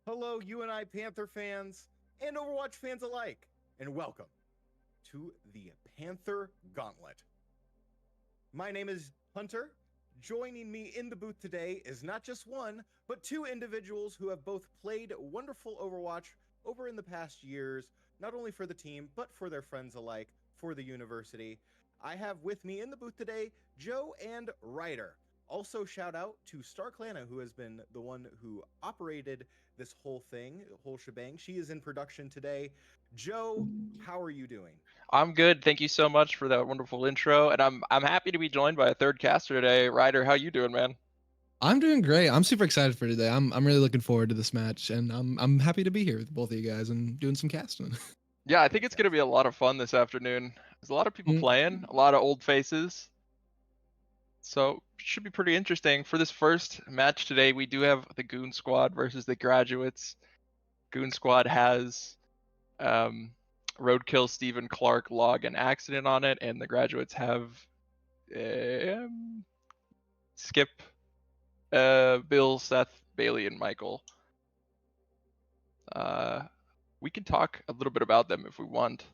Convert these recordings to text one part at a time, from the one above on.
Hello, UNI Panther fans and Overwatch fans alike, and welcome to the Panther Gauntlet. My name is Hunter. Joining me in the booth today is not just one, but two individuals who have both played wonderful Overwatch over in the past years, not only for the team, but for their friends alike, for the university. I have with me in the booth today Joe and Ryder. Also, shout out to StarClana, who has been the one who operated this whole thing, whole shebang. She is in production today. Joe, how are you doing? I'm good. Thank you so much for that wonderful intro, and I'm happy to be joined by a third caster today. Ryder, how you doing, man? I'm doing great. I'm super excited for today. I'm really looking forward to this match, and I'm happy to be here with both of you guys and doing some casting. Yeah, I think it's gonna be a Fantastic. lot of fun this afternoon. There's a lot of people Mm, playing, a lot of old faces, so should be pretty interesting. For this first match today, we do have the Goon Squad versus the Graduates. Goon Squad has um, Roadkill, Stephen Clark log an accident on it, and the Graduates have Skip, Bill, Seth, Bailey, and Michael. Uh, we can talk a little bit about them if we want.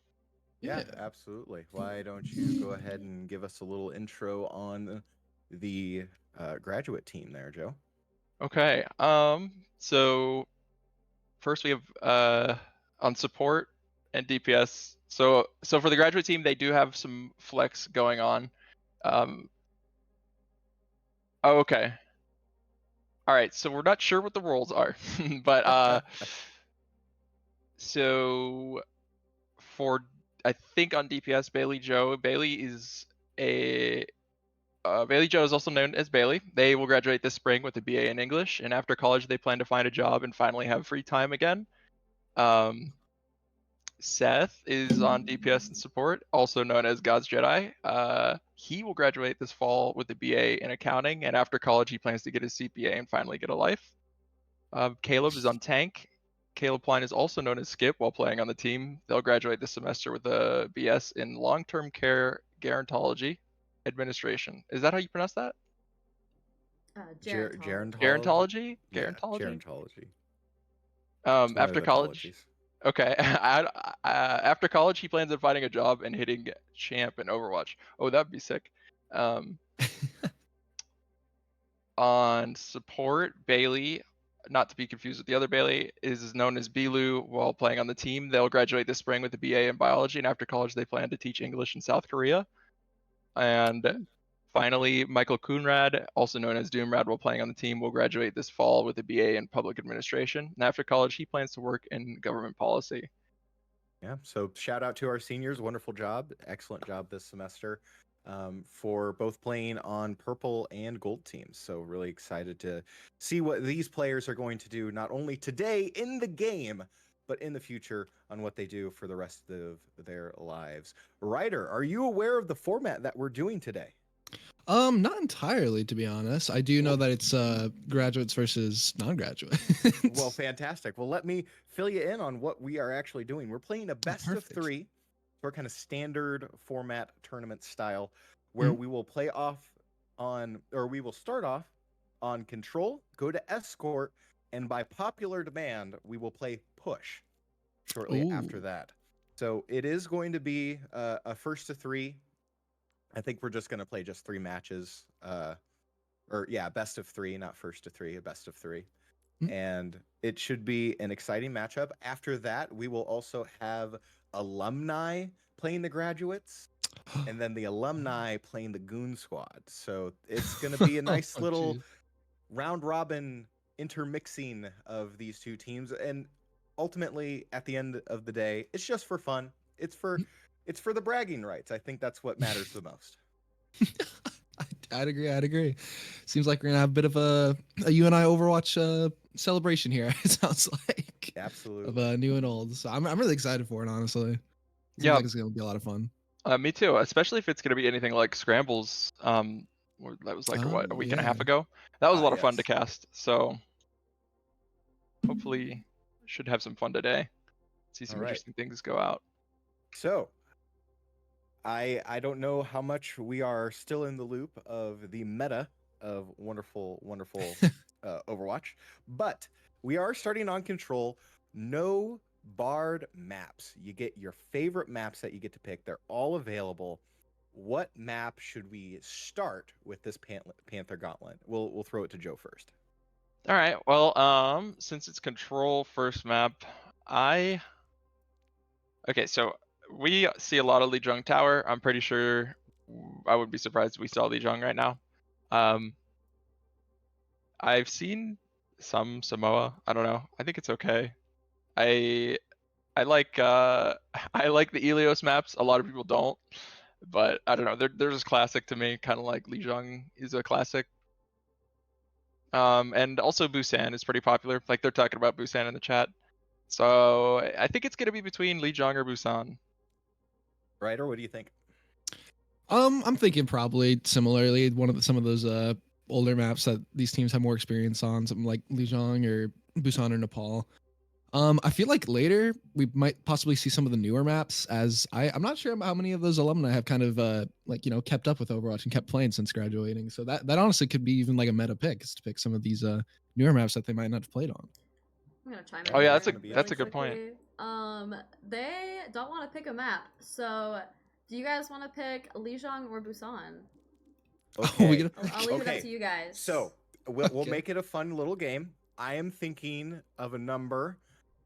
Yeah, yeah. absolutely. Why don't you go ahead and give us a little intro on the graduate team there, Joe? Okay. So first we have on support and DPS. So for the graduate team, they do have some flex going on. Um. Oh, okay. All right. So we're not sure what the roles are, but so for I think on DPS, Bailey Joe. Bailey is a Bailey Joe is also known as Bailey. They will graduate this spring with a BA in English, and after college, they plan to find a job and finally have free time again. Um, Seth is on DPS and support, also known as God's Jedi. He will graduate this fall with a BA in accounting, and after college, he plans to get his CPA and finally get a life. Caleb is on tank. Caleb Pline is also known as Skip while playing on the team. They'll graduate this semester with a BS in long-term care gerontology administration. Is that how you pronounce that? Gerontology. Gerontology? Gerontology? Yeah, Gerontology? gerontology. It's one of After the college? tologies. Okay. After college, he plans on finding a job and hitting champ in Overwatch. Oh, that'd be sick. Um, on support, Bailey, not to be confused with the other Bailey, is known as Bilu while playing on the team. They'll graduate this spring with a BA in biology, and after college, they plan to teach English in South Korea. And Ooh. finally, Michael Coonrad, also known as Doomrad while playing on the team, will graduate this fall with a BA in public administration. And after college, he plans to work in government policy. Yeah. So shout out to our seniors. Wonderful job. Excellent job this semester for both playing on purple and gold teams. So really excited to see what these players are going to do, not only today in the game, but in the future on what they do for the rest of their lives. Ryder, are you aware of the format that we're doing today? Not entirely, to be honest. I do know Well, that it's graduates versus well, non-graduates. fantastic. Well, let me fill you in on what we are actually doing. We're playing a Oh, best of perfect. three, so kind of standard format tournament style, where Mhm. we will play off on, or we will start off on control, go to escort, and by popular demand, we will play push shortly after Ooh. that. So it is going to be a first to three. I think we're just going to play just three matches. Or yeah, best of three, not first to three, a best of three, Mm. and it should be an exciting matchup. After that, we will also have alumni playing the graduates, and then the alumni playing the goon squad. So it's going to be a Oh, nice little jeez. round robin intermixing of these two teams. And ultimately, at the end of the day, it's just for fun. It's for the bragging rights. I think that's what matters the most. I'd agree. I'd agree. Seems like we're gonna have a bit of a UNI Overwatch celebration here. It sounds like of Absolutely. new and old. So I'm really excited for it. Honestly, seems Yeah, like it's gonna be a lot of fun. me too. Especially if it's going to be anything like Scrambles. That was like Oh what, a week and a yeah. half ago. That was a Ah, lot of fun to yes. cast. So hopefully, should have some fun today. See All some right. interesting things go out. So I don't know how much we are still in the loop of the meta of wonderful Overwatch, but we are starting on Control. No barred maps. You get your favorite maps that you get to pick. They're all available. What map should we start with this Panther Gauntlet? We'll throw it to Joe first. All right. Well, since it's Control first map, okay. So we see a lot of Lijiang Tower. I'm pretty sure. I would be surprised if we saw Lijiang right now. I've seen some Samoa. I don't know. I think it's okay. I like I like the Ilios maps. A lot of people don't, but I don't know. They're just classic to me. Kind of like Lijiang is a classic. And also Busan is pretty popular. Like they're talking about Busan in the chat. So I think it's gonna be between Lijiang or Busan. Ryder, what do you think? I'm thinking probably similarly some of those older maps that these teams have more experience on, something like Lijiang or Busan or Nepal. I feel like later we might possibly see some of the newer maps, as I'm not sure how many of those alumni have kind of kept up with Overwatch and kept playing since graduating. So that honestly could be even like a meta pick, is to pick some of these newer maps that they might not have played on. I'm gonna chime in. Oh yeah, here that's a really good point. quickly. They don't want to pick a map, so do you guys want to pick Lijiang or Busan? Okay. I'll leave it up to you guys. So we'll make it a fun little game. I am thinking of a number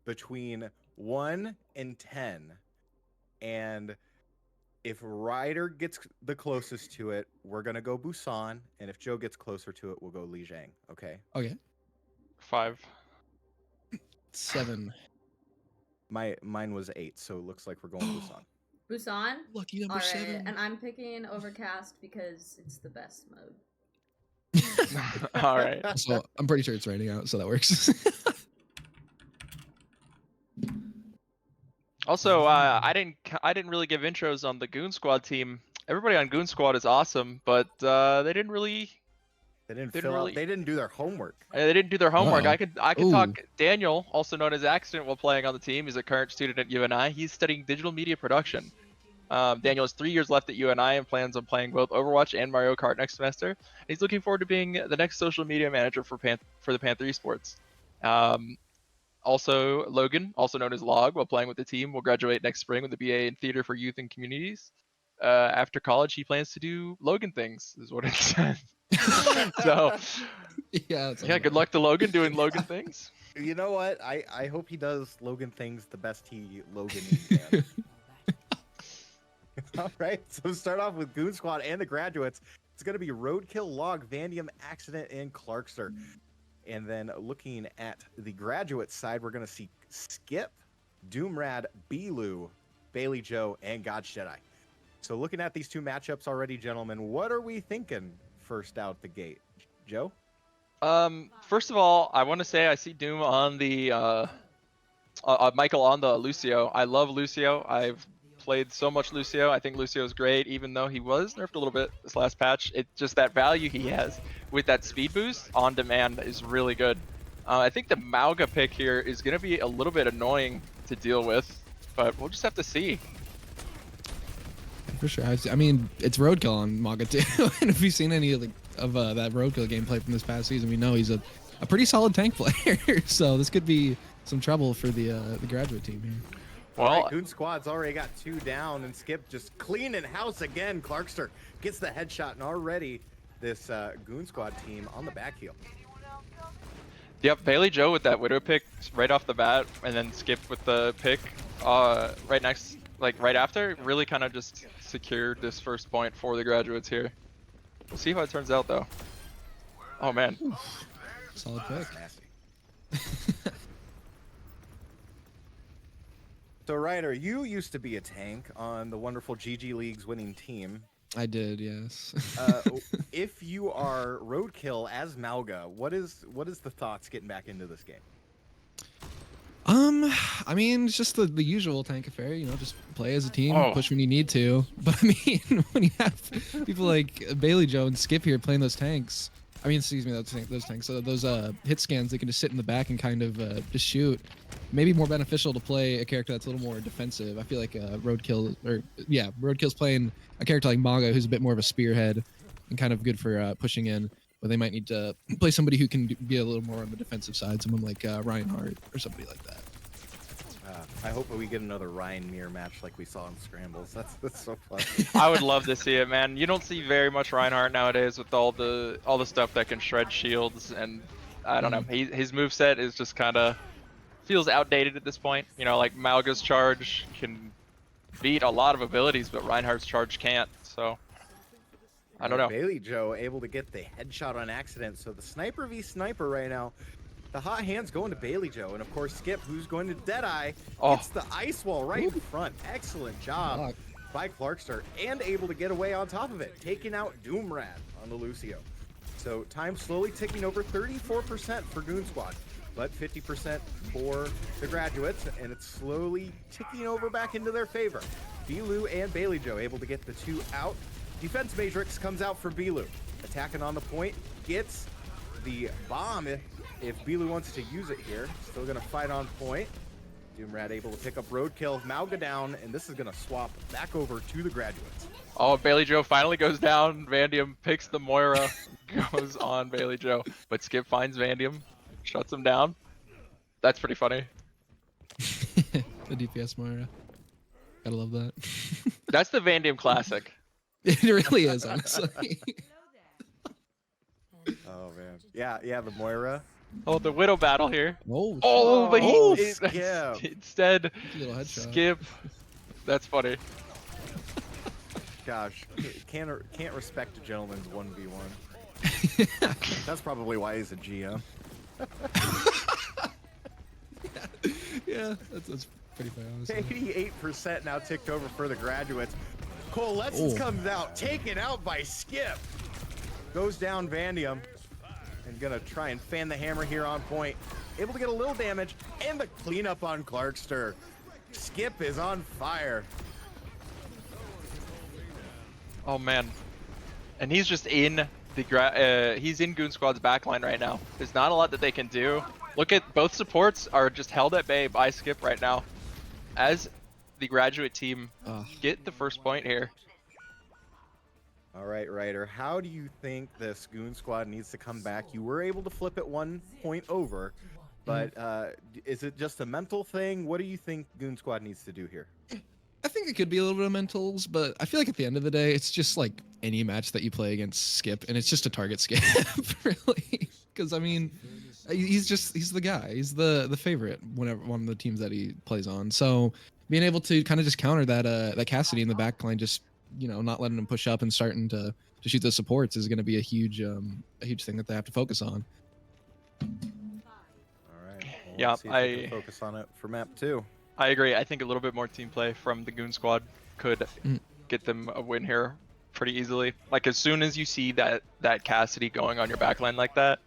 between 1 and 10, and if Ryder gets the closest to it, we're gonna go Busan, and if Joe gets closer to it, we'll go Lijiang. Okay. 5. 7. Mine was 8, so it looks like we're going Busan. Busan? Lucky number All right, 7. and I'm picking Overcast because it's the best mode. All right. So I'm pretty sure it's raining out, so that works. Also, I didn't really give intros on the Goon Squad team. Everybody on Goon Squad is awesome, but they didn't really. They didn't do their homework. They didn't do their homework. Wow. I could talk Daniel, also known as Accident, while playing on the team. He's a current student at UNI. He's studying digital media production. Daniel has 3 years left at UNI and plans on playing both Overwatch and Mario Kart next semester. And he's looking forward to being the next social media manager for the Panther Esports. Also, Logan, also known as Log, while playing with the team, will graduate next spring with a BA in Theater for Youth and Communities. After college, he plans to do Logan things, is what it says. So, yeah, good luck to Logan doing Logan things. You know what? I hope he does Logan things the best Logan can. All right, so start off with Goon Squad and the graduates. It's going to be Roadkill, Log, Vandium, Accident, and Clarkster. And then looking at the graduate side, we're going to see Skip, Doomrad, Beelu, Bailey Joe, and God Jedi. So looking at these two matchups already, gentlemen, what are we thinking first out the gate? Joe? First of all, I want to say I see Doom on the Michael on the Lucio. I love Lucio. I've played so much Lucio. I think Lucio's great, even though he was nerfed a little bit this last patch. It's just that value he has with that speed boost on demand is really good. I think the Mauga pick here is going to be a little bit annoying to deal with, but we'll just have to see. For sure. I mean, it's Roadkill on Mauga too. And if you've seen any of that Roadkill gameplay from this past season, we know he's a pretty solid tank player. So this could be some trouble for the graduate team here. Well, all right, Goon Squad's already got 2 down, and Skip just cleaning house again. Clarkster gets the headshot, and already this Goon Squad team on the back heel. Yep, Bailey Joe with that Widow pick right off the bat, and then Skip with the pick right after, really kind of just secured this first point for the graduates here. We'll see how it turns out, though. Oh, man. Solid pick. Nasty. So, Ryder, you used to be a tank on the wonderful GG League's winning team. I did, yes. If you are Roadkill as Mauga, what is the thoughts getting back into this game? I mean, it's just the usual tank affair, just play as a team, push when you need to. But I mean, when you have people like Bailey Joe and Skip here playing those tanks, those tanks, so those hit scans, they can just sit in the back and kind of just shoot. Maybe more beneficial to play a character that's a little more defensive. I feel like Roadkill's playing a character like Mauga, who's a bit more of a spearhead and kind of good for pushing in. But they might need to play somebody who can be a little more on the defensive side, someone like Reinhardt or somebody like that. I hope that we get another Ryan Mir match like we saw in Scrambles. That's so fun. I would love to see it, man. You don't see very much Reinhardt nowadays with all the stuff that can shred shields, and I don't know. His moveset is just kind of feels outdated at this point. You know, like Malga's charge can beat a lot of abilities, but Reinhardt's charge can't. So I don't know. Bailey Joe able to get the headshot on accident. So the sniper v sniper right now. The hot hands going to Bailey Joe, and of course Skip, who's going to Deadeye, gets the ice wall right in front. Excellent job by Clarkster, and able to get away on top of it, taking out Doomrad on the Lucio. So time slowly ticking over 34% for Goon Squad, but 50% for the Graduates, and it's slowly ticking over back into their favor. Bilu and Bailey Joe able to get the two out. Defense Matrix comes out for Bilu, attacking on the point, gets the bomb if Bilu wants to use it here. Still gonna fight on point. Doomrad able to pick up Roadkill, Malga down, and this is gonna swap back over to the Graduates. Oh, Bailey Joe finally goes down. Vandium picks the Moira, goes on Bailey Joe, but Skip finds Vandium, shuts him down. That's pretty funny. The DPS Moira. Gotta love that. That's the Vandium classic. It really is, honestly. Oh man, yeah, the Moira. Oh, the Widow battle here. Oh, but yeah. Instead, little headshot. Skip. That's funny. Gosh, can't respect a gentleman's 1v1. That's probably why he's a GM. Yeah, that's pretty fair, honestly. 88% now ticked over for the Graduates. Coalescence comes out, taken out by Skip. Goes down Vandium, and gonna try and fan the hammer here on point. Able to get a little damage, and the cleanup on Clarkster. Skip is on fire. Oh man, and he's just in the he's in Goon Squad's backline right now. There's not a lot that they can do. Look at both supports are just held at bay by Skip right now, as the Graduate team get the first point here. All right, Ryder, how do you think this Goon Squad needs to come back? You were able to flip it 1 point over, but is it just a mental thing? What do you think Goon Squad needs to do here? I think it could be a little bit of mentals, but I feel like at the end of the day, it's just like any match that you play against Skip, and it's just a target Skip, really. Because I mean, he's the guy. He's the favorite whenever one of the teams that he plays on. So being able to kind of just counter that Cassidy in the backline, just not letting him push up and starting to shoot those supports is going to be a huge thing that they have to focus on. All right. Well, Yeah, let's see if we can focus on it for map 2. I agree. I think a little bit more team play from the Goon Squad could get them a win here pretty easily. Like as soon as you see that Cassidy going on your backline like that,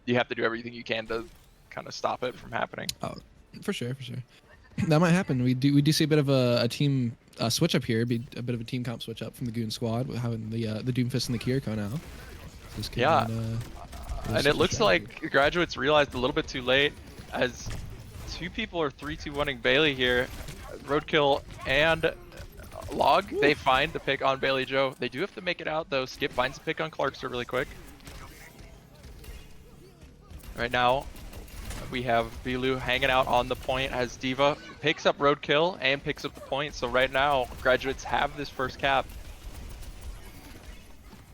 you have to do everything you can to kind of stop it from happening. Oh, for sure. That might happen. We do see a bit of a team switch up here, be a bit of a team comp switch up from the Goon Squad, with having the Doomfist and the Kiriko now. Yeah, and it looks like Graduates realized a little bit too late, as two people are 3-2-1ing Bailey here. Roadkill and Log, they find the pick on Bailey Joe. They do have to make it out though. Skip finds the pick on Clarkster really quick. Right now, we have Bilu hanging out on the point as Diva picks up Roadkill and picks up the point. So right now, Graduates have this first cap.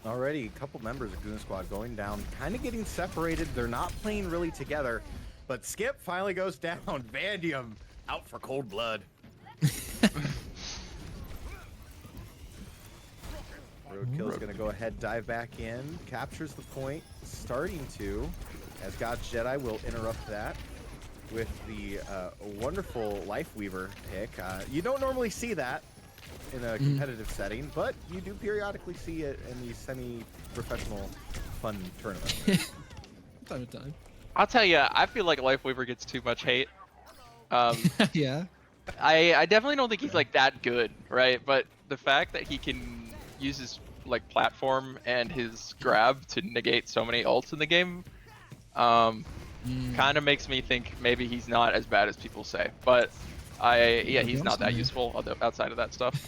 Already, a couple members of Goon Squad going down, kind of getting separated. They're not playing really together, but Skip finally goes down. Vandium out for cold blood. Roadkill's gonna go ahead, dive back in, captures the point, starting to, as God's Jedi will interrupt that with the wonderful Lifeweaver pick. You don't normally see that in a competitive setting, but you do periodically see it in these semi-professional fun tournaments. Time to time. I'll tell you, I feel like Lifeweaver gets too much hate. Yeah. I definitely don't think he's like that good, right? But the fact that he can use his like platform and his grab to negate so many ults in the game, kind of makes me think maybe he's not as bad as people say. But he's not that useful outside of that stuff.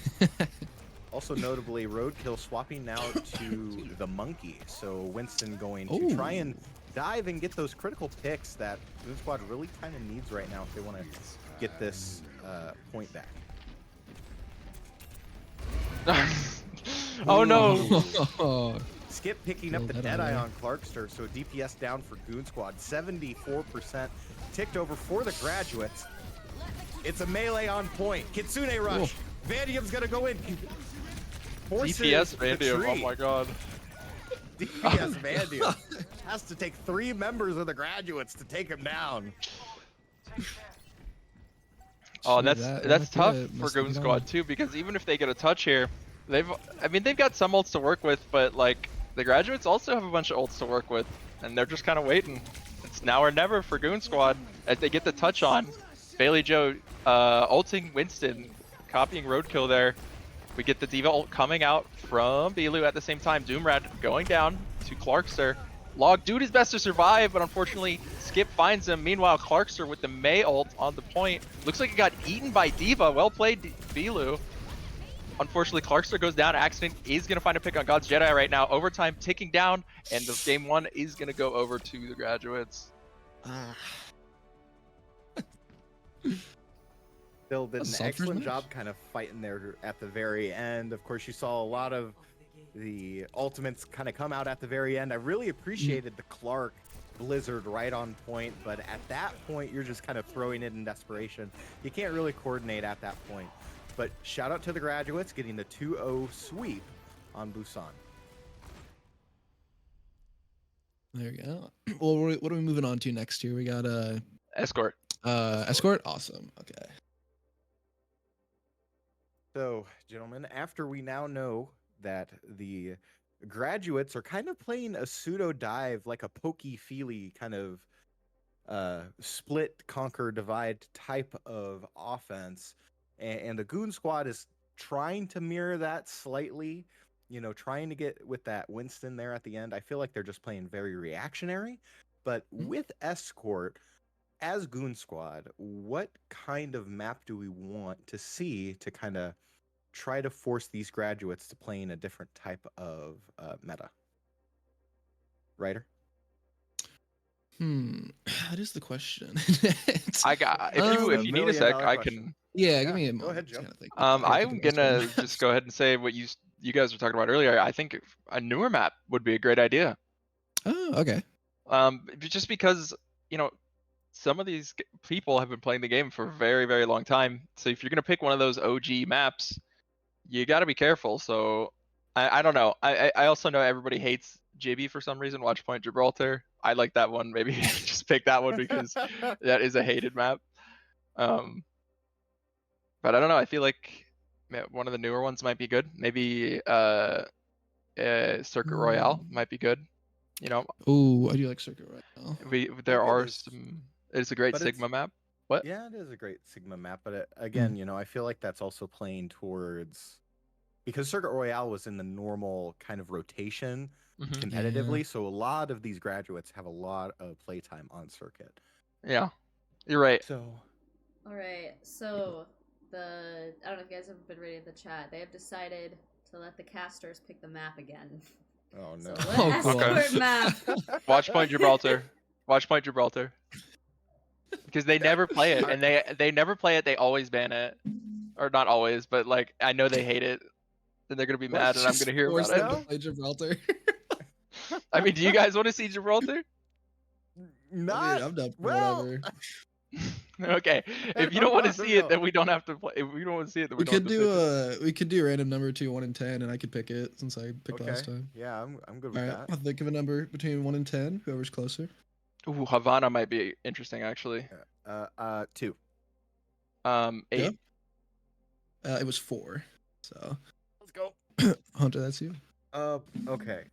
Also notably, Roadkill swapping now to the Monkey. So Winston going to try and dive and get those critical picks that Goon Squad really kind of needs right now if they want to get this point back. Oh no! Oh, Skip picking up the Deadeye on Clarkster, so DPS down for Goon Squad. 74% ticked over for the Graduates. It's a melee on point. Kitsune Rush. Vandium's gonna go in. DPS Vandium, oh my god. DPS Vandium has to take 3 members of the Graduates to take him down. Oh, Gee, that's tough it. for Must Goon have been Squad on. too, because even if they get a touch here, they've got some ults to work with, but like the Graduates also have a bunch of ults to work with, and they're just kind of waiting. It's now or never for Goon Squad as they get the touch on. Bailey Joe ulting Winston, copying Roadkill there. We get the D.Va ult coming out from Bilu at the same time. Doomrad going down to Clarkster. Log doing his best to survive, but unfortunately Skip finds him. Meanwhile, Clarkster with the Mei ult on the point. Looks like he got eaten by D.Va. Well played, Bilu. Unfortunately, Clarkster goes down. Accident is going to find a pick on God's Jedi right now. Overtime ticking down, and the game 1 is going to go over to the Graduates. Bill did an That's a soft first excellent match. job kind of fighting there at the very end. Of course, you saw a lot of the ultimates kind of come out at the very end. I really appreciated the Clark Blizzard right on point, but at that point, you're just kind of throwing it in desperation. You can't really coordinate at that point. But shout out to the Graduates getting the 2-0 sweep on Busan. There we go. Well, what are we moving on to next here? We got Escort. escort. Awesome. Okay. So, gentlemen, after we now know that the Graduates are kind of playing a pseudo dive, like a pokey-feely kind of split, conquer, divide type of offense, and the Goon Squad is trying to mirror that slightly, you know, trying to get with that Winston there at the end. I feel like they're just playing very reactionary, but with Escort as Goon Squad, what kind of map do we want to see to kind of try to force these Graduates to play in a different type of meta? Ryder? That is the question. I got if you need a sec, $1,000,000 I question. can. Yeah, give me a Go moment. ahead, Just Joe. kinda think. I gotta I'm think about gonna some just go ahead and say what you guys were talking about earlier. I think a newer map would be a great idea. Oh, okay. Just because some of these people have been playing the game for a very, very long time. So if you're gonna pick one of those OG maps, you got to be careful. So I don't know. I also know everybody hates JB for some reason. Watchpoint Gibraltar. I like that one. Maybe just pick that one because that is a hated map. But I don't know. I feel like one of the newer ones might be good. Maybe Circuit Royale might be good. You know, Oh, I do like Circuit Royale. there It are is- some. It's a great but it's- Sigma map. What? Yeah, it is a great Sigma map, but again, you know, I feel like that's also playing towards, because Circuit Royale was in the normal kind of rotation Mhm. competitively, so a lot of these Graduates have a lot of playtime on Circuit. Yeah, you're right. So, All right, so I don't know if you guys have been reading the chat. They have decided to let the casters pick the map again. oh So no. what Oh, escort God. map? Watchpoint Gibraltar. Watchpoint Gibraltar. Because they never play it, and they never play it. They always ban it, or not always, but like I know they hate it, and they're gonna be mad, and I'm gonna hear Force about them it. to play Gibraltar. I mean, do you guys want to see Gibraltar? Not I mean, I'm down for well. whatever. Okay, if you don't want to see it, then we don't have to play. If we don't want to see it, then we, We don't could have to do pick it. we could do random number between 1 and 10, and I could pick it since I picked Okay. last time. Yeah, I'm good All with right, that. I'll think of a number between 1 and 10. Whoever's closer. Ooh, Havana might be interesting actually. 2. 8. Yeah. It was 4. So Let's go. Hunter, that's you. Okay.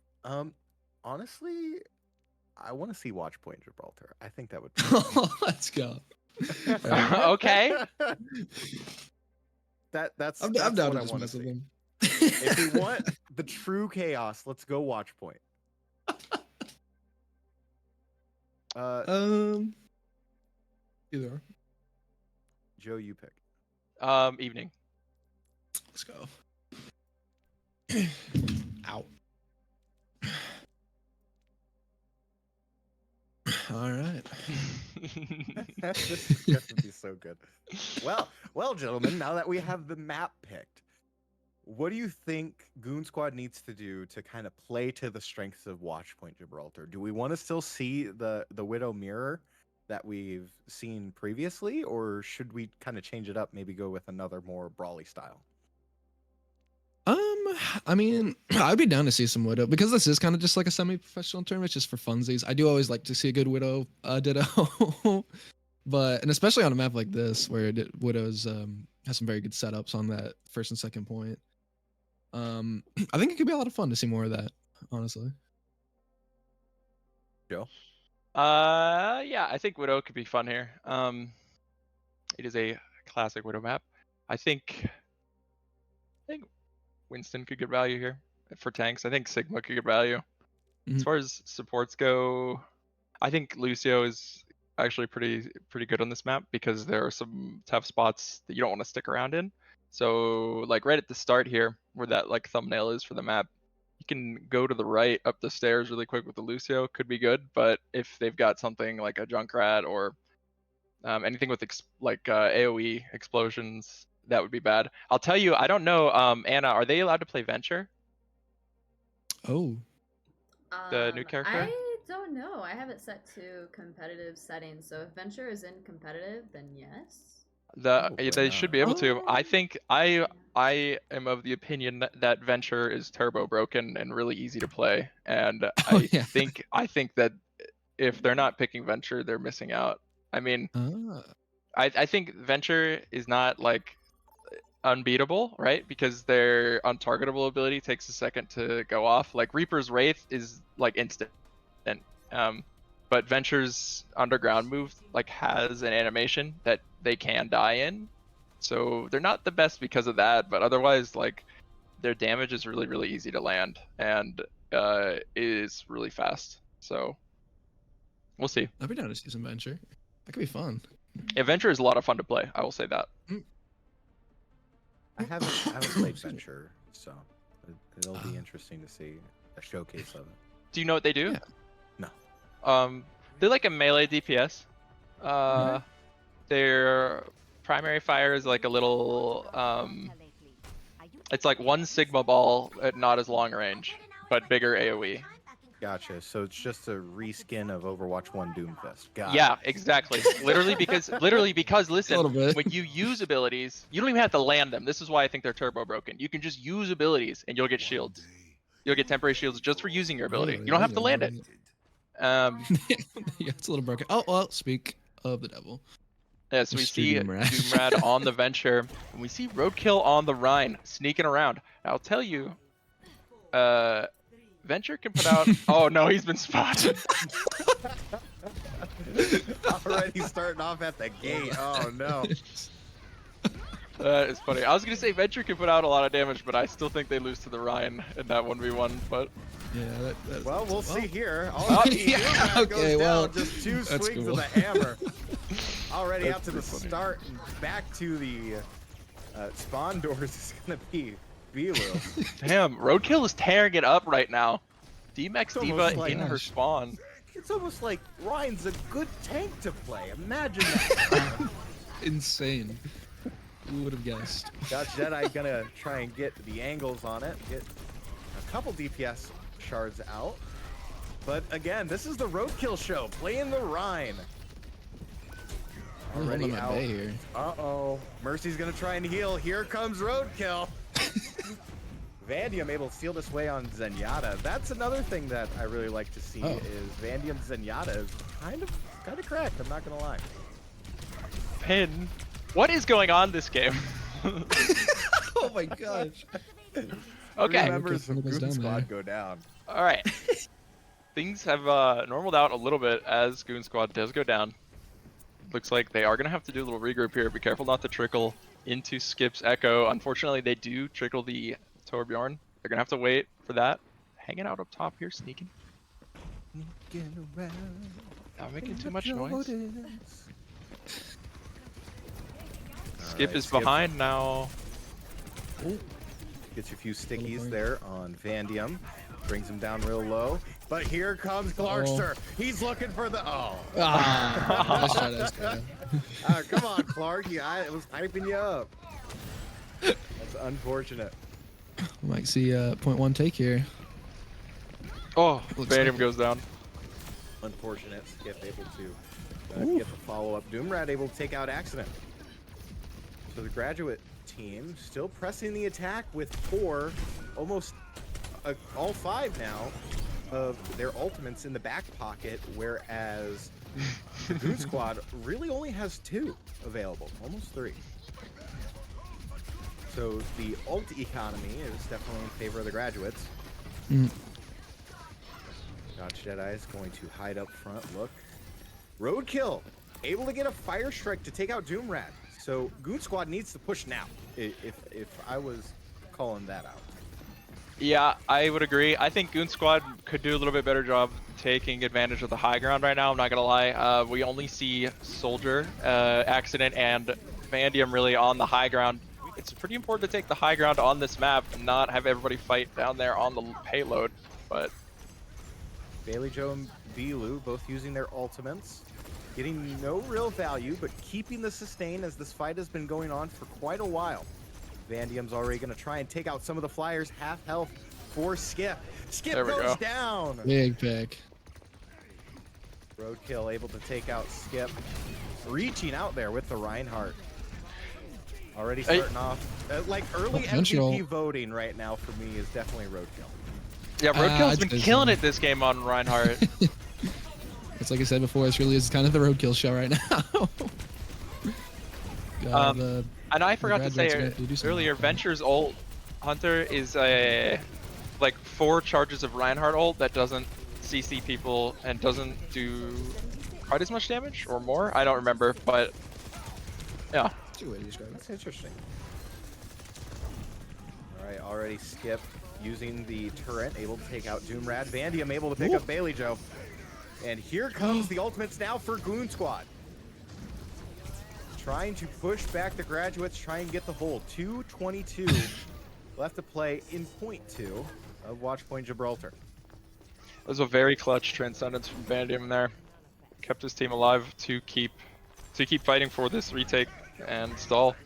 Honestly, I want to see Watchpoint Gibraltar. I think that would Let's go. Okay. That's I'm that's down what to I just want to mess with see. them. If we want the true chaos, let's go Watchpoint. Either or. Joe, you pick. Evening. Let's go. Ow. All right. This is going to be so good. Well, gentlemen, now that we have the map picked, what do you think Goon Squad needs to do to kind of play to the strengths of Watchpoint Gibraltar? Do we want to still see the Widow mirror that we've seen previously, or should we kind of change it up, maybe go with another more brawly style? I mean, I'd be down to see some Widow because this is kind of just like a semi-professional tournament, just for funsies. I do always like to see a good Widow ditto, but and especially on a map like this where Widow's has some very good setups on that first and second point. I think it could be a lot of fun to see more of that, honestly. Joe? Yeah, I think Widow could be fun here. It is a classic Widow map. I think Winston could get value here for tanks. I think Sigma could get value. As far as supports go, I think Lucio is actually pretty good on this map because there are some tough spots that you don't want to stick around in. So like right at the start here, where that like thumbnail is for the map, you can go to the right up the stairs really quick with the Lucio. Could be good, but if they've got something like a Junkrat or anything with AoE explosions, that would be bad. I'll tell you, I don't know, Anna, are they allowed to play Venture? Oh. The new character? I don't know. I have it set to competitive settings, so if Venture is in competitive, then yes. They should be able to. I Oh. think I am of the opinion that Venture is turbo broken and really easy to play, and Yeah. I think that if they're not picking Venture, they're missing out. I mean, I think Venture is not like unbeatable, right? Because their untargetable ability takes a second to go off. Like Reaper's Wraith is like instant. But Venture's underground move like has an animation that they can die in. So they're not the best because of that, but otherwise like their damage is really easy to land and is really fast. So we'll see. I'd be down to see some Venture. That could be fun. Yeah, Venture is a lot of fun to play. I will say that. I haven't played Venture, so it'll be interesting to see a showcase of it. Do you know what they do? Yeah. No. They're like a melee DPS. Their primary fire is like a little it's like one Sigma ball at not as long range, but bigger AoE. Gotcha. So it's just a reskin of Overwatch 1 Doomfist. Got Yeah, it. exactly. Literally because listen, little bit. when you use abilities, you don't even have to land them. This is why I think they're turbo broken. You can just use abilities and you'll get shields. You'll get temporary shields just for using your ability. You don't have to land it. Yeah, it's a little broken. Oh well, speak of the devil. Yeah, so we Mr. see Doomrad. Doomrad on the Venture, and we see Roadkill on the Rhine sneaking around. Now, I'll tell you, Venture can put out. Oh no, he's been spotted. Already starting off at the gate. Oh no. That is funny. I was gonna say Venture can put out a lot of damage, but I still think they lose to the Rhine in that 1v1. But Yeah. Well, we'll see here. Oh, Yeah, yeah, okay, goes well, down. Just two that's swings cool. of the hammer. Already out to the That's pretty funny. start and back to the spawn doors is gonna be Bilu. damn, Roadkill is tearing it up right now. D-Max It's Diva almost like- in her spawn. It's almost like Ryan's a good tank to play. Imagine that. Insane. Who would have guessed? Got Jedi gonna try and get the angles on it, get a couple DPS shards out. But again, this is the Roadkill show, playing the Rhine. Really Already holding my out. bay here. Uh-oh. Mercy's gonna try and heal. Here comes Roadkill. Vandium able to steal this way on Zenyatta. That's another thing that I really like to see is Vandium Zenyatta is kind of cracked, I'm not gonna lie. Pin. What is going on this game? Oh my gosh. Okay. Three members of Goes Goon down Squad there. go down. All right. Things have normaled out a little bit as Goon Squad does go down. Looks like they are going to have to do a little regroup here. Be careful not to trickle into Skip's Echo. Unfortunately, they do trickle the Torbjorn. They're going to have to wait for that. Hanging out up top here, sneaking. Not making too much noise. Skip is Skip. behind now. Gets a few Little stickies point. there on Vandium. Brings him down real low. But here comes Clarkster. He's looking for the... Oh. Ah, nice try, nice try. Come on, Clark. I was hyping you up. That's unfortunate. We might see point one take here. Oh, Looks Vandium like goes down. Unfortunate. Skip able to get the follow-up. Doomrad able to take out Accident. So the graduate team still pressing the attack with 4, almost all 5 now, of their ultimates in the back pocket, whereas the Goon Squad really only has 2 available, almost 3. So the ult economy is definitely in favor of the graduates. Mm. God Jedi is going to hide up front. Look. Roadkill, able to get a fire strike to take out Doomrad. So Goon Squad needs to push now, if I was calling that out. Yeah, I would agree. I think Goon Squad could do a little bit better job taking advantage of the high ground right now. I'm not gonna lie. We only see Soldier, Accident, and Vandium really on the high ground. It's pretty important to take the high ground on this map and not have everybody fight down there on the payload. But Bailey Joe and Bilu both using their ultimates, getting no real value, but keeping the sustain as this fight has been going on for quite a while. Vandium's already going to try and take out some of the Flyers. Half health for Skip. Skip goes down. Big pick. Roadkill able to take out Skip. Reaching out there with the Reinhardt. Already starting off. Like early MVP voting right now for me is definitely Roadkill. yeah, Roadkill's been I'd say killing so. it this game on Reinhardt. It's like I said before, this really is kind of the roadkill show right now. God, And I forgot to say graduates are gonna have to do something earlier, like that. Venture's ult, Hunter, is a like 4 charges of Reinhardt ult that doesn't CC people and doesn't do quite as much damage or more. I don't remember, but yeah. That's a good way to describe it. That's interesting. All right, already Skip using the turret, able to take out Doomrad. Vandium able to pick up Bailey Joe. And here comes the ultimates now for Goon Squad. Trying to push back the graduates, try and get the hold. 2:22 left to play in point 2 of Watch Point Gibraltar. It was a very clutch transcendence from Vandium there. Kept his team alive to keep fighting for this retake and stall.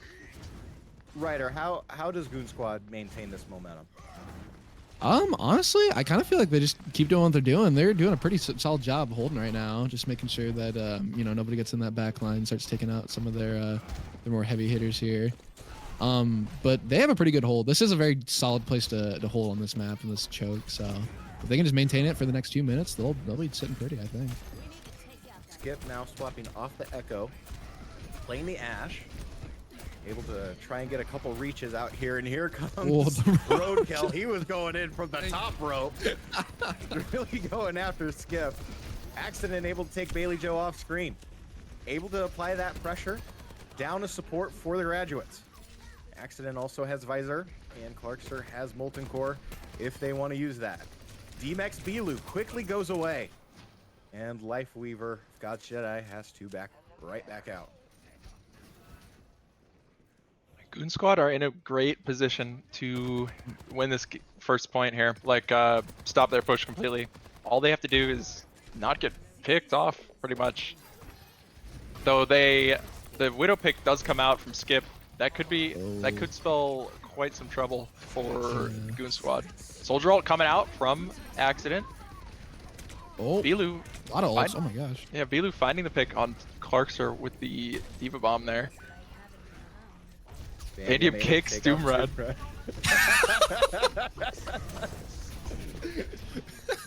Ryder, how does Goon Squad maintain this momentum? Honestly, I kind of feel like they just keep doing what they're doing. They're doing a pretty solid job holding right now, just making sure that you know, nobody gets in that back line, starts taking out some of their more heavy hitters here. But they have a pretty good hold. This is a very solid place to hold on this map and this choke. So if they can just maintain it for the next few minutes, they'll be sitting pretty, I think. Skip now swapping off the Echo, playing the Ash. Able to try and get a couple reaches out here, and here comes Roadkill. He was going in from the top rope. Really going after Skip. Accident able to take Bailey Joe off screen. Able to apply that pressure. Down to support for the graduates. Accident also has Visor, and Clarkster has Molten Core if they want to use that. D-Mex Bilu quickly goes away. And Life Weaver, God's Jedi, has to right back out. Goon Squad are in a great position to win this first point here. Like, stop their push completely. All they have to do is not get picked off, pretty much. Though the Widow pick does come out from Skip. That could spell quite some trouble for Goon Squad. Soldier ult coming out from Accident. Oh, Bilu. a lot of ults. Oh my gosh. Yeah, Bilu finding the pick on Clarkster with the Diva Bomb there. Vandium kicks Doomrad.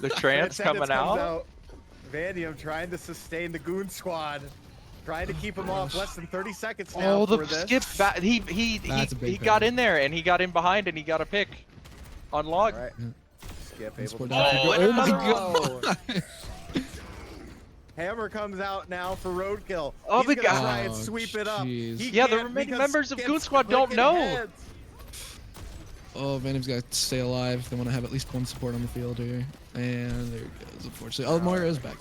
The trance coming out. Vandium trying to sustain the Goon Squad. Trying to keep him off. Less than 30 seconds now. Oh, the for this. skip! He got in there and he got in behind and he got a pick on log. All right. Skip able to. Oh my god! Hammer comes out now for Roadkill. Oh, He's the gonna guy. try and sweep it up. Jeez. He Yeah, the can't remaining because members of Skip's Goon Squad don't clicking know. heads. Oh, Vandium's got to stay alive if they want to have at least one support on the field here. And there it goes, unfortunately. Oh, Moira's back,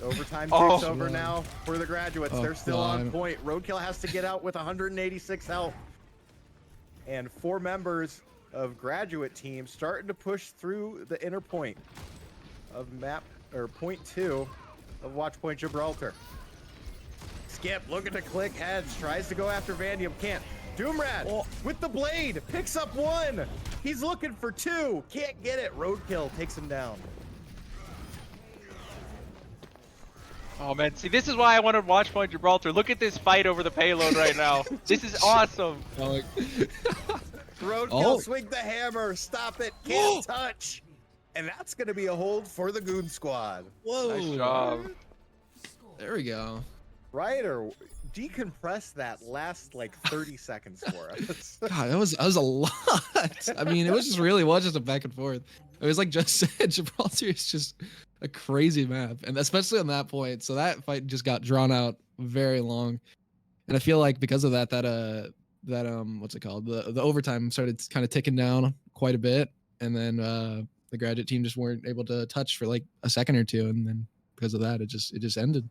though. Overtime Oh. takes over now for the graduates. Oh, They're still on God. point. Roadkill has to get out with 186 health. And 4 members of graduate team starting to push through the inner point of map, or point 2 of Watch Point Gibraltar. Skip looking to click heads, tries to go after Vandium, can't. Doomrad with the blade, picks up 1. He's looking for 2, can't get it. Roadkill takes him down. Oh man, see, this is why I wanted Watch Point Gibraltar. Look at this fight over the payload right now. This is awesome. Roadkill, swing the hammer, stop it, can't touch. And that's gonna be a hold for the Goon Squad. Whoa. Nice job. There we go. Ryder, decompress that last like 30 seconds for us. God, that was a lot. I mean, it was just a back and forth. It was like just said, Gibraltar is just a crazy map, and especially on that point. So that fight just got drawn out very long, and I feel like because of that what's it called, the overtime started kind of ticking down quite a bit, and then the graduate team just weren't able to touch for like a second or two, and then because of that, it just ended.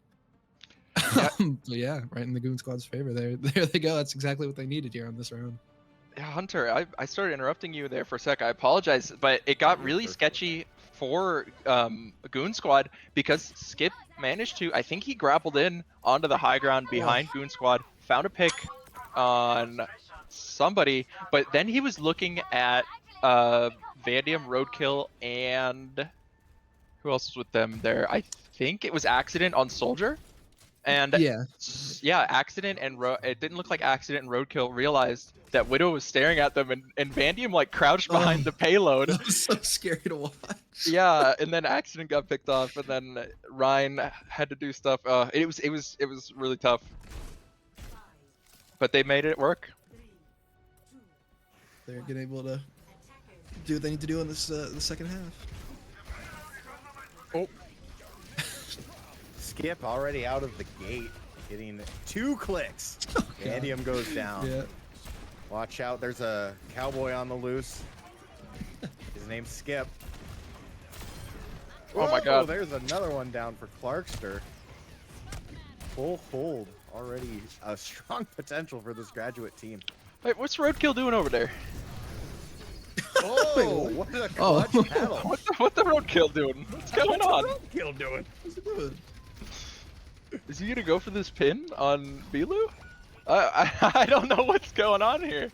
Yeah. But yeah, right in the Goon Squad's favor. There they go. That's exactly what they needed here on this round. Yeah, Hunter, I started interrupting you there for a sec. I apologize, but it got really sketchy for Goon Squad because Skip managed to, I think he grappled in onto the high ground behind Goon Squad, found a pick on somebody, but then he was looking at Vandium, Roadkill, and who else was with them there? I think it was Accident on Soldier. And yeah, Accident and it didn't look like Accident and Roadkill realized that Widow was staring at them, and Vandium like crouched behind the payload. That was so scary to watch. Yeah, and then Accident got picked off, and then Ryan had to do stuff. It was really tough, but they made it work. They're getting able to do what they need to do in this the second half. Oh. Skip already out of the gate, getting 2 clicks. Vandium goes down. Yeah. Watch out, there's a cowboy on the loose. His name's Skip. Oh my god. There's another one down for Clarkster. Full hold. Already a strong potential for this graduate team. Wait, what's Roadkill doing over there? Oh, what a clutch battle. What the Roadkill doing? What's going on? What's the Roadkill doing? Is he gonna go for this pin on Bilu? I don't know what's going on here.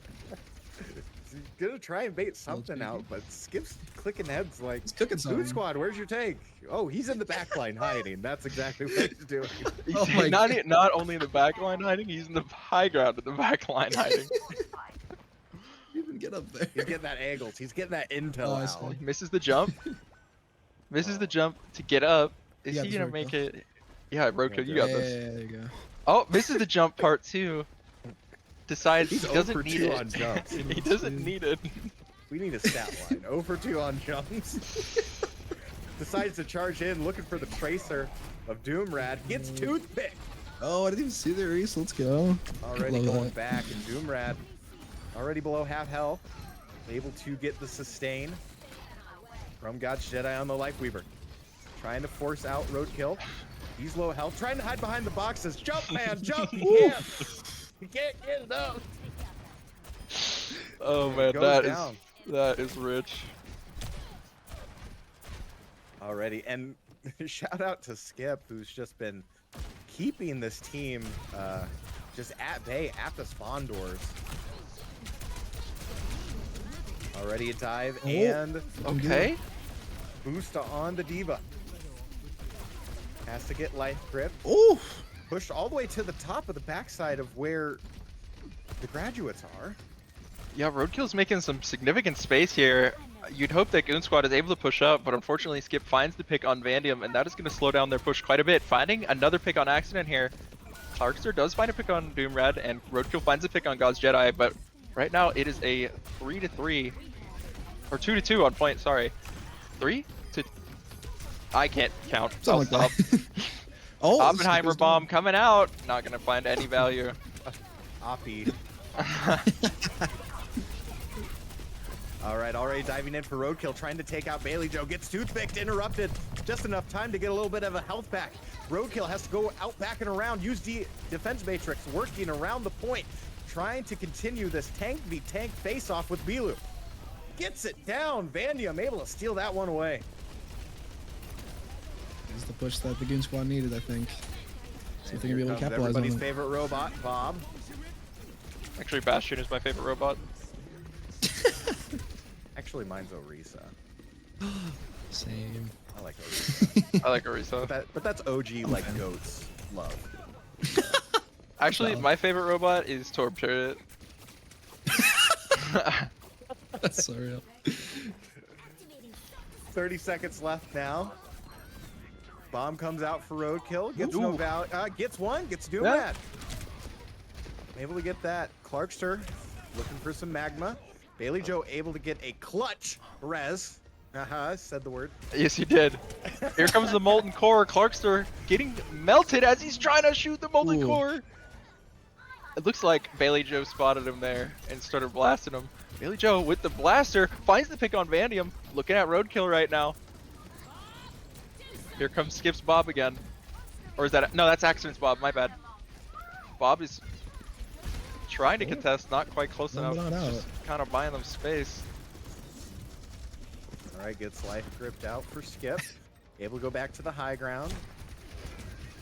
He's gonna try and bait something out, but Skip's clicking heads like, Goon Squad, where's your take? Oh, he's in the backline hiding. That's exactly what he's doing. He's not only in the backline hiding, he's in the high ground in the backline hiding. Even get up there. He's getting that angles. He's getting that intel out. Misses the jump. Misses the jump to get up. Is he gonna Roadkill. make it? Yeah, Roadkill, you got this. Yeah, there you go. Oh, misses the jump part 2. Decides He's he doesn't 0 for need 2 it. on jumps. He doesn't need it. We need a stat line. 0 for 2 on jumps. Decides to charge in, looking for the tracer of Doomrad. Gets toothpick. Oh, I didn't even see the Reese. Let's go. Already Love going that. back, and Doomrad already below half health. Able to get the sustain from God's Jedi on the Lifeweaver. Trying to force out Roadkill. He's low health. Trying to hide behind the boxes. Jump, man, jump. He can't. He can't get it up. Oh man, that is rich. Already, and shout out to Skip, who's just been keeping this team just at bay at the spawn doors. Already a dive and Okay. boost on the Diva. Has to get life grip. Oh, Pushed all the way to the top of the backside of where the graduates are. Yeah, Roadkill's making some significant space here. You'd hope that Goon Squad is able to push up, but unfortunately Skip finds the pick on Vandium, and that is going to slow down their push quite a bit. Finding another pick on Accident here. Clarkster does find a pick on Doomrad, and Roadkill finds a pick on God's Jedi, but right now it is a 3-3, or 2-2 on point, sorry. 3 to... I can't count. I'll something like stop. that. Oh, Oppenheimer this is bomb coming out. Not going to find any value. Oppie. Alright, already diving in for Roadkill, trying to take out Bailey Joe. Gets toothpicked, interrupted. Just enough time to get a little bit of a health back. Roadkill has to go out, back, and around. Use defense matrix, working around the point. trying to continue this tank v tank face-off with Bilu. Gets it down. Vandium able to steal that one away. This is the push that the Goon Squad needed, I think. See if they can be able to Comes capitalize on everybody's it. favorite robot, Bob. Actually, Bastion is my favorite robot. Actually, mine's Orisa. Same. I like Orisa. I like Orisa. But that's OG like goats love. Actually, Valid. my favorite robot is Torb Chariot. That's so real. 30 seconds left now. Bomb comes out for roadkill. Gets no Ooh. value. Gets one. Gets Doom Yeah. Rad. Able to get that. Clarkster looking for some magma. Bailey Joe able to get a clutch res. Said the word. Yes, you did. Here comes the molten core. Clarkster getting melted as he's trying to shoot the molten Ooh. core. It looks like Bailey Joe spotted him there and started blasting him. Bailey Joe with the blaster finds the pick on Vandium. Looking at roadkill right now. Here comes Skips Bob again. Or is that no? That's Accidents Bob. My bad. Bob is trying to contest, not quite close No, enough. not out. Just kind of buying them space. All right, gets life gripped out for Skip. Able to go back to the high ground.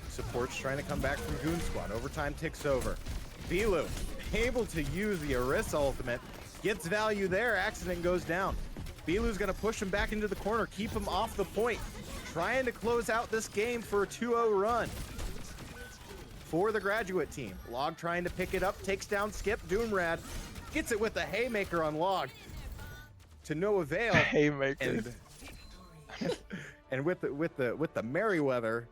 Support's trying to come back from Goon Squad. Overtime ticks over. Bilu able to use the Orisa ultimate. Gets value there. Accident goes down. Bilu's going to push him back into the corner. Keep him off the point. Trying to close out this game for a 2-0 run. For the graduate team. Log trying to pick it up. Takes down Skip. Doomrad gets it with a haymaker on Log. To no avail. Haymaker. And with the Merryweather,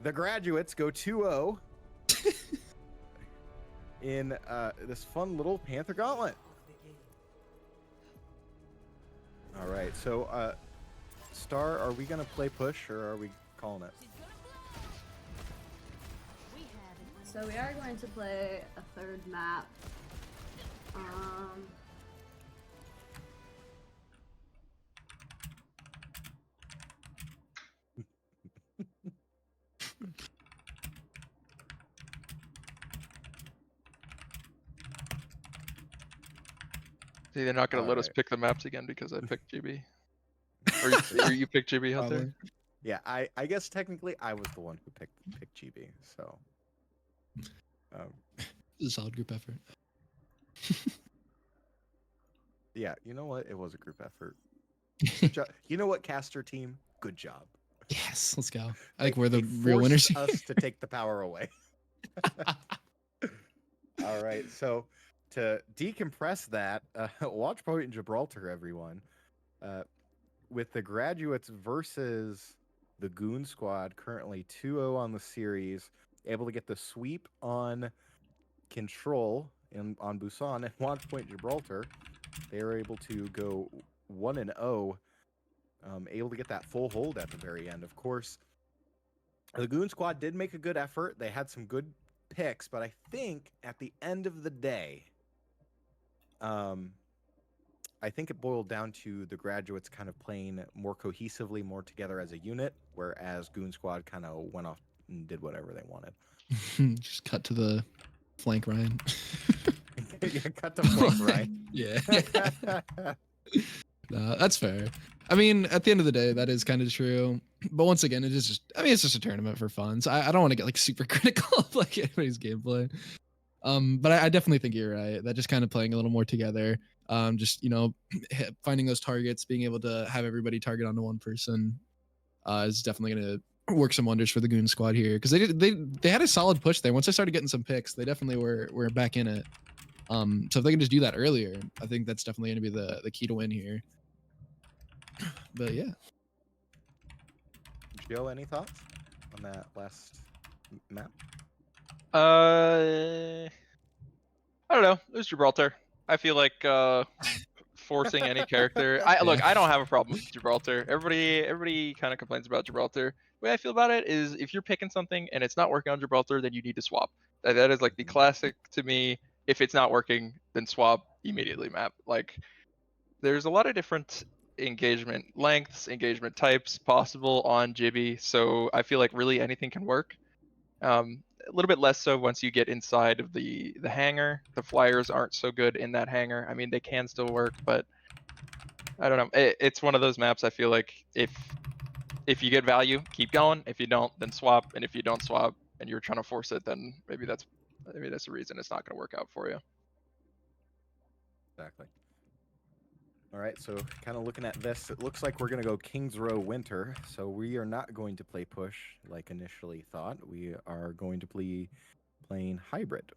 the graduates go 2-0 in this fun little Panther Gauntlet. All right, so Star, are we gonna play push or are we calling it? So we are going to play a third map. See, they're not going to let us Alright. pick the maps again because I picked GB. Or you picked GB, Hunter? Probably. Yeah, I guess technically I was the one who picked GB. So, This is a solid group effort. yeah, you know what? It was a group effort. You know what, caster team? Good job. Yes, let's go. I think we're the They real winners. forced us to take the power away. All right, so to decompress that, watch Point in Gibraltar, everyone. With the graduates versus the Goon Squad, currently 2-0 on the series, able to get the sweep on Control on Busan, and Watch Point Gibraltar, they are able to go 1-0, able to get that full hold at the very end. Of course, the Goon Squad did make a good effort. They had some good picks, but I think at the end of the day, I think it boiled down to the graduates kind of playing more cohesively, more together as a unit, whereas Goon Squad kind of went off and did whatever they wanted. Just cut to the flank, Ryan. Yeah, cut the flank, right? Yeah. No, that's fair. I mean, at the end of the day, that is kind of true. But once again, it is just, I mean, it's just a tournament for fun. So I don't want to get like super critical of like anybody's gameplay. But I definitely think you're right. That just kind of playing a little more together. Just, you know, finding those targets, being able to have everybody target onto one person is definitely going to work some wonders for the Goon Squad here. Because they had a solid push there. Once I started getting some picks, they definitely were back in it. So if they can just do that earlier, I think that's definitely going to be the key to win here. But yeah. Joe, any thoughts on that last map? I don't know. It was Gibraltar. I feel like forcing any character. Look, I don't have a problem with Gibraltar. Everybody kind of complains about Gibraltar. The way I feel about it is if you're picking something and it's not working on Gibraltar, then you need to swap. That is like the classic to me. If it's not working, then swap immediately map. Like there's a lot of different engagement lengths, engagement types possible on Jibby, so I feel like really anything can work. a little bit less so once you get inside of the hangar. The flyers aren't so good in that hangar. I mean, they can still work, but I don't know. It's one of those maps. I feel like if you get value, keep going. If you don't, then swap. And if you don't swap and you're trying to force it, then maybe that's the reason it's not going to work out for you. Exactly. All right, so kind of looking at this, it looks like we're going to go Kings Row Winter. So we are not going to play push like initially thought. We are going to be playing hybrid.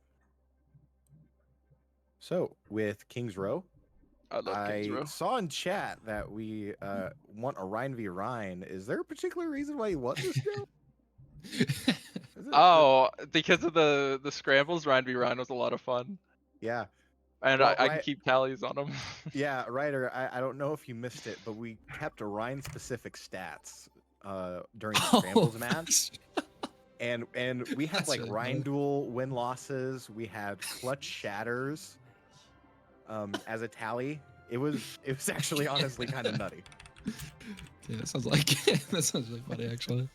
So with Kings Row, I love Kings Row. saw in chat that we want a Rhine v Rhine. Is there a particular reason why you want this, Joe? Oh, because of the scrambles, Rhine v Rhine was a lot of fun. Yeah. And Well, I can keep tallies on them. Yeah, Ryder, I don't know if you missed it, but we kept Rhine-specific stats during the Scrambles match. And we had That's like really Rhine cool. duel win-losses. We had clutch shatters as a tally. It was actually honestly kind of nutty. Yeah, that sounds like that sounds really funny actually.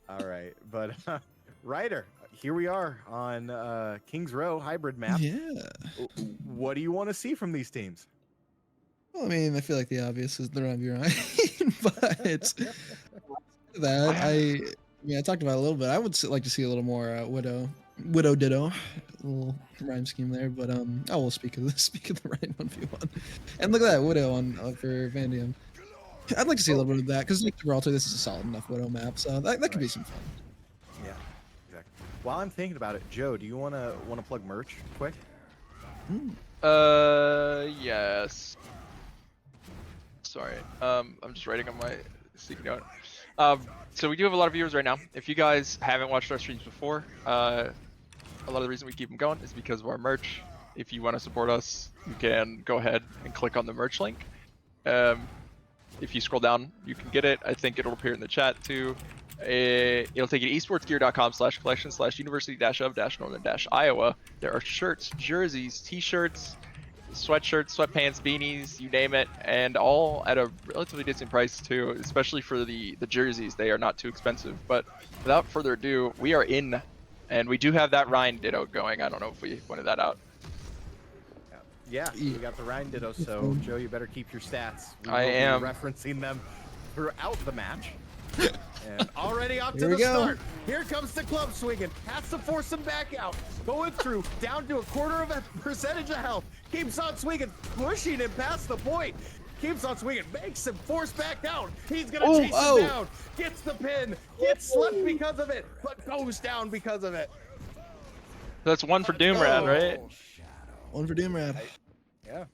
All right, but Ryder, here we are on Kings Row hybrid map. Yeah. What do you want to see from these teams? Well, I mean, I feel like the obvious is the Run right, but that I talked about it a little bit. I would like to see a little more Widow Ditto, a little rhyme scheme there. But I will speak of the right 1v1. And look at that Widow on for Vandium. I'd like to see a little bit of that because like Gibraltar, this is a solid enough Widow map, so that could be some fun. Yeah, exactly. While I'm thinking about it, Joe, do you want to plug merch quick? Yes. Sorry. I'm just writing on my sticky note. So we do have a lot of viewers right now. If you guys haven't watched our streams before, a lot of the reason we keep them going is because of our merch. If you want to support us, you can go ahead and click on the merch link. If you scroll down, you can get it. I think it'll appear in the chat too. It'll take you to esportsgear.com/collection/university-of-northern-iowa. There are shirts, jerseys, t-shirts, sweatshirts, sweatpants, beanies, you name it, and all at a relatively decent price too, especially for the jerseys. They are not too expensive. But without further ado, we are in, and we do have that Rhine Ditto going. I don't know if we pointed that out. Yeah, we got the Rhine Ditto, so Joe, you better keep your stats. We will I am be referencing them throughout the match. And already off to Here the we go. start. Here comes the club swinging. Has to force him back out. Going through, down to a quarter of a percentage of health. Keeps on swinging, pushing him past the point. Keeps on swinging, makes him force back out. He's gonna chase him down. Gets the pin, gets slept because of it, but goes down because of it. That's one for Doomrad, right? One for Doomrad. Yeah.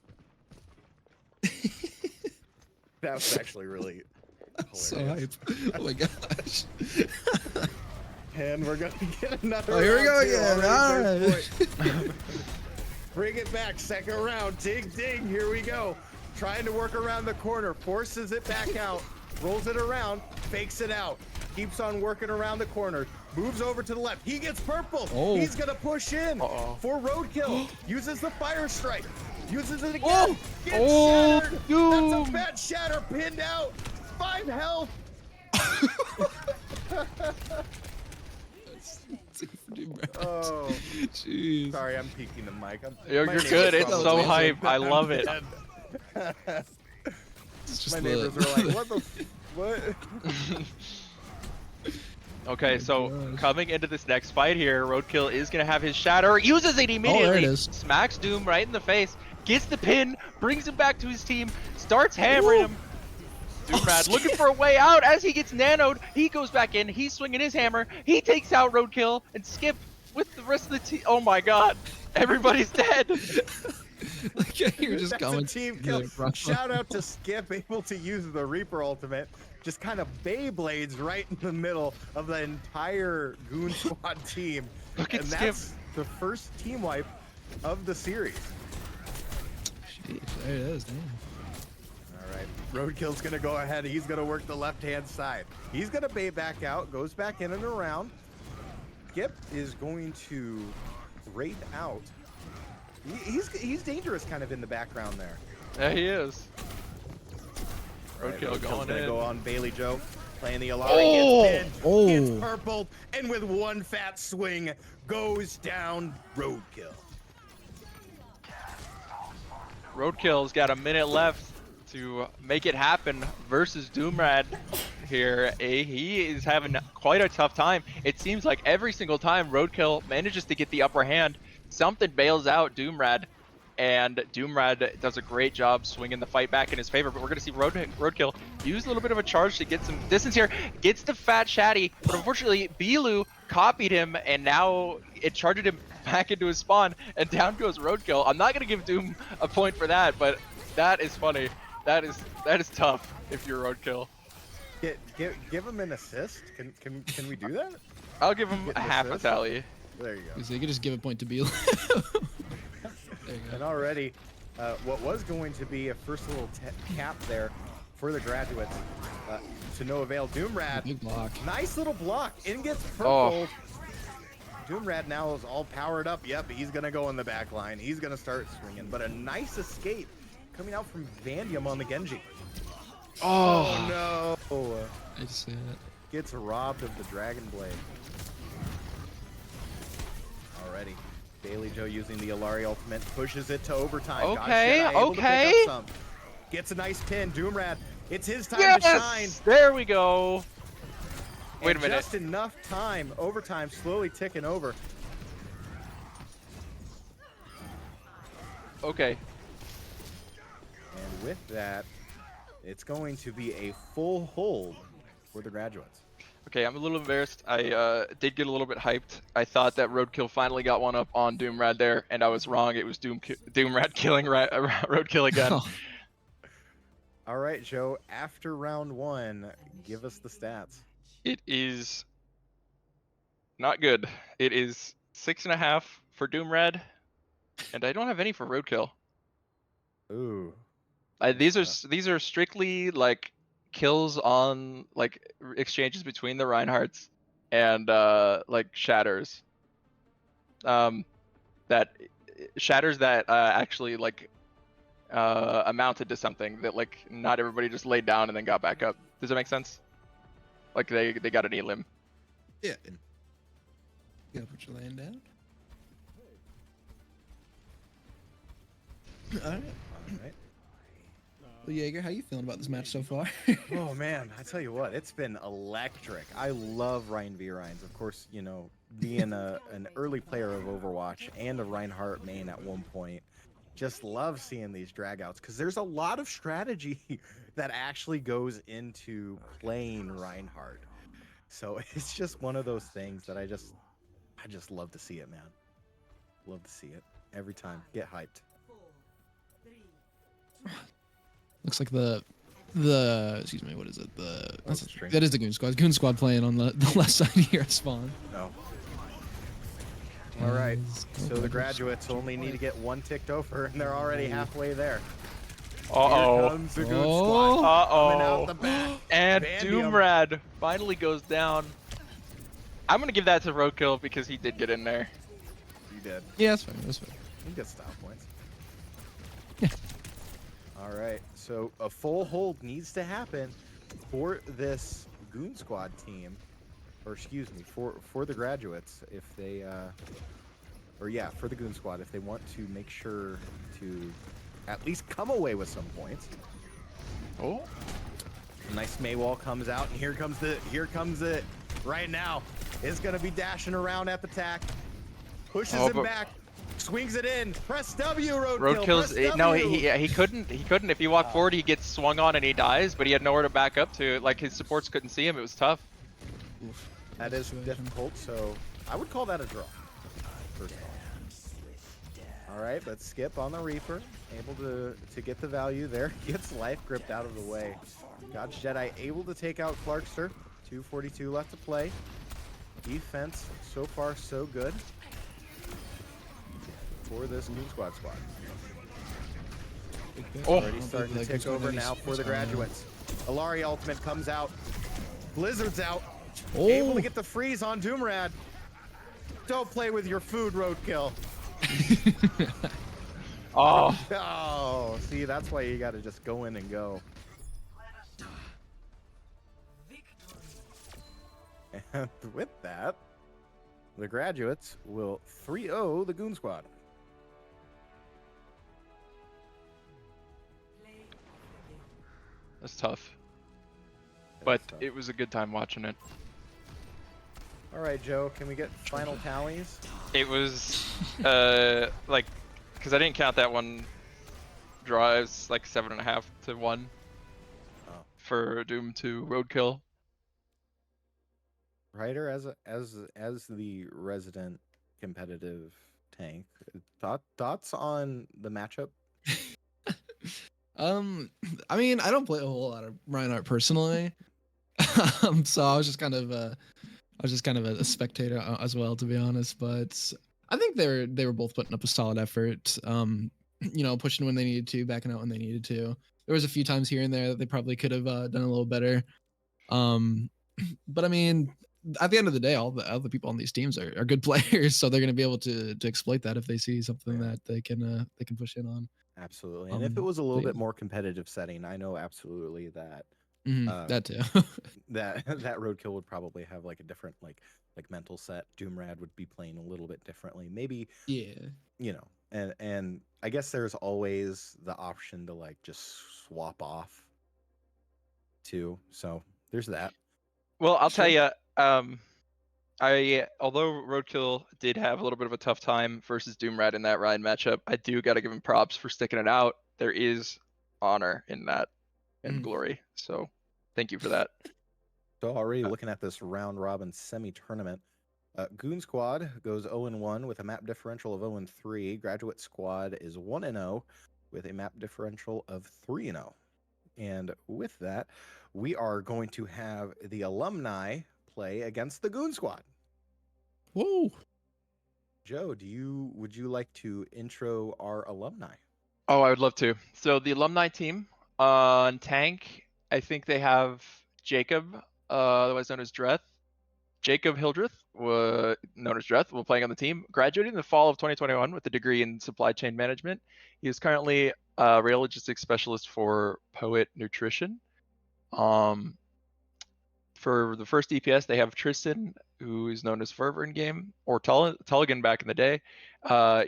That was actually really So hilarious. hype. Oh my gosh. And we're gonna get another. Oh, here we go round two again. already, All first point. Bring it back, second round. Ding, ding. Here we go. Trying to work around the corner, forces it back out, rolls it around, fakes it out, keeps on working around the corner, moves over to the left. He gets purple. Oh. He's gonna push in for roadkill. Uses the fire strike. Uses it again. Oh. Gets Oh, shattered. Doom. That's a bad shatter, pinned out. 5 health. Oh, Jeez. sorry, I'm peeking the mic. You're my good. neighbors It's probably so think hype. that I I'm love it. dead. It's just My the- neighbors are like, what the what? Okay, Oh so gosh. coming into this next fight here, Roadkill is gonna have his shatter, uses it immediately, is. smacks Doom right in the face, gets the pin, brings him back to his team, starts hammering him. Doomrad Oh, looking for a way out as he gets nanoed. He goes back in, he's swinging his hammer, he takes out Roadkill, and Skip with the rest of the team. Oh my god, everybody's dead. Like you're just That's going a team kill. Shout out to Skip, able to use the Reaper ultimate. Just kind of Beyblades right in the middle of the entire Goon Squad team. Look at And Skip. that's the first team wipe of the series. Jeez, there it is. Damn. All right, Roadkill's gonna go ahead. He's gonna work the left-hand side. He's gonna bait back out, goes back in and around. Skip is going to raid out. He's dangerous kind of in the background there. There he is. All right, Roadkill Roadkill's going gonna in. go on Bailey Joe. Playing the Alari, gets pinned, Oh. gets purpled, and with one fat swing, goes down. Roadkill. Roadkill's got a minute left to make it happen versus Doomrad here. He is having quite a tough time. It seems like every single time Roadkill manages to get the upper hand, something bails out Doomrad, and Doomrad does a great job swinging the fight back in his favor. But we're going to see Roadkill use a little bit of a charge to get some distance here, gets the fat Shaddy, but unfortunately Bilu copied him, and now it charged him back into his spawn, and down goes Roadkill. I'm not going to give Doom a point for that, but that is funny. That is tough if you're Roadkill. Give him an assist. Can we do that? I'll give him Get a an half a assist? tally. There you go. So you could just give a point to Beal. There you And go. already, what was going to be a first little cap there for the graduates to no avail. Doomrad, Big block. nice little block. In gets Oh. purple. Doomrad now is all powered up. Yep, he's gonna go in the back line. He's gonna start swinging, but a nice escape coming out from Vandium on the Genji. Oh no! I just see it. Gets robbed of the Dragon Blade. Already. Bailey Joe using the Alari ultimate, pushes it to overtime. Okay, Gosh, Jedi able to pick up okay. some. Gets a nice pin. Doomrad, it's his time Yes! to shine. There we go. Wait a And minute. Just enough time. Overtime slowly ticking over. Okay. And with that, it's going to be a full hold for the graduates. Okay, I'm a little embarrassed. I did get a little bit hyped. I thought that Roadkill finally got one up on Doomrad there, and I was wrong. It was Doomrad killing Roadkill again. Oh, All right, Joe, after round one, give us the stats. It is not good. It is 6.5 for Doomrad, and I don't have any for Roadkill. Ooh. These are strictly like kills on like exchanges between the Reinhardts and like shatters. That shatters that actually like amounted to something that like not everybody just laid down and then got back up. Does that make sense? Like they got an elim. yeah. You gotta put your land down. All right. All right. Well, Jaeger, how you feeling about this match so far? Oh man, I tell you what, it's been electric. I love Ryan v. Ryans. Of course, you know, being an early player of Overwatch and a Reinhardt main at one point, just love seeing these dragouts because there's a lot of strategy that actually goes into playing Reinhardt. So it's just one of those things that I just love to see it, man. Love to see it every time. Get hyped. Looks like the excuse me, what is it? That's a string. That is the Goon Squad. Goon Squad playing on the left side here at spawn. No. All right. Yes. So the graduates only need to get one ticked over, and they're already halfway there. Here Uh-oh. comes the Goon Oh. Squad. Coming out Uh-oh. the back. And Vandium. Doomrad finally goes down. I'm gonna give that to Roadkill because he did get in there. You did. Yeah, that's fine. That's fine. You get style points. Yeah. All right. So a full hold needs to happen for this Goon Squad team, or excuse me, for the graduates if they, for the Goon Squad if they want to make sure to at least come away with some points. Oh. Nice Maywall comes out, and here comes it right now. It's gonna be dashing around at the tack, pushes Oh, him but- back, swings it in. Press W, Roadkill. Roadkill's Press no, W. he couldn't. If he walked forward, he gets swung on and he dies. But he had nowhere to back up to. Like his supports couldn't see him. It was tough. Oof. That is Situation. difficult, so I would call that a draw. First of all. All right, let's skip on the Reaper. Able to get the value there. Gets life gripped out of the way. God's Jedi able to take out Clarkster. 2:42 left to play. Defense so far so good for this Goon Squad. Oh. Already starting to tick over now for the graduates. Alari ultimate comes out. Blizzard's out. Able to get the freeze on Doomrad. Don't play with your food, Roadkill. Oh. Oh, see, that's why you got to just go in and go. And with that, the graduates will 3-0 the Goon Squad. That's tough, but it was a good time watching it. All right, Joe, can we get final tallies? It was like, because I didn't count that one draw. It was like 7.5 to 1 for Doom to Roadkill. Ryder, as the resident competitive tank, thoughts on the matchup? I mean, I don't play a whole lot of Reinhardt personally, so I was just kind of a spectator as well, to be honest. But I think they were both putting up a solid effort. Pushing when they needed to, backing out when they needed to. There was a few times here and there that they probably could have done a little better. But I mean, at the end of the day, all the people on these teams are good players, so they're going to be able to exploit that if they see something that they can push in on. Absolutely. And if it was a little bit more competitive setting, I know absolutely that that too. that Roadkill would probably have like a different like mental set. Doomrad would be playing a little bit differently. Maybe and I guess there's always the option to like just swap off too. So there's that. Well, I'll tell you, although Roadkill did have a little bit of a tough time versus Doomrad in that Ryan matchup, I do got to give him props for sticking it out. There is honor in that and glory. So thank you for that. So already looking at this round robin semi-tournament, Goon Squad goes 0-1 with a map differential of 0-3. Graduate Squad is 1-0 with a map differential of 3-0. And with that, we are going to have the Alumni play against the Goon Squad. Whoa. Joe, would you like to intro our Alumni? Oh, I would love to. So the Alumni team on tank, I think they have Jacob, otherwise known as Dreth. Jacob Hildreth, known as Dreth, will playing on the team. Graduated in the fall of 2021 with a degree in supply chain management. He is currently a rail logistics specialist for Poet Nutrition. For the first DPS, they have Tristan, who is known as Fervor in game, or Tulligan back in the day.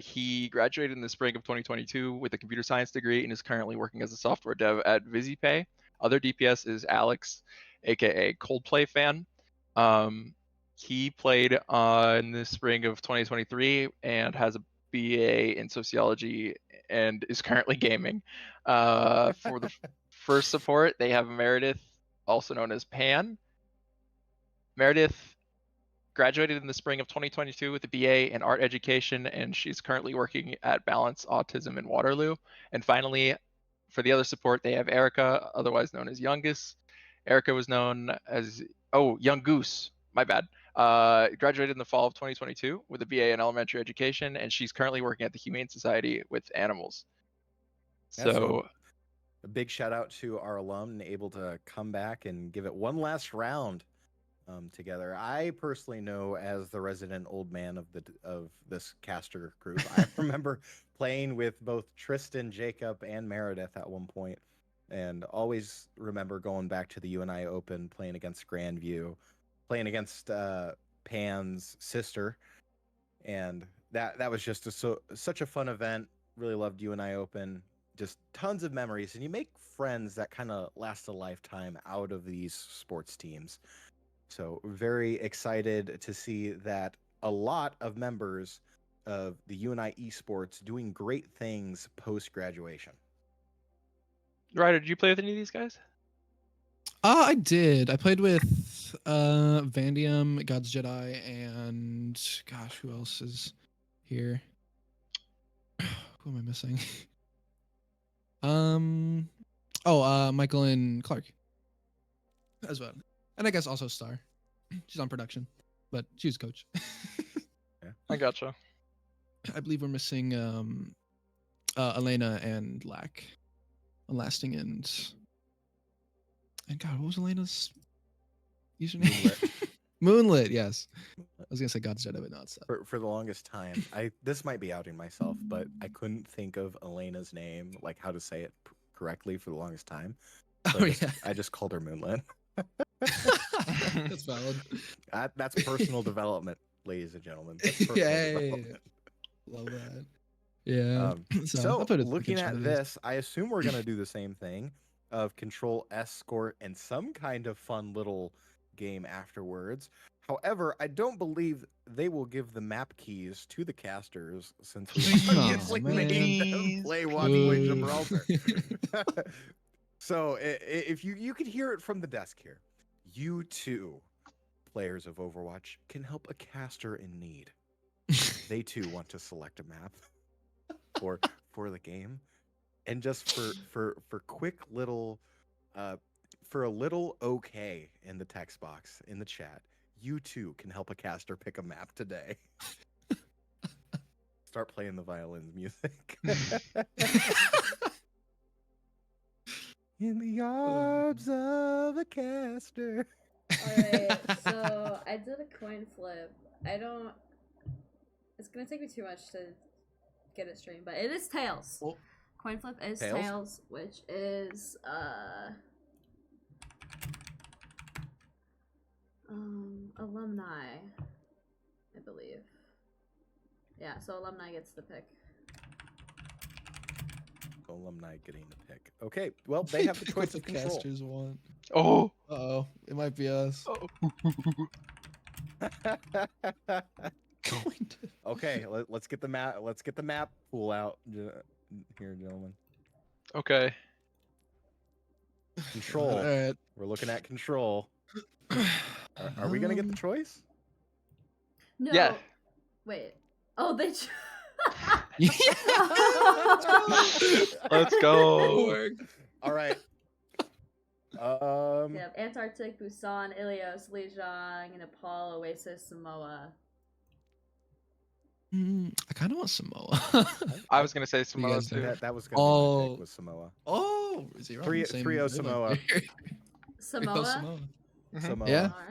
He graduated in the spring of 2022 with a computer science degree and is currently working as a software dev at VisiPay. Other DPS is Alex, aka Coldplay fan. He played in the spring of 2023 and has a BA in sociology and is currently gaming. For the first support, they have Meredith, also known as Pan. Meredith graduated in the spring of 2022 with a BA in art education, and she's currently working at Balance Autism in Waterloo. And finally, for the other support, they have Erica, otherwise known as Youngus. Erica was known as, Young Goose, my bad. Graduated in the fall of 2022 with a BA in elementary education, and she's currently working at the Humane Society with animals. So a big shout out to our alum, able to come back and give it one last round together. I personally know as the resident old man of this caster group. I remember playing with both Tristan, Jacob, and Meredith at one point, and always remember going back to the UNI Open, playing against Grandview, playing against Pan's sister, and that was just such a fun event. Really loved UNI Open. Just tons of memories, and you make friends that kind of last a lifetime out of these sports teams. So very excited to see that a lot of members of the UNI Esports doing great things post-graduation. Ryder, did you play with any of these guys? I did. I played with Vandium, God's Jedi, and gosh, who else is here? Who am I missing? Michael and Clark as well. And I guess also Star. She's on production, but she's coach. Yeah. I gotcha. I believe we're missing Elena and Lack. Lasting and God, what was Elena's username? Moonlit, yes. I was gonna say God's Jedi, but not so. For the longest time, this might be outing myself, but I couldn't think of Elena's name, like how to say it correctly for the longest time. So I just called her Moonlit. That's valid. That's personal development, ladies and gentlemen. That's personal Yeah. development. Love that. Yeah. So I'll put it looking control at these. this, I assume we're gonna do the same thing of control, escort, and some kind of fun little game afterwards. However, I don't believe they will give the map keys to the casters since we Please, obviously man. made them please, play Watch Play Boo. Gibraltar. So if you could hear it from the desk here, you too, players of Overwatch, can help a caster in need. They too want to select a map for the game, and just for quick little for a little okay in the text box in the chat, you too can help a caster pick a map today. Start playing the violins music. In the arms of a caster. Alright, so I did a coin flip. It's gonna take me too much to get it straight, but it is tails. Well, Coin flip is tails? tails, which is alumni, I believe. Yeah, so alumni gets the pick. Alumni getting the pick. Okay, well they have the Pick what choice the of control. casters want. Oh, Uh-oh, it might be us. oh. Going to... Okay, let's get the map. Let's get the map pool out here, gentlemen. Okay. Control. All right. We're looking at control. Are we gonna get the choice? No. Yeah. Wait. Oh, they. Let's go. All right. They have Antarctic, Busan, Ilios, Lijiang, Nepal, Oasis, Samoa. I kind of want Samoa. I was gonna say You Samoa guys too. That was gonna be my Oh. pick, was Samoa. Oh, is he wrong? 3-0 Samoa. Samoa? Samoa. Mhm. Samoa. Yeah. Alright.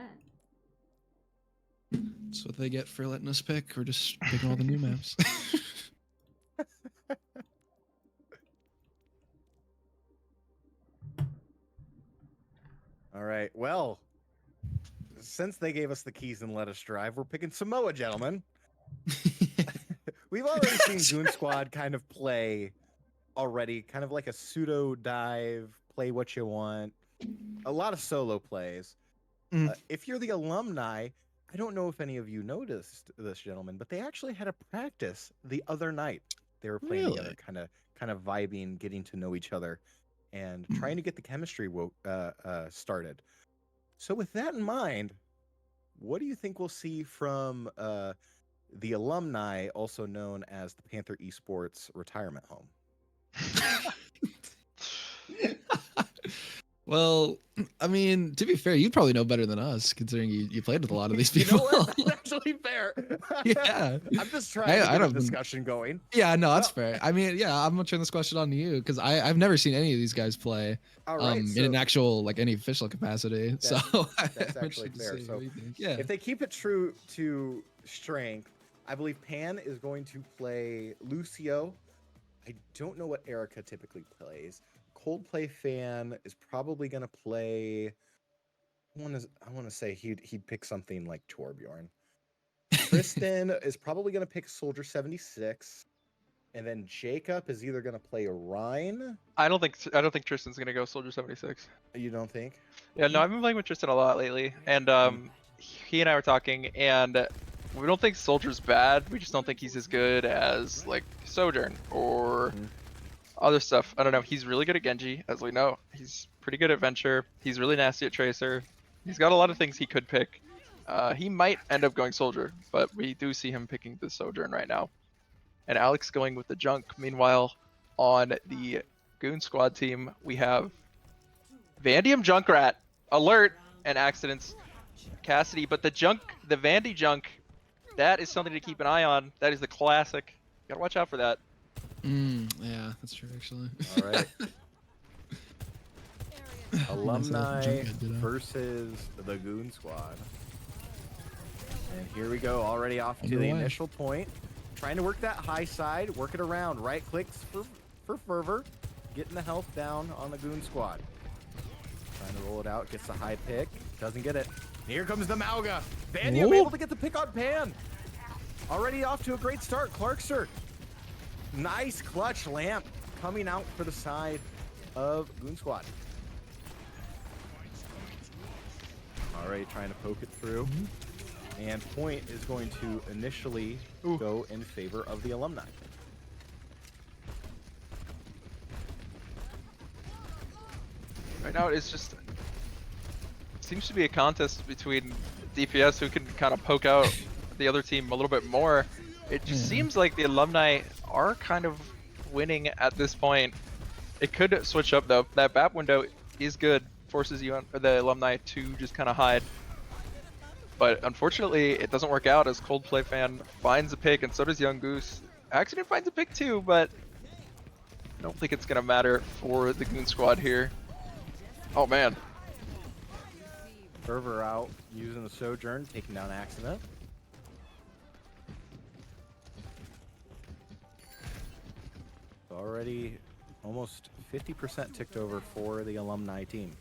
That's what they get for letting us pick. We're just picking all the new maps. All right. Well, since they gave us the keys and let us drive, we're picking Samoa, gentlemen. We've already seen Goon Squad kind of play already, kind of like a pseudo dive, play what you want, a lot of solo plays. If you're the alumni, I don't know if any of you noticed this, gentlemen, but they actually had a practice the other night. They were playing together, Really? kind of vibing, getting to know each other, and trying to get the chemistry started. So with that in mind, what do you think we'll see from the alumni, also known as the Panther Esports retirement home? Well, I mean, to be fair, you probably know better than us, considering you played with a lot of these You people. know what? That's actually fair. Yeah. I'm just trying to get a don't- discussion going. Yeah, no, that's Well- fair. I mean, yeah, I'm gonna turn this question on to you because I've never seen any of these guys play All right. in an actual like any official capacity. So that's I'm actually interested to fair. see So what you think. Yeah. if they keep it true to strength, I believe Pan is going to play Lucio. I don't know what Erica typically plays. Coldplay Fan is probably going to play. I want to say he'd pick something like Torbjorn. Tristan is probably going to pick Soldier 76, and then Jacob is either going to play Rhine. I don't think Tristan's gonna go Soldier 76. You don't think? Yeah, no, I've been playing with Tristan a lot lately, and he and I were talking, and we don't think Soldier's bad. We just don't think he's as good as like Sojourn or other stuff. I don't know. He's really good at Genji, as we know. He's pretty good at Venture. He's really nasty at Tracer. He's got a lot of things he could pick. He might end up going Soldier, but we do see him picking the Sojourn right now. And Alex going with the Junk. Meanwhile, on the Goon Squad team, we have Vandium Junkrat, Alert, and Accidents, Cassidy. But the Vandy Junk, that is something to keep an eye on. That is the classic. Gotta watch out for that. Yeah, that's true actually. All right. Alumni Junk, versus the Goon Squad. And here we go, already off to the Underway. initial point. Trying to work that high side, work it around. Right clicks for Fervor. Getting the health down on the Goon Squad. Trying to roll it out, gets a high pick. Doesn't get it. Here comes the Mauga. Vandium Ooh. able to get the pick on Pan. Already off to a great start. Clarkster. Nice clutch lamp coming out for the side of Goon Squad. Already trying to poke it through. And point is going to initially go in favor of the Alumni. Right now, it's just seems to be a contest between DPS who can kind of poke out the other team a little bit more. It just seems like the Alumni are kind of winning at this point. It could switch up though. That BAP window is good, forces you or the Alumni to just kind of hide. But unfortunately, it doesn't work out as Coldplay Fan finds a pick, and so does Young Goose. Accident finds a pick too, but I don't think it's gonna matter for the Goon Squad here. Oh man. Fervor out using the Sojourn, taking down Accident. Already almost 50% ticked over for the Alumni team.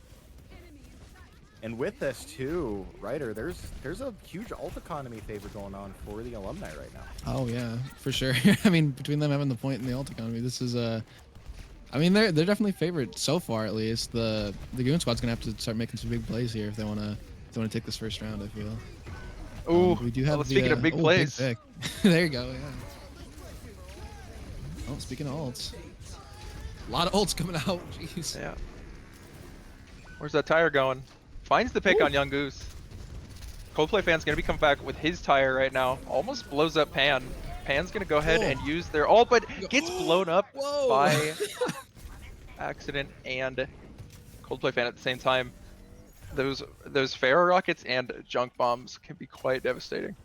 And with this too, Ryder, there's a huge ult economy favor going on for the Alumni right now. Oh yeah, for sure. I mean, between them having the point and the ult economy, this is I mean, they're definitely favored so far, at least. The Goon Squad's gonna have to start making some big plays here if they wanna take this first round. I feel. Ooh, we do have well, speaking of big plays. Big there you go. Yeah. Oh, speaking of ults, a lot of ults coming out. Jeez. Yeah. Where's that tire going? Finds the pick on Young Goose. Coldplay Fan's gonna be coming back with his tire right now. Almost blows up Pan. Pan's gonna go ahead and use their ult, but gets blown up by Accident and Coldplay Fan at the same time. Those Pharaoh rockets and junk bombs can be quite devastating.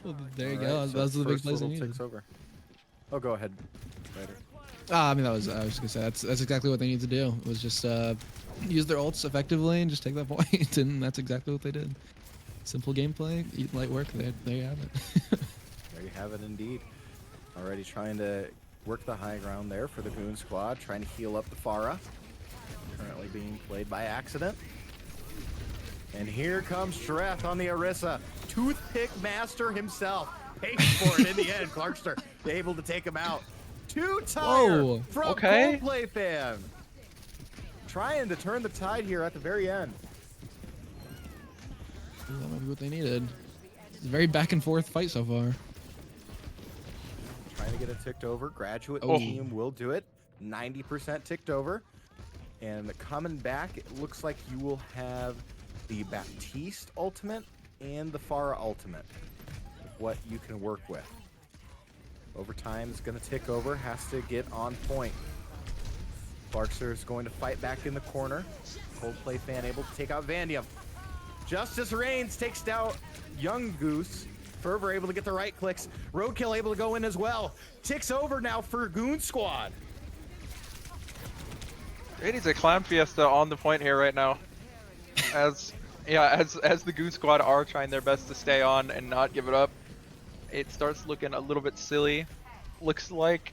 Well, there you go. Those are the big plays they needed. Over. Oh, go ahead. Ryder. I mean, I was just gonna say that's exactly what they need to do. It was just use their ults effectively and just take that point, and that's exactly what they did. Simple gameplay, eat light work. There you have it. There you have it, indeed. Already trying to work the high ground there for the Goon Squad, trying to heal up the Pharah. Currently being played by Accident. And here comes Shreth on the Orisa. Toothpick Master himself. Pays for it in the end. Clarkster able to take him out. Two tire from Coldplay Fan. Trying to turn the tide here at the very end. That might be what they needed. It's a very back and forth fight so far. Trying to get it ticked over. Graduate team will do it. 90% ticked over. And coming back, it looks like you will have the Baptiste ultimate and the Pharah ultimate. What you can work with. Overtime is going to tick over. Has to get on point. Clarkster is going to fight back in the corner. Coldplay Fan able to take out Vandium. Justice Reigns takes out Young Goose. Fervor able to get the right clicks. Roadkill able to go in as well. Ticks over now for Goon Squad. It is a clown fiesta on the point here right now. As the Goon Squad are trying their best to stay on and not give it up. It starts looking a little bit silly. Looks like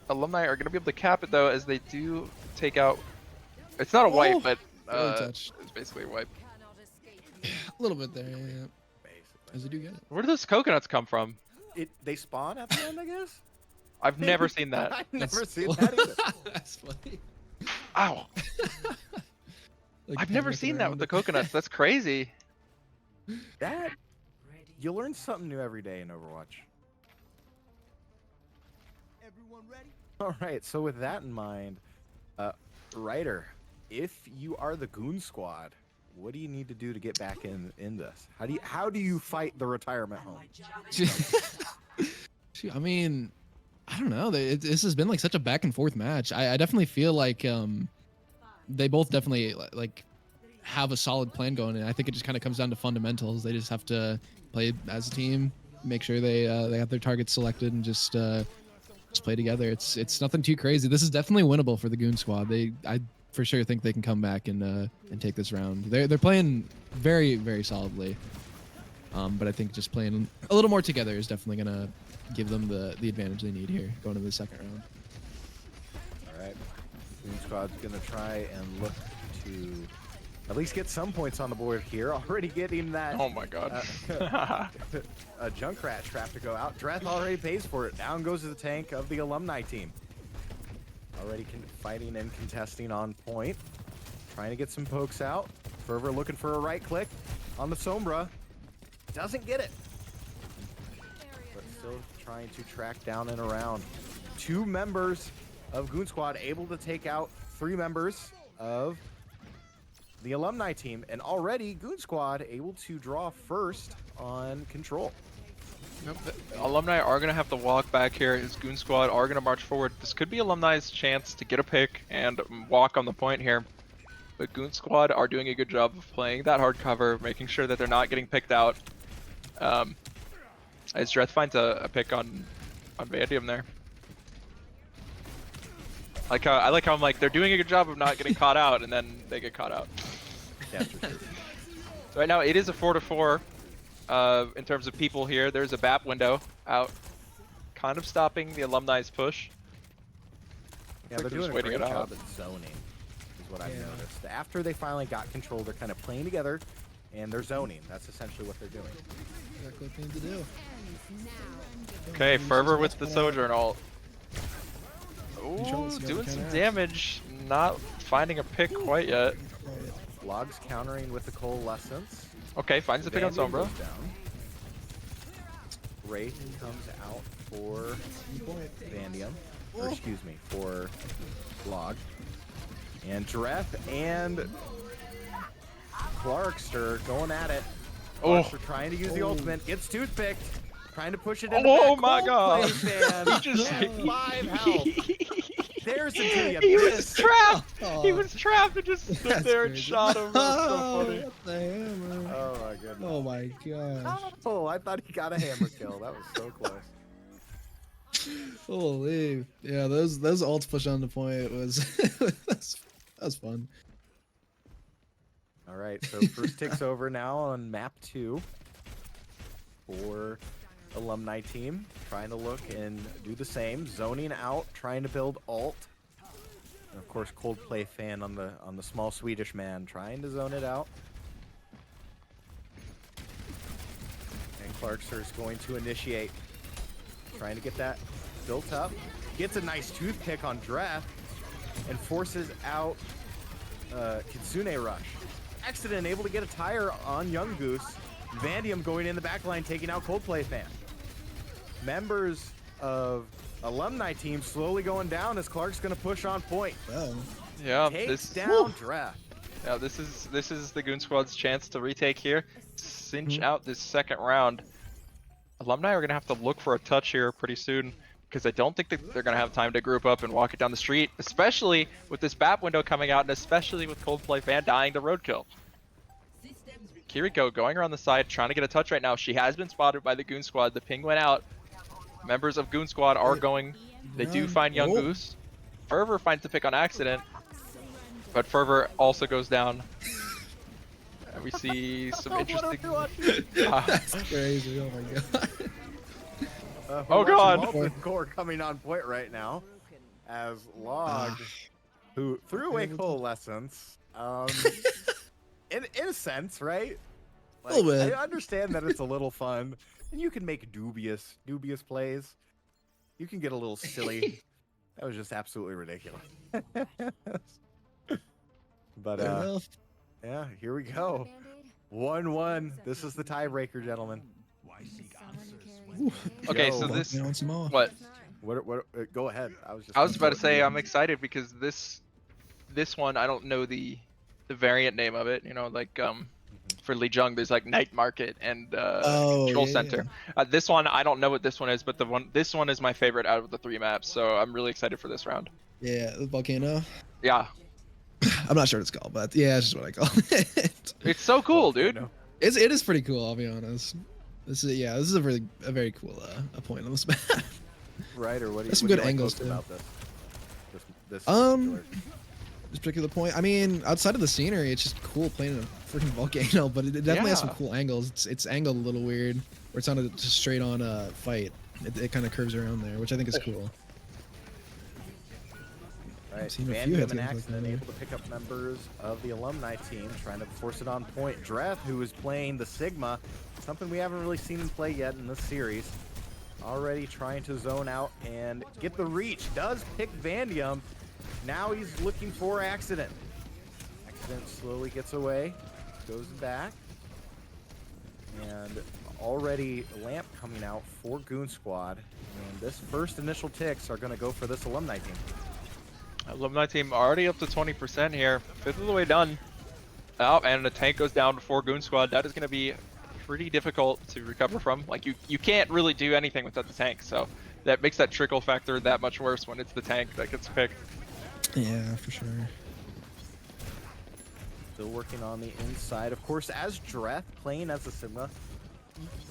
Alumni are going to be able to cap it though, as they do take out. It's not a wipe, but it's basically a wipe. A little bit there, yeah. As they do get it. Where do those coconuts come from? They spawn at the end, I guess? I've never seen that. I've never seen that either. That's funny. Ow! Like I've never seen that with the coconuts. That's crazy. That you learn something new every day in Overwatch. Everyone ready? All right, so with that in mind, Ryder, if you are the Goon Squad, what do you need to do to get back in this? How do you fight the retirement home? I mean, I don't know. This has been like such a back and forth match. I definitely feel like they both definitely like have a solid plan going, and I think it just kind of comes down to fundamentals. They just have to play as a team, make sure they have their targets selected, and just play together. It's nothing too crazy. This is definitely winnable for the Goon Squad. I for sure think they can come back and take this round. They're playing very, very solidly. But I think just playing a little more together is definitely gonna give them the advantage they need here going into the second round. All right, Goon Squad's gonna try and look to at least get some points on the board here. Already getting that Oh my god. a Junkrat trap to go out. Dreth already pays for it. Down goes the tank of the Alumni team. Already fighting and contesting on point. Trying to get some pokes out. Fervor looking for a right click on the Sombra. Doesn't get it. But still trying to track down and around. 2 members of Goon Squad able to take out 3 members of the Alumni team. And already Goon Squad able to draw first on control. Nope. The Alumni are going to have to walk back here. As Goon Squad are going to march forward. This could be Alumni's chance to get a pick and walk on the point here. But Goon Squad are doing a good job of playing that hard cover, making sure that they're not getting picked out. As Dreth finds a pick on Vandium there. I like how I'm like, they're doing a good job of not getting caught out, and then they get caught out. That's for sure. So right now it is a 4-4 in terms of people here. There's a BAP window out, kind of stopping the Alumni's push. Yeah, Like they're just doing a waiting great it job out. at zoning, is what I've noticed. After they finally got control, they're kind of playing together, and they're zoning. That's essentially what they're doing. Exactly what they need to do. Okay, Fervor with the Sojourn ult. Control Ooh, this, you doing gotta some counteract. damage. Not finding a pick quite yet. Logs countering with the Coalescence. Okay, finds the pick on Vandium Sombra. goes down. Wraith comes out for Vandium. Or excuse me, for Log. And Dreth and Clarkster going at it. Clarkster trying to use the ultimate. Gets toothpicked. Trying to push it in. Oh my god! He just 5 health. There's until you He miss. was trapped! Oh. He was trapped and just stood That's there and crazy. shot him. That was so funny. What the hammer? Oh my goodness. Oh my gosh. Oh, I thought he got a hammer kill. That was so close. Holy. Yeah, those ults push on the point was that was fun. All right, so first tick's over now on map 2 for Alumni team. Trying to look and do the same. Zoning out, trying to build ult. And of course, Coldplay fan on the small Swedish man trying to zone it out. And Clarkster is going to initiate. Trying to get that built up. Gets a nice toothpick on Dreth and forces out Kitsune Rush. Accident able to get a tire on Young Goose. Vandium going in the back line, taking out Coldplay fan. Members of Alumni team slowly going down as Clark's going to push on point. Oh. Yeah, Takes this down Dreth. yeah, this is the Goon Squad's chance to retake here, cinch out this second round. Alumni are gonna have to look for a touch here pretty soon because I don't think that they're gonna have time to group up and walk it down the street, especially with this BAP window coming out and especially with Coldplay fan dying to roadkill. Kiriko going around the side, trying to get a touch right now. She has been spotted by the Goon Squad. The ping went out. Members of Goon Squad are going. They do find Young Goose. Fervor finds the pick on accident, but Fervor also goes down. And we see some interesting. That's crazy. Oh my god. Oh, God. Molten Core coming on point right now as Log, who threw away Coalescence. In a sense, right? Like, A little bit. I understand that it's a little fun, and you can make dubious plays. You can get a little silly. That was just absolutely ridiculous. But Fair enough. yeah, here we go. 1-1. This is the tiebreaker, gentlemen. Okay, Yo. so this. You want some more? What? What? Go ahead. I was about to say I'm excited because this one I don't know the variant name of it. You know, like for Lijiang there's like Night Market and Control Center. This one I don't know what this one is, but this one is my favorite out of the 3 maps. So I'm really excited for this round. Yeah, the volcano. Yeah, I'm not sure what it's called, but yeah, it's just what I call it. it's so cool, dude. It is pretty cool. I'll be honest. This is a very cool a point on this map. Right, or what do you? There's some what do good you like angles, most too. about this This particular point. I mean, outside of the scenery, it's just cool playing a freaking volcano, but it definitely has some Yeah. cool angles. It's angled a little weird, where it's not a just straight on fight. It kind of curves around there, which I think is cool. Right, seen a Van few Diem hits and games like Accident that. able to pick up members of the Alumni team, trying to force it on point. Dreth, who is playing the Sigma, something we haven't really seen him play yet in this series. Already trying to zone out and get the reach. Does pick Van Diem. Now he's looking for Accident. Accident slowly gets away, goes back. And already Lamp coming out for Goon Squad. And this first initial ticks are going to go for this Alumni team. Alumni team already up to 20% here. Fifth of the way done. Oh, and the tank goes down before Goon Squad. That is going to be pretty difficult to recover from. Like, you can't really do anything without the tank, so that makes that trickle factor that much worse when it's the tank that gets picked. Yeah, for sure. Still working on the inside. Of course, as Dreth playing as a Sigma,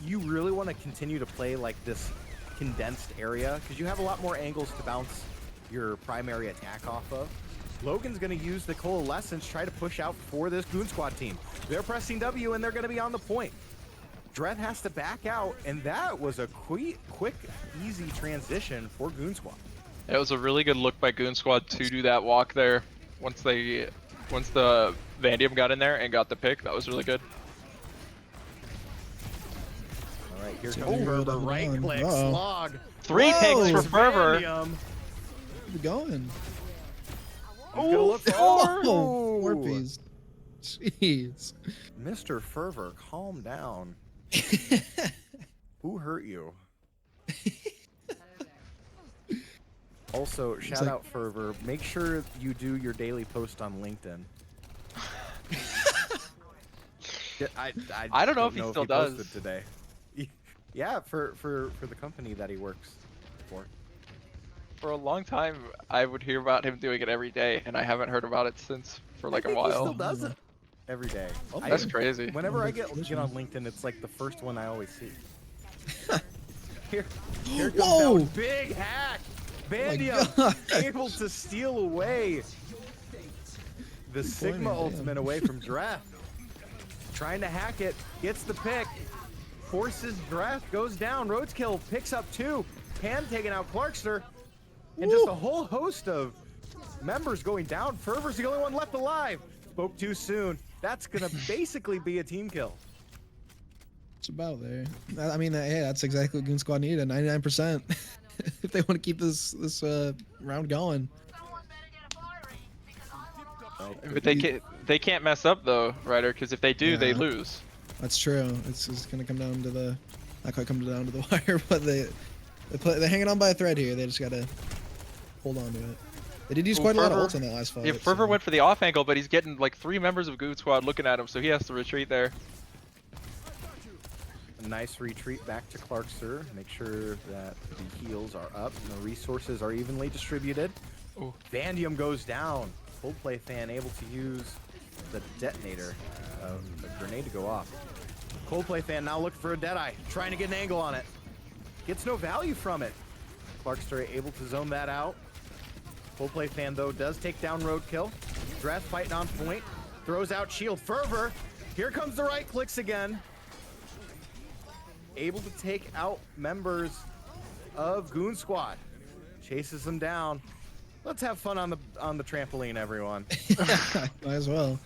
you really want to continue to play like this condensed area because you have a lot more angles to bounce your primary attack off of. Logan's going to use the Coalescence, try to push out for this Goon Squad team. They're pressing W and they're going to be on the point. Dreth has to back out, and that was a quick, easy transition for Goon Squad. It was a really good look by Goon Squad to do that walk there. Once the Van Diem got in there and got the pick, that was really good. All right, here So comes hold Fervor, on. right click, Uh-oh. slog. Three tanks for It's Fervor. Van Diem. Where's it going? He's gonna look for Oh, 4 piece. Jeez. Mr. Fervor, calm down. Who hurt you? Also, shout like- out Fervor. Make sure you do your daily post on LinkedIn. Yeah, I don't know if he still does. posted today. Yeah, for the company that he works for. For a long time, I would hear about him doing it every day, and I haven't heard about it since for like I a think he still while. does it every day. Oh, That's crazy. Whenever I get Tradition. on LinkedIn, it's like the first one I always see. Here comes Whoa! that big hack. Van Diem God. able to steal away the Sigma damn. ultimate away from Dreth. Trying to hack it, gets the pick, forces Dreth, goes down, Roadkill picks up 2, Pan taking out Clarkster, and just a whole host of members going down. Fervor's the only one left alive. Spoke too soon. That's gonna basically be a team kill. It's about there. I mean, hey, that's exactly what Goon Squad needed, 99%. If they want to keep this round going. But they can't mess up though, Ryder, because if they do, they Yeah. lose. That's true. It's just gonna come down to the, not quite come down to the wire, but they're hanging on by a thread here. They just gotta hold on to it. They did use quite a lot of ults in that last fight. Yeah, Fervor so- went for the off angle, but he's getting like 3 members of Goon Squad looking at him, so he has to retreat there. A nice retreat back to Clarkster. Make sure that the heals are up and the resources are evenly distributed. Ooh. Van Diem goes down. Coldplay fan able to use the detonator, the grenade to go off. Coldplay fan now looking for a Deadeye, trying to get an angle on it. Gets no value from it. Clarkster able to zone that out. Coldplay fan though does take down Roadkill. Dreth fighting on point, throws out shield. Fervor, here comes the right clicks again. Able to take out members of Goon Squad. Chases them down. Let's have fun on the trampoline, everyone. Might as well.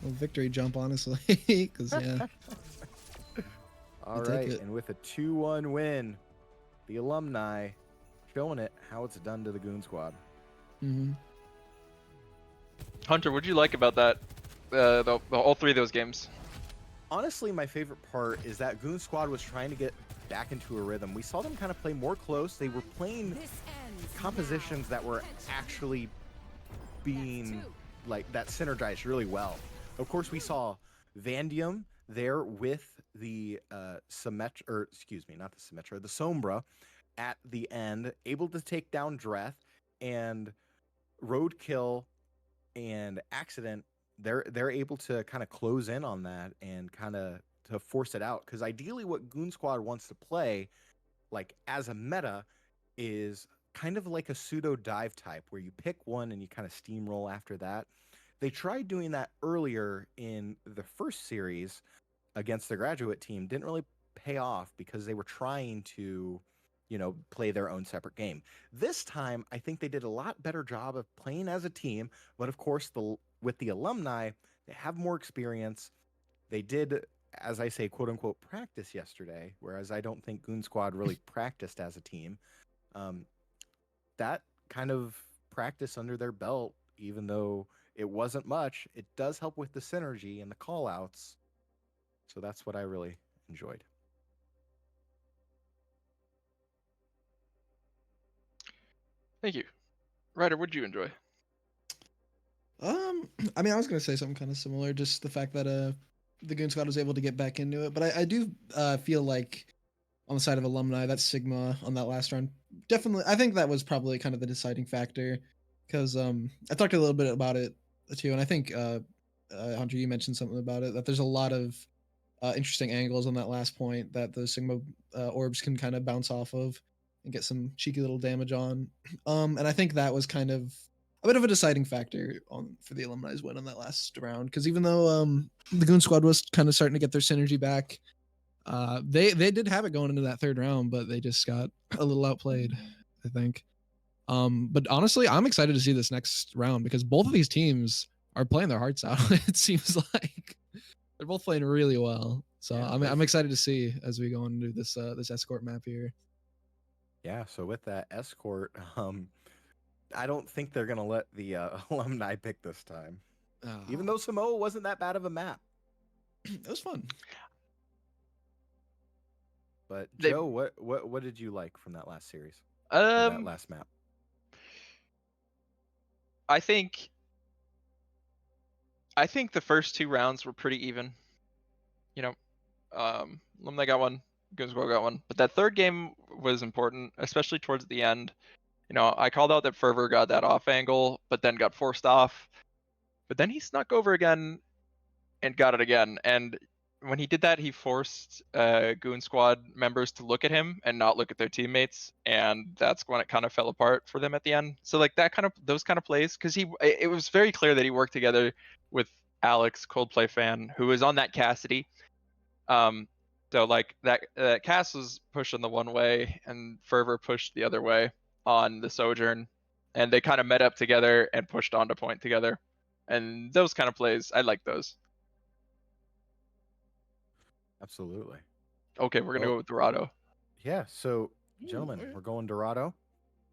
A victory jump, honestly, because yeah. All take right, it. and with a 2-1 win, the Alumni showing it how it's done to the Goon Squad. Mm-hmm. Hunter, what'd you like about that? All 3 of those games. Honestly, my favorite part is that Goon Squad was trying to get back into a rhythm. We saw them kind of play more close. They were playing compositions that were actually being like that synergized really well. Of course, we saw Van Diem there with the the Sombra at the end, able to take down Dreth, and Roadkill and Accident. They're able to kind of close in on that and kind of to force it out, because ideally what Goon Squad wants to play like as a meta is kind of like a pseudo dive type where you pick one and you kind of steamroll after that. They tried doing that earlier in the first series against the graduate team. Didn't really pay off because they were trying to play their own separate game. This time, I think they did a lot better job of playing as a team. But of course, with the alumni, they have more experience. They did, as I say, quote unquote, practice yesterday, whereas I don't think Goon Squad really practiced as a team. That kind of practice under their belt, even though it wasn't much, it does help with the synergy and the call outs. So that's what I really enjoyed. Thank you. Ryder, what'd you enjoy? I mean, I was gonna say something kind of similar, just the fact that the Goon Squad was able to get back into it. But I do feel like on the side of Alumni, that Sigma on that last round, definitely, I think that was probably kind of the deciding factor, because I talked a little bit about it too, and I think Hunter, you mentioned something about it, that there's a lot of interesting angles on that last point that the Sigma orbs can kind of bounce off of and get some cheeky little damage on. And I think that was kind of a bit of a deciding factor for the Alumni's win on that last round, because even though the Goon Squad was kind of starting to get their synergy back, they did have it going into that third round, but they just got a little outplayed, I think. But honestly, I'm excited to see this next round because both of these teams are playing their hearts out. It seems like they're both playing really well. So Yeah, I'm excited to see as we go into this this escort map here. Yeah, so with that escort, I don't think they're gonna let the alumni pick this time. Even though Samoa wasn't that bad of a map. It was fun. But Joe, what did you like from that last series? That last map? I think the first two rounds were pretty even. Alumni got one, Goon Squad got one, but that third game was important, especially towards the end. I called out that Fervor got that off angle, but then got forced off. But then he snuck over again and got it again. And when he did that, he forced Goon Squad members to look at him and not look at their teammates, and that's when it kind of fell apart for them at the end. So like those kind of plays, because it was very clear that he worked together with Alex, Coldplay fan, who was on that Cassidy. So like that Cass was pushing the one way and Fervor pushed the other way on the Sojourn, and they kind of met up together and pushed onto point together. And those kind of plays, I like those. Absolutely. Okay, we're gonna go with Dorado. Yeah, so gentlemen, we're going Dorado.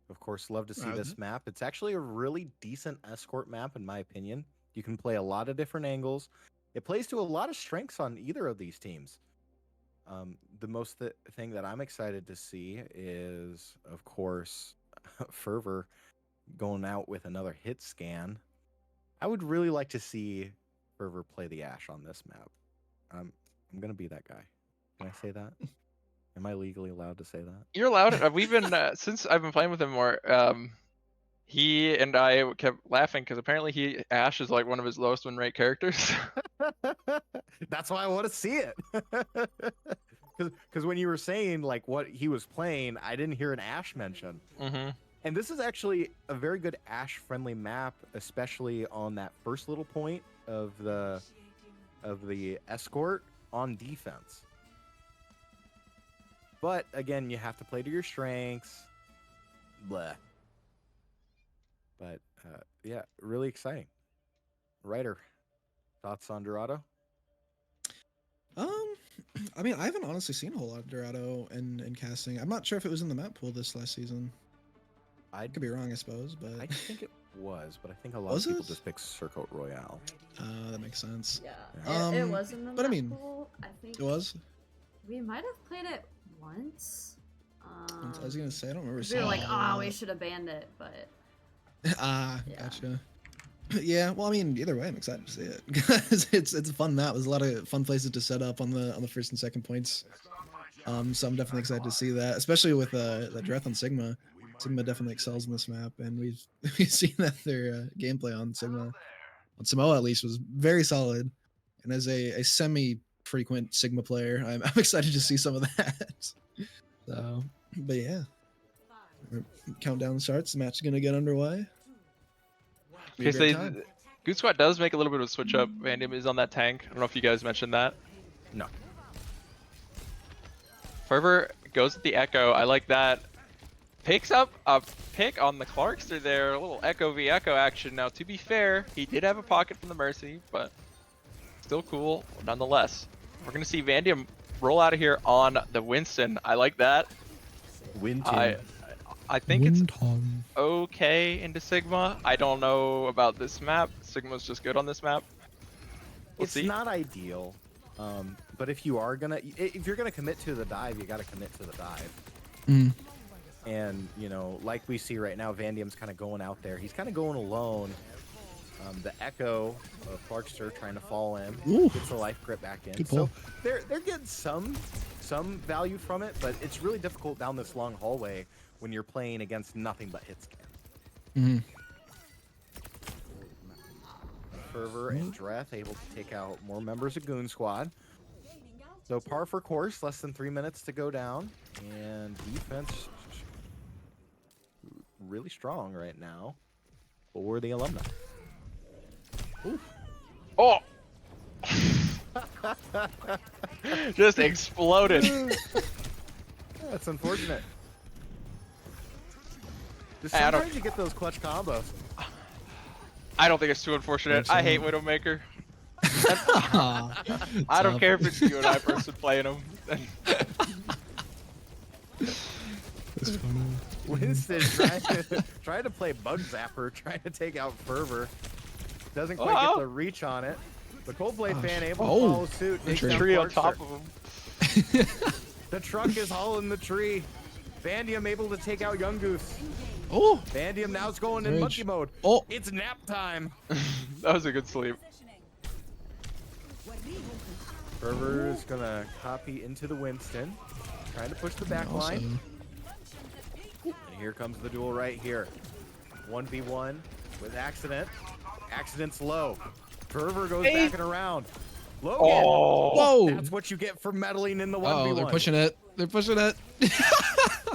Of course, love to see Roger. this map. It's actually a really decent escort map, in my opinion. You can play a lot of different angles. It plays to a lot of strengths on either of these teams. The most thing that I'm excited to see is, of course, Fervor going out with another hit scan. I would really like to see Fervor play the Ashe on this map. I'm going to be that guy. Can I say that? Am I legally allowed to say that? You're allowed. We've been since I've been playing with him more. He and I kept laughing because apparently Ashe is like one of his lowest win rate characters. That's why I want to see it. Because when you were saying like what he was playing, I didn't hear an Ashe mention. Mm-hmm. And this is actually a very good Ashe friendly map, especially on that first little point of the escort on defense. But again, you have to play to your strengths. Blah. But yeah, really exciting. Ryder, thoughts on Dorado? I mean, I haven't honestly seen a whole lot of Dorado in casting. I'm not sure if it was in the map pool this last season. I could be wrong, I suppose, but I think it was, but I think a lot of people just picked Circuit Royale. That makes sense. Yeah, it was in the but I map mean, pool. I think it was. we might have played it once. I was gonna say I don't remember. We were like, oh, we should have banned it, but yeah. Gotcha. Yeah, well, I mean, either way, I'm excited to see it because it's a fun map. There's a lot of fun places to set up on the first and second points. So I'm definitely excited to see that, especially with that Dreth on Sigma. Sigma definitely excels in this map, and we've seen that their gameplay on Samoa at least was very solid. And as a semi-frequent Sigma player, I'm excited to see some of that. So, but yeah, countdown starts. The match is gonna get underway. Okay, so Goon Squad does make a little bit of a switch up. Vandim is on that tank. I don't know if you guys mentioned that. No. Fervor goes with the Echo. I like that. Picks up a pick on the Clarkster there. A little Echo v Echo action. Now, to be fair, he did have a pocket from the Mercy, but still cool nonetheless. We're going to see Vandium roll out of here on the Winston. I like that. Winston. I think it's Winton. okay into Sigma. I don't know about this map. Sigma's just good on this map. We'll It's see. not ideal, but if you're gonna commit to the dive, you got to commit to the dive. Mm. And you know, like we see right now, Vandium's kind of going out there. He's kind of going alone. The Echo of Clarkster trying to fall in, Ooh. gets the life grip back in. Good So pull. they're getting some value from it, but it's really difficult down this long hallway when you're playing against nothing but hit scan. Mm-hmm. Fervor and Dreth able to take out more members of Goon Squad. So par for course, less than 3 minutes to go down, and defense really strong right now for the Alumni. Ooh. Oh! Just exploded. That's unfortunate. Just Hey, I don't- sometimes you get those clutch combos. I don't think it's too unfortunate. I hate Widowmaker. Ah, I don't tough. care if it's you and I person playing him. That's funny. Winston trying to play Bug Zapper, trying to take out Fervor. Doesn't quite get Oh. the reach on it. The Coldplay Gosh. fan able to Oh. follow suit. Takes Tree. down Tree on Clarkster. top of him. The truck is hauling the tree. Vandium able to take out Young Goose. Oh, Vandium now's going in Rage. monkey mode. oh, It's nap time. That was a good sleep. Fervor is gonna copy into the Winston, trying to push the back also. line. And here comes the duel right here. 1v1 with Accident. Accident's low. Fervor goes Hey. back and around. Logan. Oh! Whoa! That's what you get for meddling in the 1v1. Oh, they're pushing it. They're pushing it.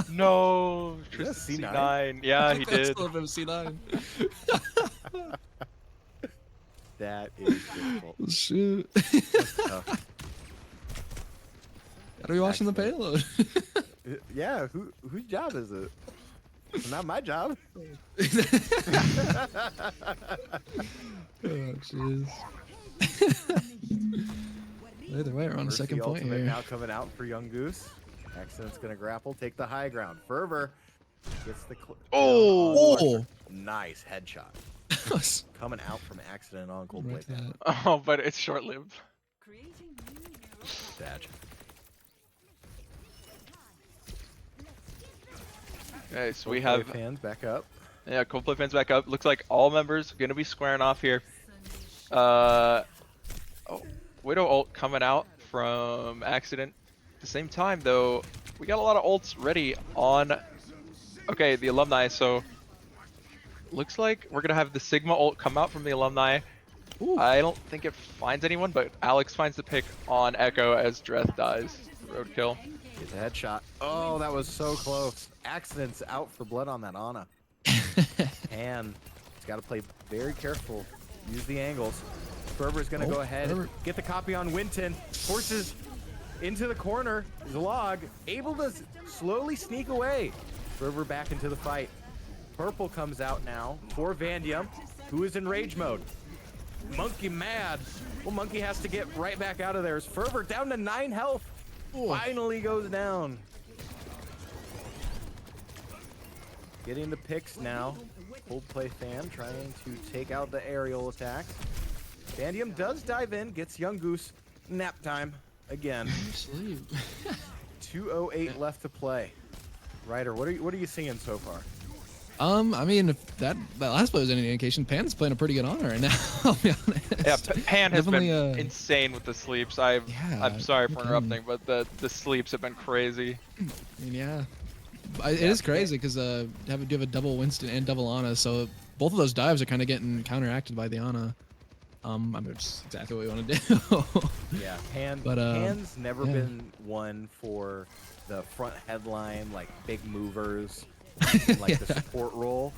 No! Just Tristan C9. C9. Yeah, he did. Still have C9. That is difficult. Shoot. That's tough. Gotta be watching the payload. Yeah, whose job is it? It's not my job. Oh, jeez. Either way, we're on the Mercy second point ultimate here. now coming out for Young Goose. Accident's gonna grapple, take the high ground. Fervor gets the Oh! nice headshot coming out from Accident on Coldplay. Right Fan. that. Oh, but it's short-lived. Badge. Okay, so we Coldplay have fans back up. Coldplay fans back up. Looks like all members gonna be squaring off here. Oh, Widow ult coming out from Accident. At the same time, though, we got a lot of ults ready on. Okay, the Alumni. So looks like we're gonna have the Sigma ult come out from the Alumni. Ooh. I don't think it finds anyone, but Alex finds the pick on Echo as Dreth dies. Roadkill. Get the headshot. Oh, that was so close. Accident's out for blood on that Ana. And it's got to play very careful. Use the angles. Fervor's going to Oh, go ahead, Fervor. get the copy on Winton. Forces into the corner. Zlog able to slowly sneak away. Fervor back into the fight. Purple comes out now for Vandium, who is in rage mode. Monkey mad. Well, Monkey has to get right back out of there. As Fervor down to 9 health. Finally goes down. Getting the picks now. Coldplay fan trying to take out the aerial attacks. Vandium does dive in, gets Young Goose. Nap time again. Sleep. 2:08 left to play. Ryder, what are you seeing so far? I mean, if that last play was any indication, Pan's playing a pretty good honor right now. I'll be honest. Yeah, Pan has been Definitely, insane with the sleeps. Yeah, I'm sorry for okay. interrupting, but the sleeps have been crazy. I mean, yeah. It is crazy because do have a double Winston and double Ana, so both of those dives are kind of getting counteracted by the Ana. I mean, it's exactly what we want to do. Yeah, Pan's never yeah. been one for the front headline, like big movers, like the support role.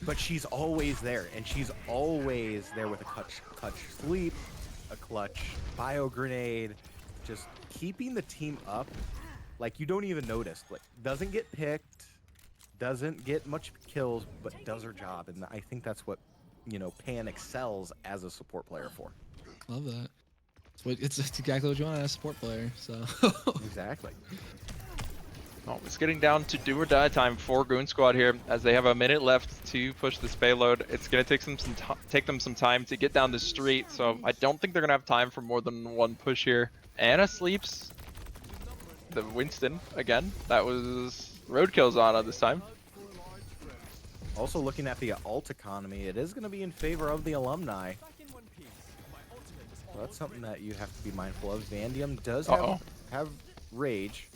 But she's always there, and she's always there with a clutch sleep, a clutch bio grenade, just keeping the team up Like, you don't even notice. Like, doesn't get picked, doesn't get much kills, but does her job. And I think that's what, you know, Pan excels as a support player for. Love that. It's exactly what you want as a support player. So Exactly. Oh, it's getting down to do or die time for Goon Squad here, as they have a minute left to push this payload. It's gonna take them some time to get down the street, so I don't think they're gonna have time for more than one push here. Anna sleeps the Winston again. That was Roadkill's Anna this time. Also, looking at the ult economy, it is going to be in favor of the Alumni. So that's something that you have to be mindful of. Vandium does have Rage,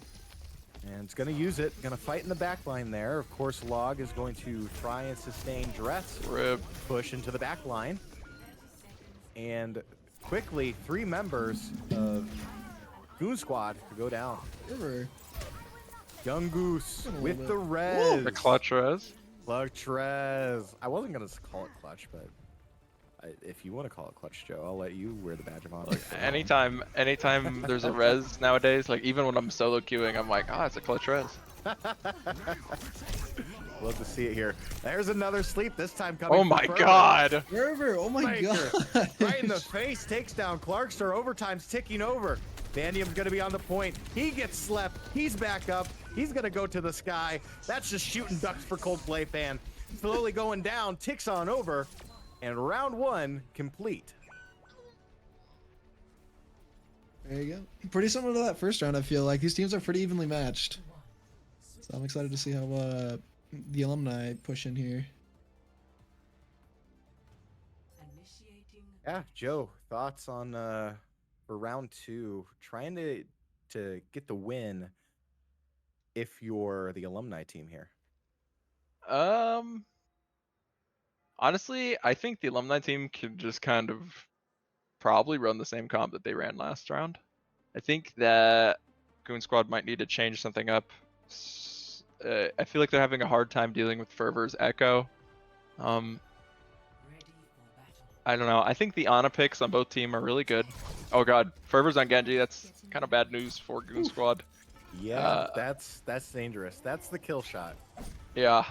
and it's going to use it. Going to fight in the back line there. Of course, Log is going to try and sustain Dress. Rip. Push into the back line. And quickly, 3 members of Goon Squad to go down. River. Young Goose with the res. The clutch res. Clutch res. I wasn't going to call it clutch, but if you want to call it clutch, Joe, I'll let you wear the badge of honor. Anytime there's a res nowadays, like even when I'm solo queuing, I'm like, it's a clutch res. Love to see it here. There's another sleep, this time coming. Oh my god! River, oh my god. Right in the face, takes down Clarkster. Overtime's ticking over. Vandium's gonna be on the point. He gets slept. He's back up. He's gonna go to the sky. That's just shooting ducks for Coldplay fan. Slowly going down, ticks on over, and round 1 complete. There you go. Pretty similar to that first round, I feel like. These teams are pretty evenly matched. So I'm excited to see how the Alumni push in here. Yeah, Joe, thoughts on for round 2, trying to get the win if you're the Alumni team here? Honestly, I think the Alumni team could just kind of probably run the same comp that they ran last round. I think that Goon Squad might need to change something up. I feel like they're having a hard time dealing with Fervor's Echo. I don't know. I think the Ana picks on both teams are really good. Oh god, Fervor's on Genji. That's kind of bad news for Goon Squad. Yeah, that's dangerous. That's the kill shot. Yeah.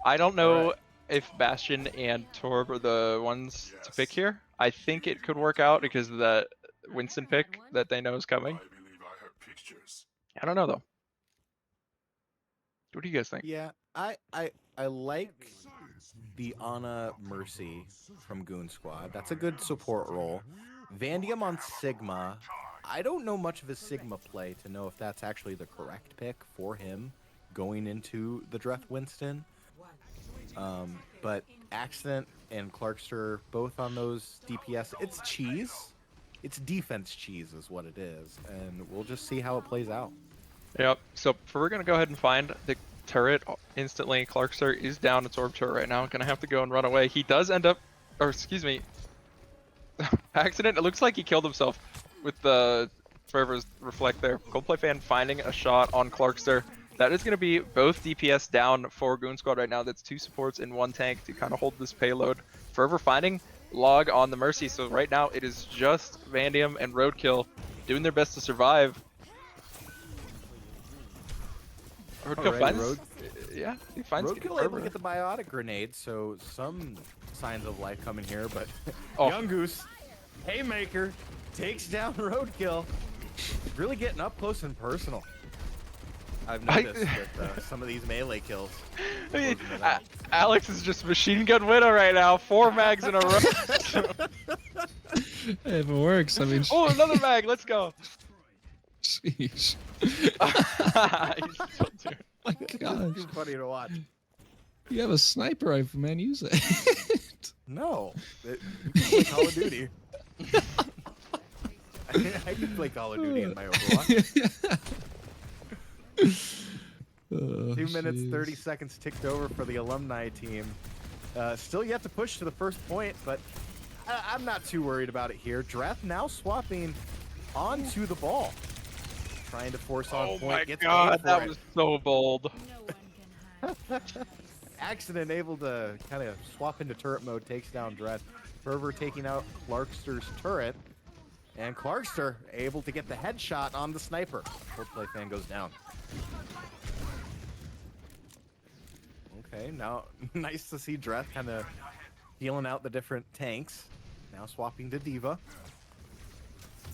I don't know if Bastion and Torb are the ones to pick here. I think it could work out because of that Winston pick that they know is coming. I don't know though. What do you guys think? Yeah, I like the Ana Mercy from Goon Squad. That's a good support role. Vandium on Sigma. I don't know much of his Sigma play to know if that's actually the correct pick for him going into the Dreth Winston. But Accident and Clarkster both on those DPS. It's cheese. It's defense cheese is what it is. And we'll just see how it plays out. Yep. So we're going to go ahead and find the turret instantly. Clarkster is down its orb turret right now. Going to have to go and run away. He does end up, or excuse me, Accident. It looks like he killed himself with the Fervor's Reflect there. Coldplay fan finding a shot on Clarkster. That is going to be both DPS down for Goon Squad right now. That's 2 supports and 1 tank to kind of hold this payload. Fervor finding Log on the Mercy. So right now it is just Vandium and Roadkill doing their best to survive. Roadkill finds... Yeah, he finds Roadkill able to get the biotic grenade, so some signs of life coming here, but Young Goose, Haymaker, takes down Roadkill. Really getting up close and personal. I've noticed with some of these melee kills. I mean, Alex is just machine gun Widow right now. 4 mags in a row. Hey, if it works, I mean. Oh, another mag. Let's go. Sheesh. My gosh. Too funny to watch. You have a sniper rifle, man. Use it. No. You can play Call of Duty. I can play Call of Duty in my Overwatch. 2 minutes, 30 seconds ticked over for the Alumni team. Still yet to push to the first point, but I'm not too worried about it here. Dreth now swapping onto the ball. Trying to force on point. Oh my Gets god, that it. was so bold. Accident able to kind of swap into turret mode, takes down Dreth. Fervor taking out Clarkster's turret. And Clarkster able to get the headshot on the sniper. Coldplay fan goes down. Okay, now nice to see Dreth kind of feeling out the different tanks. Now swapping to Diva.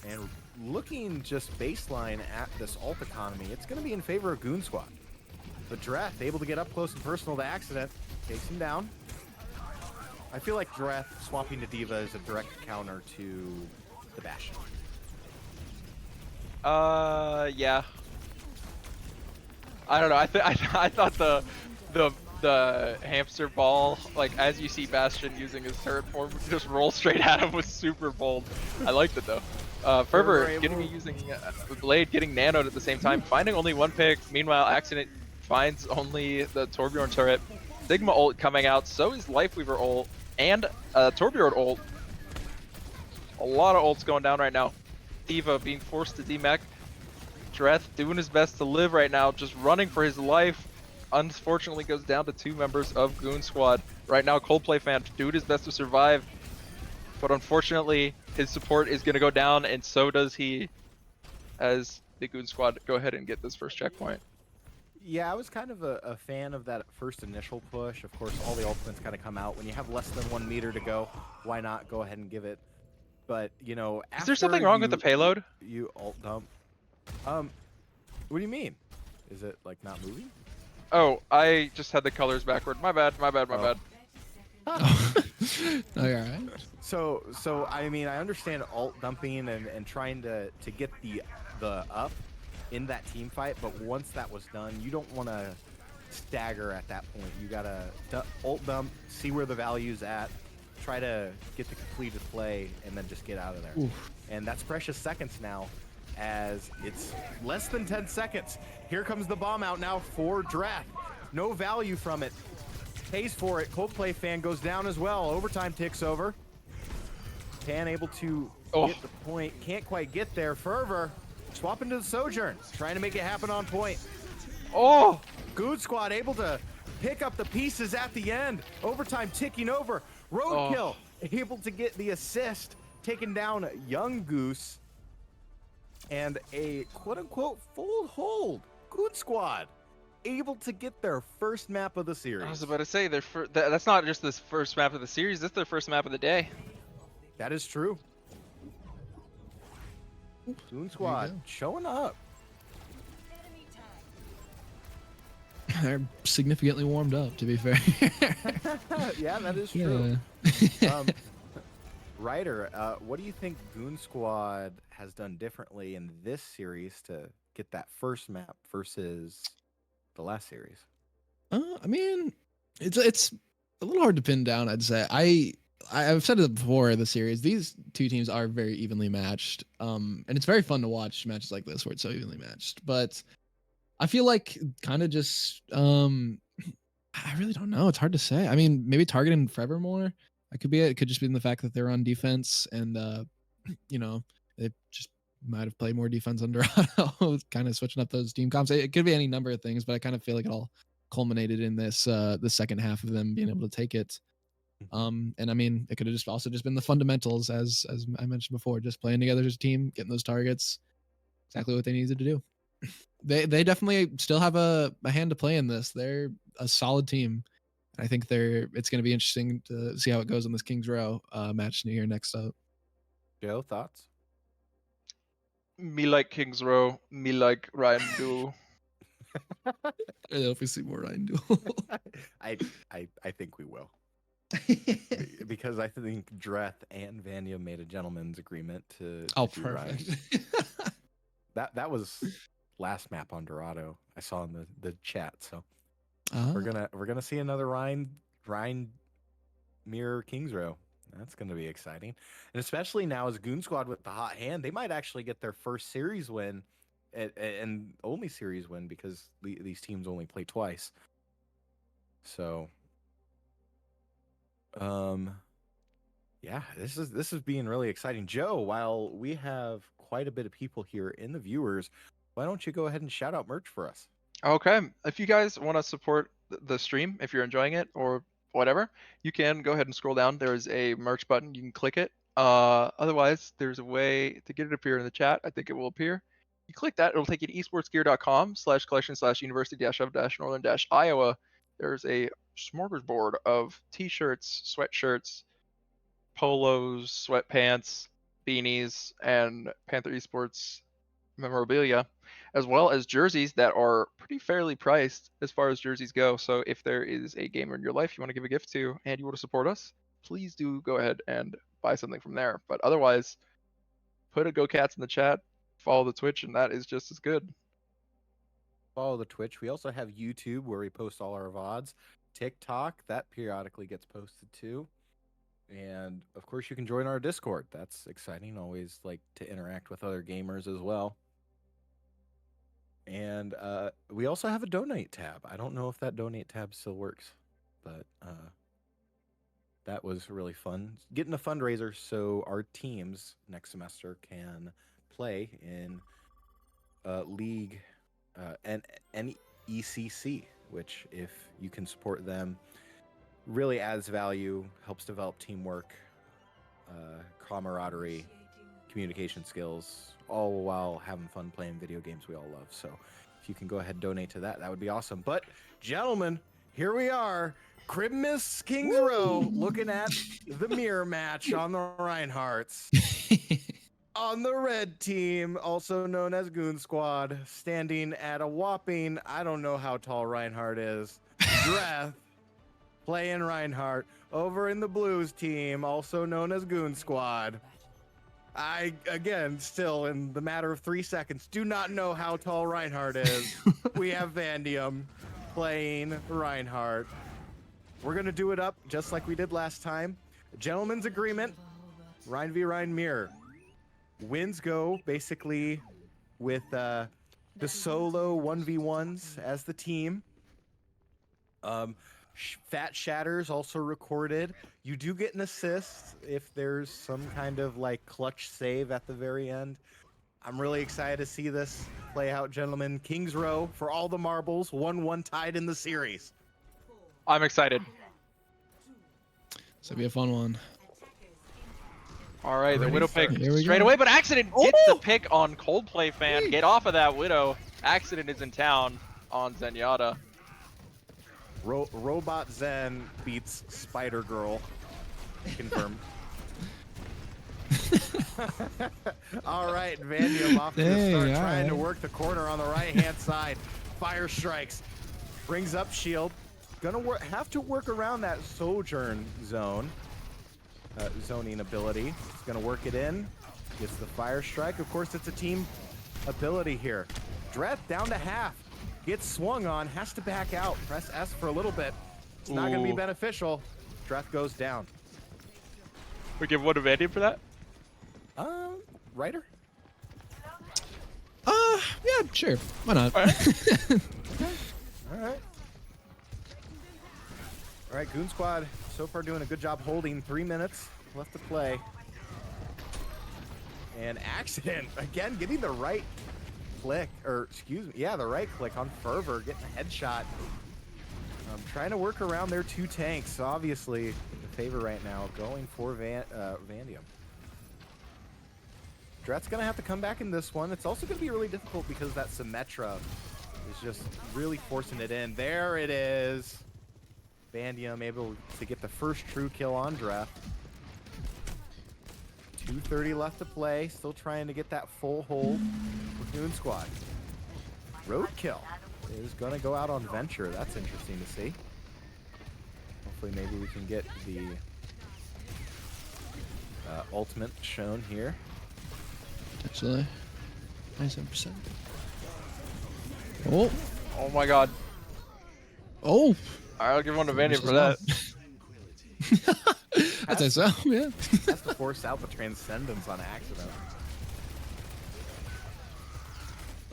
And looking just baseline at this ult economy, it's going to be in favor of Goon Squad. But Dreth able to get up close and personal to Accident. Takes him down. I feel like Dreth swapping to Diva is a direct counter to the Bastion. Yeah. I don't know. I thought the hamster ball, like as you see Bastion using his turret form, just roll straight at him was super bold. I liked it though. Fervor getting me using Blade, getting nanoed at the same time, finding only one pick. Meanwhile, Accident finds only the Torbjorn turret. Sigma ult coming out, so is Lifeweaver ult, and Torbjorn ult. A lot of ults going down right now. Diva being forced to demech. Dreth doing his best to live right now, just running for his life. Unfortunately goes down to 2 members of Goon Squad. Right now, Coldplay fan doing his best to survive. But unfortunately, his support is going to go down, and so does he, as the Goon Squad go ahead and get this first checkpoint. Yeah, I was kind of a fan of that first initial push. Of course, all the ultimates kind of come out. When you have less than 1 meter to go, why not go ahead and give it? But, you know, Is there something wrong with the payload? You ult dump. What do you mean? Is it, like, not moving? Oh, I just had the colors backward. My bad. Oh, you're alright. So I mean, I understand ult dumping and trying to get the up in that team fight, but once that was done, you don't want to stagger at that point. You gotta ult dump, see where the value's at, try to get the completed play, and then just get out of there. Oof. And that's precious seconds now, as it's less than 10 seconds. Here comes the bomb out now for Dreth. No value from it. Pays for it. Coldplay fan goes down as well. Overtime ticks over. Pan able to get the point. Can't quite get there. Fervor swapping to the Sojourn. Trying to make it happen on point. Oh! Good Squad able to pick up the pieces at the end. Overtime ticking over. Roadkill able to get the assist. Taking down Young Goose. And a quote-unquote full hold. Good Squad able to get their first map of the series. I was about to say, that's not just this first map of the series, that's their first map of the day. That is true. Goon Squad showing up. They're significantly warmed up, to be fair. Yeah, that is true. Ryder, what do you think Goon Squad has done differently in this series to get that first map versus the last series? I mean, it's a little hard to pin down, I'd say. I've said it before in the series, these two teams are very evenly matched. And it's very fun to watch matches like this where it's so evenly matched. But I feel like kind of just I really don't know. It's hard to say. I mean, maybe targeting Forever more. That could be it. It could just be in the fact that they're on defense and you know, they just might have played more defense under Otto, kind of switching up those team comps. It could be any number of things, but I kind of feel like it all culminated in this the second half of them being able to take it. And I mean, it could have just also just been the fundamentals, as I mentioned before, just playing together as a team, getting those targets, exactly what they needed to do. They definitely still have a hand to play in this. They're a solid team. I think it's going to be interesting to see how it goes in this Kings Row match here next up. Joe, thoughts? Me like Kings Row, me like Ryan Duel. I don't know if we see more Ryan Duel. I think we will. Because I think Dreth and Vanya made a gentleman's agreement to do Ryan. Perfect. That was last map on Dorado. I saw in the chat, so we're gonna see another Ryan mirror Kings Row. That's gonna be exciting, and especially now as Goon Squad with the hot hand, they might actually get their first series win, and only series win because these teams only play twice. So, yeah, this is being really exciting. Joe, while we have quite a bit of people here in the viewers, why don't you go ahead and shout out merch for us? Okay, if you guys want to support the stream, if you're enjoying it or whatever, you can go ahead and scroll down. There's a merch button. You can click it. Otherwise, there's a way to get it appear in the chat. I think it will appear. You click that, it'll take you to esportsgear.com/collection/university-of-northern-iowa. There's a smorgasbord of t-shirts, sweatshirts, polos, sweatpants, beanies, and Panther Esports memorabilia, as well as jerseys that are pretty fairly priced as far as jerseys go. So if there is a gamer in your life you want to give a gift to and you want to support us, please do go ahead and buy something from there. But otherwise, put a Go Cats in the chat, follow the Twitch, and that is just as good. Follow the Twitch. We also have YouTube where we post all our VODs. TikTok, that periodically gets posted too. And of course, you can join our Discord. That's exciting. Always like to interact with other gamers as well. And we also have a donate tab. I don't know if that donate tab still works, but that was really fun. Getting a fundraiser so our teams next semester can play in league and NECC, which if you can support them, really adds value, helps develop teamwork, camaraderie, communication skills, all while having fun playing video games we all love. So if you can go ahead and donate to that, that would be awesome. But gentlemen, here we are, Cribmas Kings Row, looking at the mirror match on the Reinhardts. On the red team, also known as Goon Squad, standing at a whopping, I don't know how tall Reinhardt is, Dreth, playing Reinhardt. Over in the Blues team, also known as Goon Squad, I, again, still in the matter of 3 seconds, do not know how tall Reinhardt is. We have Vandium playing Reinhardt. We're going to do it up just like we did last time. Gentleman's agreement, Rhein v. Rhein mirror. Wins go basically with the solo 1v1s as the team. Fat Shatters also recorded. You do get an assist if there's some kind of like clutch save at the very end. I'm really excited to see this play out, gentlemen. Kings Row for all the marbles, 1-1 tied in the series. I'm excited. This will be a fun one. All right, the Widow pick Here we straight go. away, but Accident gets the pick on Coldplay fan. Get off of that, Widow. Accident is in town on Zenyatta. Robot Zen beats Spider Girl. Confirmed. All right, Vandium off to the start, trying to work the corner on the right-hand side. Fire strikes, brings up shield. Gonna have to work around that Sojourn zone. Zoning ability. It's gonna work it in. Gets the fire strike. Of course, it's a team ability here. Dreth down to half. Gets swung on. Has to back out. Press S for a little bit. It's not gonna be beneficial. Dreth goes down. We give one to Vandium for that? Ryder? Yeah, sure. Why not? All right. All right. All right, Goon Squad so far doing a good job holding. 3 minutes left to play. And Accident, again, getting the right click, or excuse me, yeah, the right click on Fervor, getting a headshot. Trying to work around their two tanks, obviously, the favor right now, going for Vandium. Dret's going to have to come back in this one. It's also going to be really difficult because that Symmetra is just really forcing it in. There it is. Vandium able to get the first true kill on Dreth. 2:30 left to play. Still trying to get that full hold with Goon Squad. Roadkill is going to go out on Venture. That's interesting to see. Hopefully maybe we can get the ultimate shown here. Potentially. 97%. Oh. Oh my god. Oh. I'll give one to Vandium for that. I'd say so, yeah. Has to force out the Transcendence on Accident.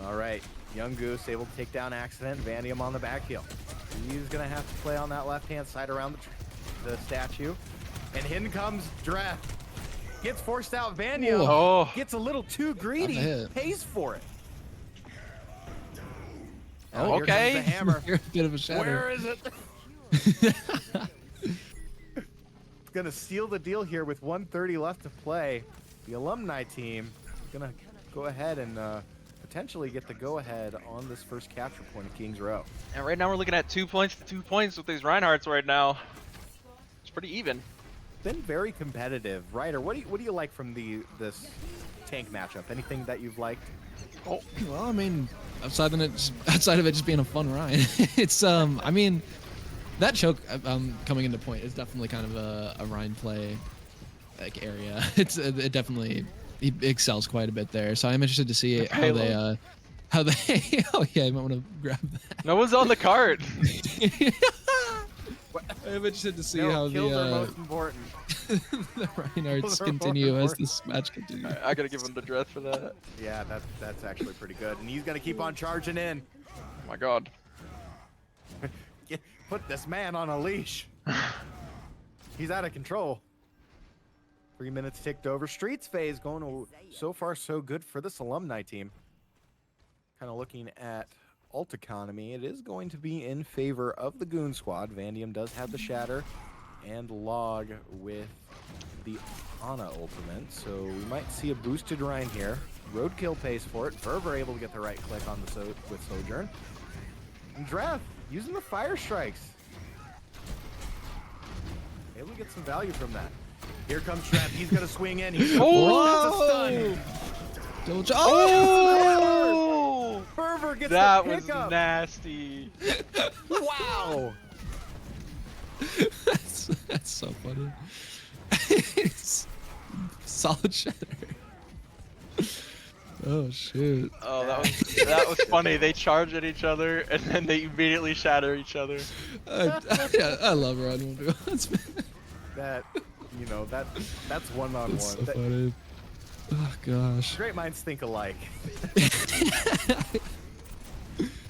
All right, Young Goose able to take down Accident. Vandium on the back heel. He's gonna have to play on that left-hand side around the statue. And in comes Dreth. Gets forced out. Vandium gets a little too greedy. Pays for it. Oh, okay. Here comes the hammer. You're a bit of a shatter. Where is it? gonna seal the deal here with 1:30 left to play. The Alumni team gonna go ahead and potentially get the go-ahead on this first capture point of King's Row. And right now we're looking at 2 points to 2 points with these Reinhardts right now. It's pretty even. Been very competitive. Ryder, what do you like from this tank matchup? Anything that you've liked? Oh, well, I mean, outside of it just being a fun ride, it's I mean, that choke coming into point is definitely kind of a Ryan play like area. It definitely he excels quite a bit there. So I'm interested to see how they oh yeah, you might want to grab that. No one's on the cart. I'm interested to see No, how kills are the most important. the Reinhardts Kills are continue more as this match continues. I gotta give him the dress for that. Yeah, that's actually pretty good. And he's gonna keep on charging in. Oh my god. Put this man on a leash. He's out of control. 3 minutes ticked over. Streets phase going so far so good for this Alumni team. Kind of looking at ult economy, it is going to be in favor of the Goon Squad. Vandium does have the Shatter and Log with the Ana ultimate, so we might see a boosted Rhine here. Roadkill pays for it. Verver able to get the right click on the with Sojourn. And Dreth using the Fire Strikes. Able to get some value from that. Here comes Dreth. He's going to swing in. He's gonna force a stun. Oh! Fervor gets That the was pickup. nasty. Wow. That's so funny. It's solid Shatter. Oh shoot. Oh, that was funny. They charge at each other and then they immediately shatter each other. I love Run 1v1s. That, you know, that's one-on-one. That's so funny. Oh gosh. Great minds think alike.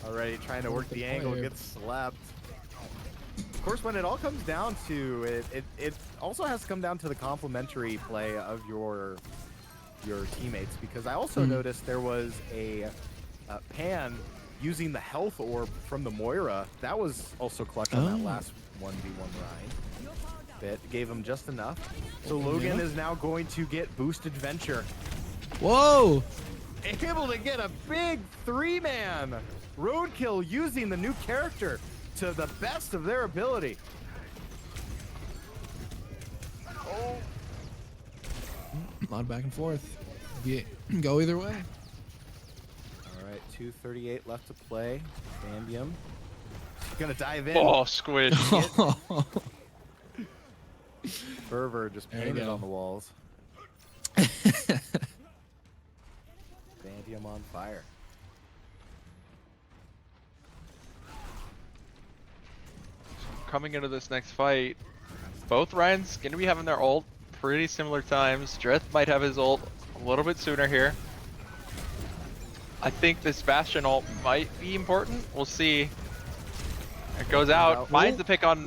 Already trying to work the angle, gets slapped. Of course, when it all comes down to it also has to come down to the complementary play of your teammates, because I also noticed there was a Pan using the health orb from the Moira. That was also clutch on that last 1v1 Rhine. Bit gave him just enough. So Logan is now going to get boosted Venture. Whoa! Able to get a big 3-man. Roadkill using the new character to the best of their ability. Oh. A lot of back and forth. Go either way. All right, 2:38 left to play. Vandium gonna dive in. Oh, squish. Fervor just painted on the walls. Vandium on fire. Coming into this next fight, both Ryan's gonna be having their ult pretty similar times. Dreth might have his ult a little bit sooner here. I think this Bastion ult might be important. We'll see. It goes out, finds the pick on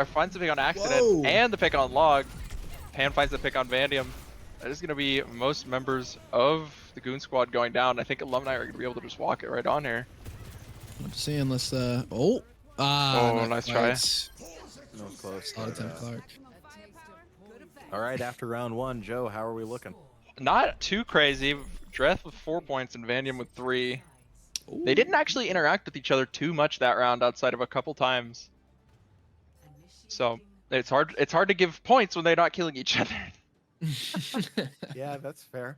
finds the pick on Accident and the pick on Log. Pan finds the pick on Vandium. That is gonna be most members of the Goon Squad going down. I think Alumni are gonna be able to just walk it right on here. I'm seeing this. Nice try. No close. Solid attempt, Clark. All right, after round one, Joe, how are we looking? Not too crazy. Dreth with 4 points and Vandium with 3. Ooh. They didn't actually interact with each other too much that round outside of a couple times. So it's hard to give points when they're not killing each other. Yeah, that's fair.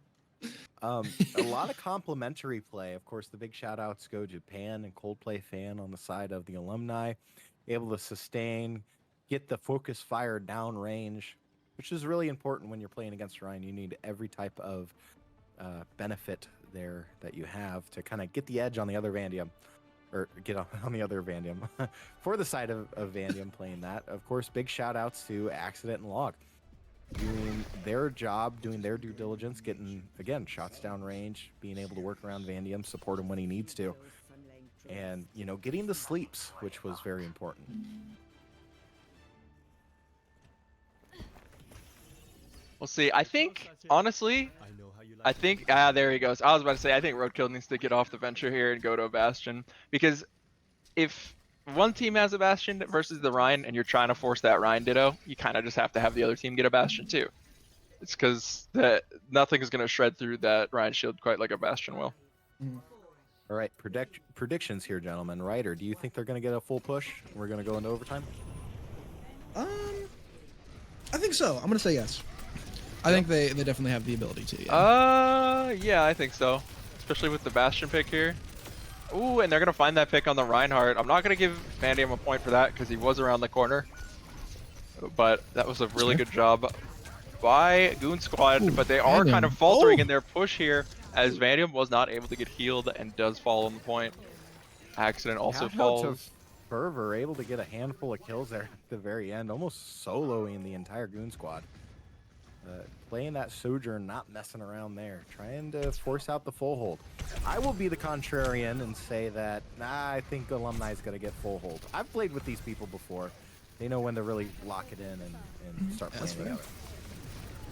A lot of complimentary play. Of course, the big shout outs go to Pan and Coldplay Fan on the side of the Alumni. Able to sustain, get the focus fire down range, which is really important when you're playing against Ryan. You need every type of benefit there that you have to kind of get the edge on the other Vandium, or get on the other Vandium. For the side of Vandium playing that, of course, big shout outs to Accident and Log. Doing their job, doing their due diligence, getting, again, shots down range, being able to work around Vandium, support him when he needs to. And, you know, getting the sleeps, which was very important. We'll see. I think, honestly, there he goes. I was about to say, I think Roadkill needs to get off the Venture here and go to a Bastion. Because if one team has a Bastion versus the Rhine, and you're trying to force that Rhine Ditto, you kind of just have to have the other team get a Bastion too. It's because that nothing is going to shred through that Rhine shield quite like a Bastion will. All right, predictions here, gentlemen. Ryder, do you think they're going to get a full push? We're going to go into overtime? I think so. I'm gonna say yes. I think they definitely have the ability to. Yeah. Yeah, I think so. Especially with the Bastion pick here. Ooh, and they're gonna find that pick on the Reinhardt. I'm not gonna give Vandium a point for that because he was around the corner. But that was a really good job by Goon Squad. Ooh, but they are kind of Vandium. faltering Oh! in their push here as Vandium was not able to get healed and does fall on the point. Accident also Shout out to falls. Fervor, able to get a handful of kills there at the very end, almost soloing the entire Goon Squad. Playing that Sojourn, not messing around there, trying to force out the full hold. I will be the contrarian and say that, I think Alumni is going to get full hold. I've played with these people before. They know when to really lock it in and start playing together.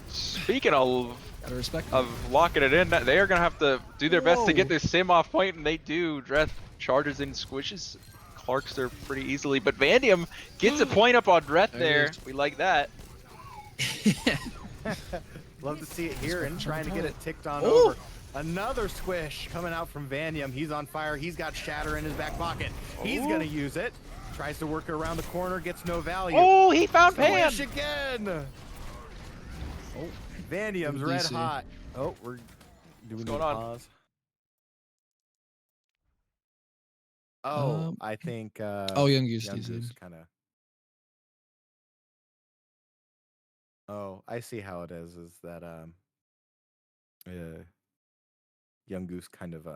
Speaking of Gotta respect. locking it in, they are gonna have to do their best to get Whoa. this sim off point, and they do. Dreth charges in, squishes Clarkster pretty easily, but Vandium gets a point up on Dreth There it there. is. We like that. Love to see it here and trying to get it ticked on Ooh. over. Another squish coming out from Vandium. He's on fire. He's got Shatter in his back pocket. He's Ooh. going to use it. Tries to work around the corner, gets no value. Oh, he found Pan. Squish again. Oh, Vandium's red DC. hot. Oh, we're doing going a on? pause. Oh, I think Oh, Young Goose Young DC. Goose kind of. Oh, I see how it is that Young Goose kind of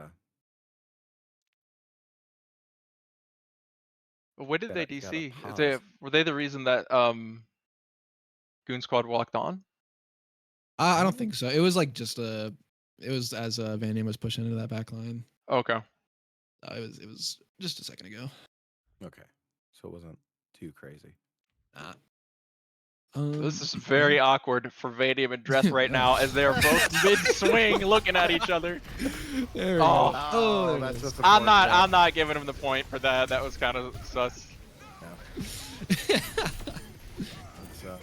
What did they gotta DC? pause. Were they the reason that Goon Squad walked on? I don't think so. It was like just it was as Vandium was pushing into that back line. Okay. It was just a second ago. Okay, so it wasn't too crazy. This is very awkward for Vandium and Dreth right now as they're both mid-swing looking at each other. There we Oh. go. Oh, there it that's is. just I'm not giving him the point for that. That was kind of sus. That's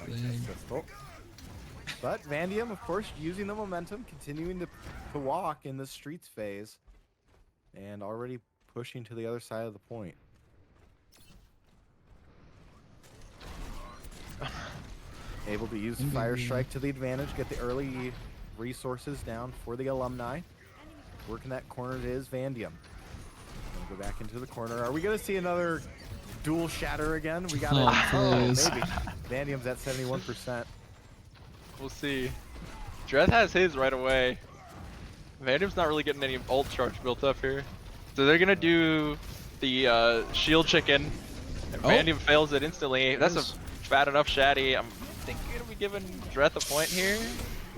Dang. difficult. But Vandium, of course, using the momentum, continuing to walk in the streets phase, and already pushing to the other side of the point. Able to use Fire Strike to the advantage, get the early resources down for the Alumni. Working that corner it is Vandium. Gonna go back into the corner. Are we gonna see another dual shatter again? We got it. Oh, please. maybe. Vandium's at 71%. We'll see. Dreth has his right away. Vandium's not really getting any ult charge built up here. So they're gonna do the shield chicken. And Oh. Vandium fails it instantly. That's a Yes. fat enough shaddy. I'm thinking we giving Dreth a point here.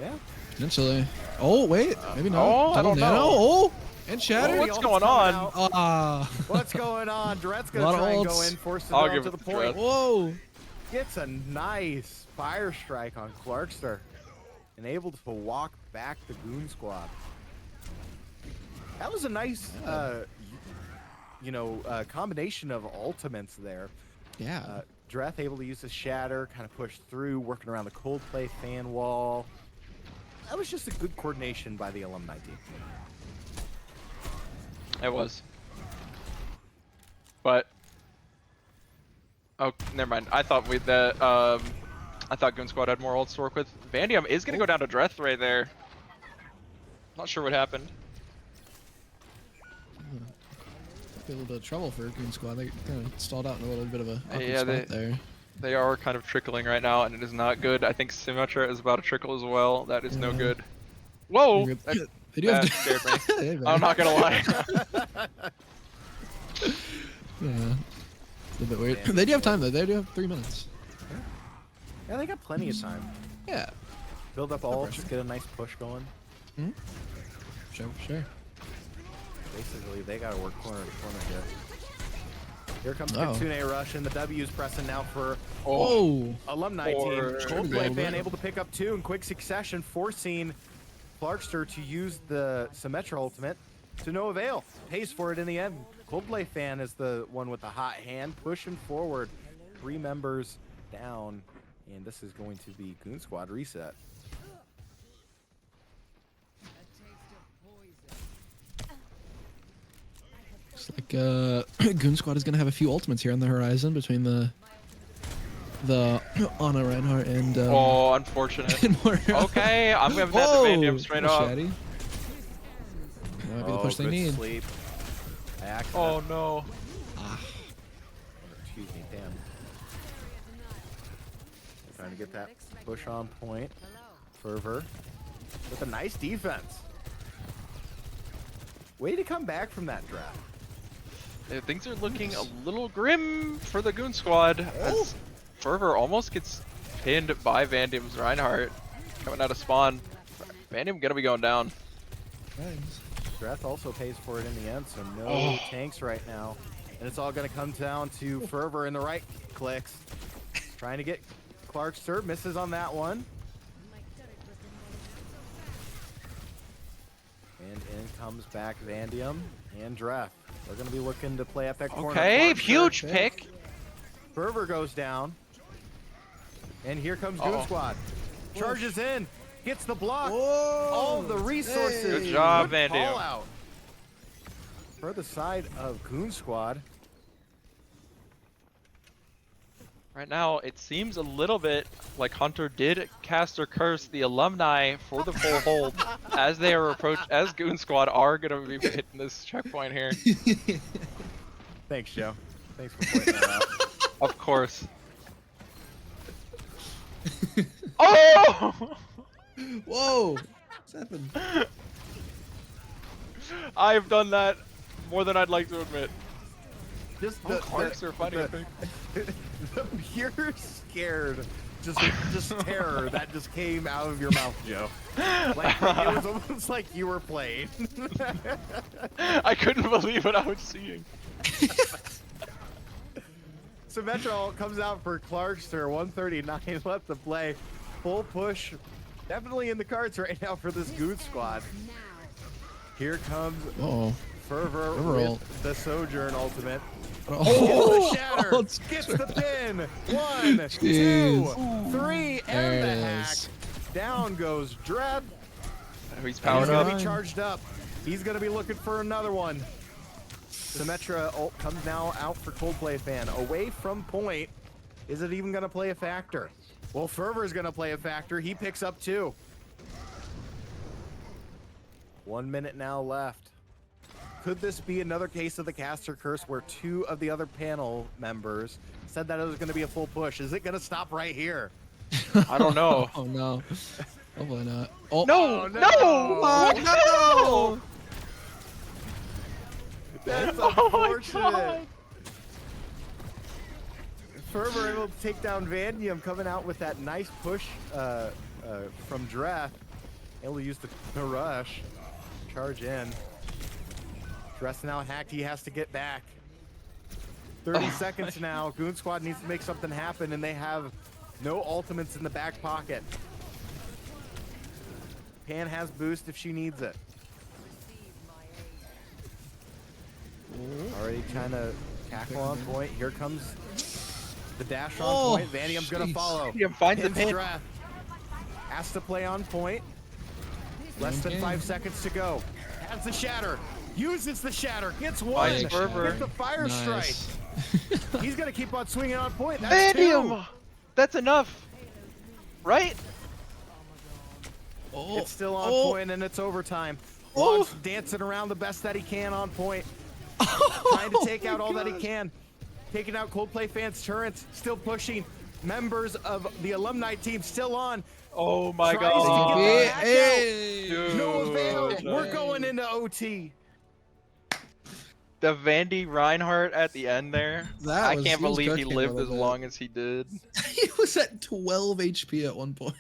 Yeah. Potentially. Oh wait, maybe not. oh, I Double don't nano. know. Oh, and Shatter. What's Ult's going coming on? out. Ah. What's going on? Drett's A lot gonna of try and go ults. in, force it I'll down give to it the to point. Dreth. Whoa. Gets a nice fire strike on Clarkster. And able to walk back the Goon Squad. That was a nice, combination of ultimates there. Yeah. Dreth able to use the shatter, kind of push through, working around the Coldplay fan wall. That was just a good coordination by the Alumni team. It was. But oh, never mind. I thought I thought Goon Squad had more ults to work with. Vandium is gonna go down to Dreth right there. Not sure what happened. A little bit of trouble for Goon Squad. They kind of stalled out in a little bit of a awkward Yeah, spot there. They are kind of trickling right now, and it is not good. I think Symmetra is about to trickle as well. That is no Yeah. good. Whoa! They That, do have that to- scared me. I'm not gonna lie. Yeah. It's a bit weird. They do have time though. They do have 3 minutes. Yeah, they got plenty of time. Yeah. Build up No ults, pressure. get a nice push going. Sure. Basically, they got to work corner to corner here. Here comes Oh. Kitsune Rush, and the W's pressing now for Oh. Alumni team. Or- Coldplay fan able to pick up 2 in quick succession, forcing Clarkster to use the Symmetra ultimate to no avail. Pays for it in the end. Coldplay fan is the one with the hot hand, pushing forward. 3 members down, and this is going to be Goon Squad reset. Looks like Goon Squad is gonna have a few ultimates here on the horizon between the Anna Reinhardt and Oh, unfortunate. and Moira. Okay, I'm giving that to Van Diem straight up. Shatty. That might be the push they good need. sleep. Accident. Oh no. Excuse me, damn. Trying to get that push on point. Fervor with a nice defense. Way to come back from that draft. Things are looking a little grim for the Goon Squad as Fervor almost gets pinned by Van Diem's Reinhardt coming out of spawn. Van Diem gonna be going down. Thanks. Draft also pays for it in the end, so no tanks right now. And it's all going to come down to Fervor in the right clicks. Trying to get Clark's serve, misses on that one. And in comes back Van Diem and Dref. They're going to be looking to play at that corner. Okay, Clark's huge serve. pick. Fervor goes down. And here comes Goon Squad. Charges in. Gets the block. All the resources. Good job, Good Van Diem. call out. For the side of Goon Squad. Right now, it seems a little bit like Hunter did cast or curse the Alumni for the full hold as they are as Goon Squad are going to be hitting this checkpoint here. Thanks, Joe. Thanks for pointing that out. Of course. Oh! Whoa! What's happened? I've done that more than I'd like to admit. Just Clarks are funny. the pure scared, just terror that just came out of your mouth, Joe. Like it was almost like you were playing. I couldn't believe what I was seeing. Symmetrol comes out for Clarkster, 139 left to play. Full push, definitely in the cards right now for this Goon Squad. Here comes Fervor with the Sojourn ultimate. Oh, The shatter gets the pin. 1, 2, 3, and the hack. Down goes Dread. He's powered He's up. gonna be charged up. He's gonna be looking for another one. Symmetra ult comes now out for Coldplay fan. Away from point. Is it even gonna play a factor? Well, Fervor's gonna play a factor. He picks up 2. 1 minute now left. Could this be another case of the caster curse where 2 of the other panel members said that it was going to be a full push? Is it going to stop right here? I don't know. Oh no. Hopefully not. Oh No! no! No! That's Oh my unfortunate. God. Fervor able to take down Van Diem, coming out with that nice push from Dreth. Able to use the rush. Charge in. Dress now hacked, he has to get back. 30 seconds now. Goon Squad needs to make something happen, and they have no ultimates in the back pocket. Pan has boost if she needs it. Already trying to tackle on point. Here comes the dash on point. Van Diem's gonna follow. Van Diem finds the Hits pin. Dreth. Has to play on point. Less than 5 seconds to go. Has the shatter. Uses the shatter. Gets 1. Nice, Fervor. Gets the fire strike. He's gonna keep on swinging on point. That's Van 2. Diem! That's enough. Right? It's still on point, and it's overtime. Log's dancing around the best that he can on point. Trying to take out all that he can. Taking out Coldplay fans' turrets. Still pushing. Members of the Alumni team still on. Oh my Tries to God. get the hack out. Dude. No avail. We're going into OT. The Vandy Reinhardt at the end there. I can't he was believe he cooking a lived little as bit. long as he did. He was at 12 HP at one point.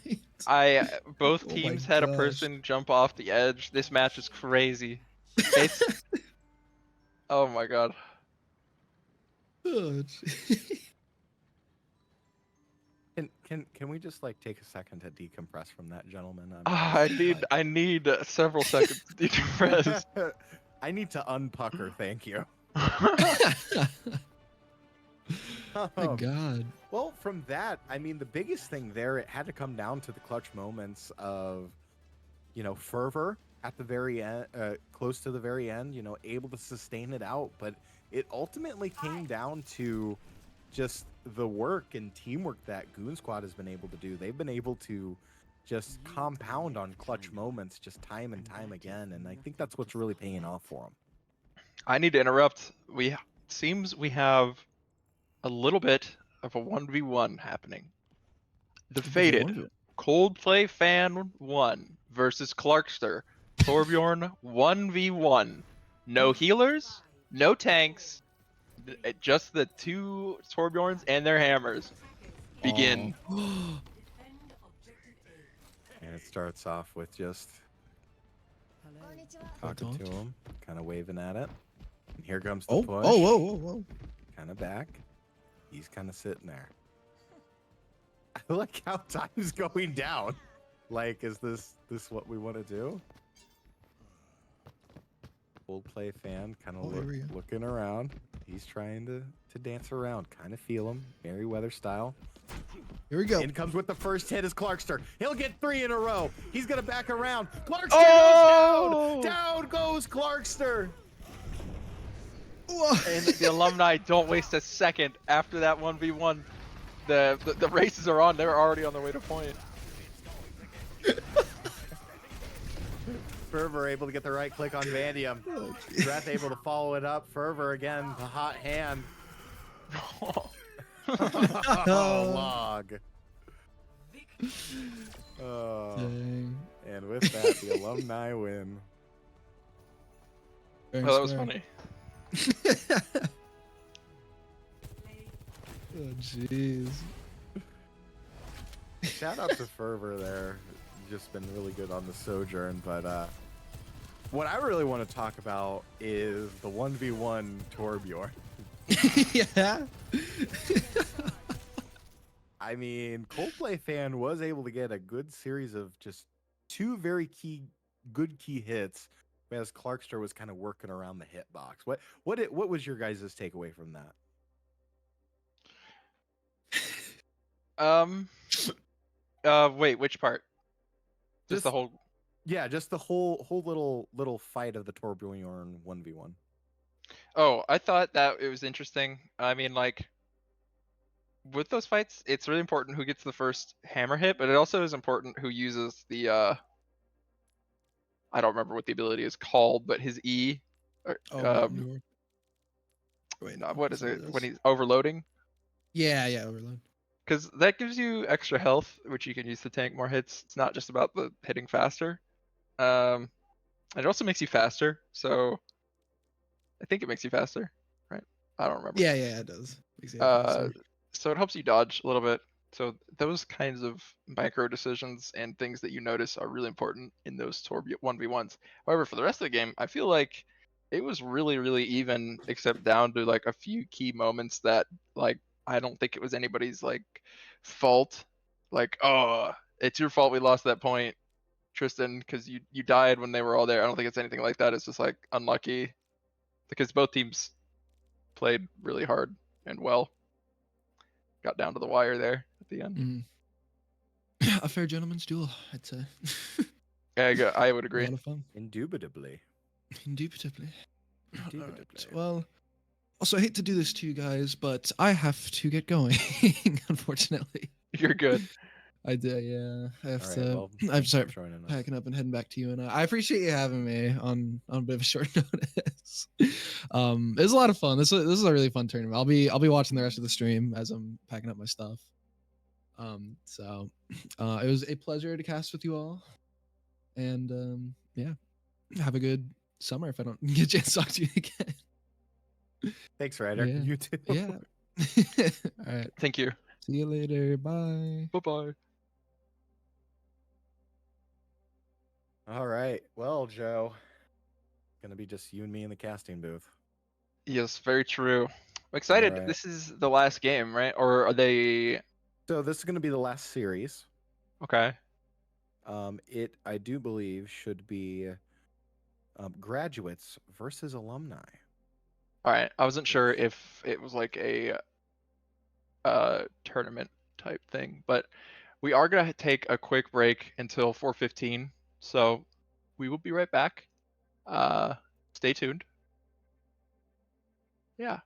Both Oh my teams had a gosh. person jump off the edge. This match is crazy. Oh my God. Oh, Can we just like take a second to decompress from that, gentleman? I need several seconds to decompress. I need to unpucker, thank you. My God. Well, from that, I mean, the biggest thing there, it had to come down to the clutch moments of, fervor at the very end, close to the very end, able to sustain it out. But it ultimately came down to just the work and teamwork that Goon Squad has been able to do. They've been able to just compound on clutch moments just time and time again. And I think that's what's really paying off for them. I need to interrupt. Seems we have a little bit of a 1v1 happening. The fated Coldplay Fan 1 versus Clarkster. Torbjorn 1v1. No healers, no tanks, just the two Torbjorns and their hammers. Begin. Oh. And it starts off with just talking to him, kind of waving at it. And here comes the push. Oh, whoa, whoa, whoa. Kind of back. He's kind of sitting there. I like how time's going down. Like, is this what we want to do? Coldplay Fan kind of looking around. He's trying to dance around, kind of feel him, Merryweather style. Here we go. In comes with the first hit is Clarkster. He'll get 3 in a row. He's gonna back around. Clarkster goes down. Down goes Clarkster. And the Alumni don't waste a second after that 1v1. The races are on. They're already on their way to point. Fervor able to get the right click on Vandium. Breath able to follow it up. Fervor again, the hot hand. Oh, log. Dang. And with that, the Alumni win. Oh, that was funny. Oh, jeez. Shout out to Fervor there. Just been really good on the Sojourn, but what I really want to talk about is the 1v1 Torbjorn. Yeah. I mean, Coldplay Fan was able to get a good series of just 2 very good key hits, as Clarkster was kind of working around the hitbox. What was your guys' takeaway from that? Wait, which part? Just the whole. Yeah, just the whole little fight of the Torbjorn 1v1. Oh, I thought that it was interesting. I mean, like, with those fights, it's really important who gets the first hammer hit, but it also is important who uses the I don't remember what the ability is called, but his E. Wait, what is it when he's overloading? Yeah, overload. Because that gives you extra health, which you can use to tank more hits. It's not just about the hitting faster. And it also makes you faster. So I think it makes you faster, right? I don't remember. Yeah, it does. Makes you faster. So it helps you dodge a little bit. So those kinds of micro decisions and things that you notice are really important in those 1v1s. However, for the rest of the game, I feel like it was really, really even, except down to like a few key moments that, like, I don't think it was anybody's like fault. Like, oh, it's your fault we lost that point, Tristan, because you died when they were all there. I don't think it's anything like that. It's just like unlucky, because both teams played really hard and well. Got down to the wire there at the end. A fair gentleman's duel, I'd say. Yeah, I would agree. A lot of fun. Indubitably. Indubitably. Right. Well, also, I hate to do this to you guys, but I have to get going, unfortunately. You're good. I do, yeah. I have All to. right, well, I've started joining us. packing up and heading back to you, and I appreciate you having me on a bit of a short notice. It was a lot of fun. This is a really fun tournament. I'll be watching the rest of the stream as I'm packing up my stuff. So it was a pleasure to cast with you all, and yeah, have a good summer if I don't get a chance to talk to you again. Thanks, Ryder. Yeah. You too. Yeah. All right. Thank you. See you later. Bye. Bye-bye. All right. Well, Joe, gonna be just you and me in the casting booth. Yes, very true. I'm excited. All right. This is the last game, right? Or are they? So this is gonna be the last series. Okay. It, I do believe, should be graduates versus alumni. All right. I wasn't sure if it was like a tournament type thing, but we are gonna take a quick break until 4:15. So we will be right back. Stay tuned. Yeah.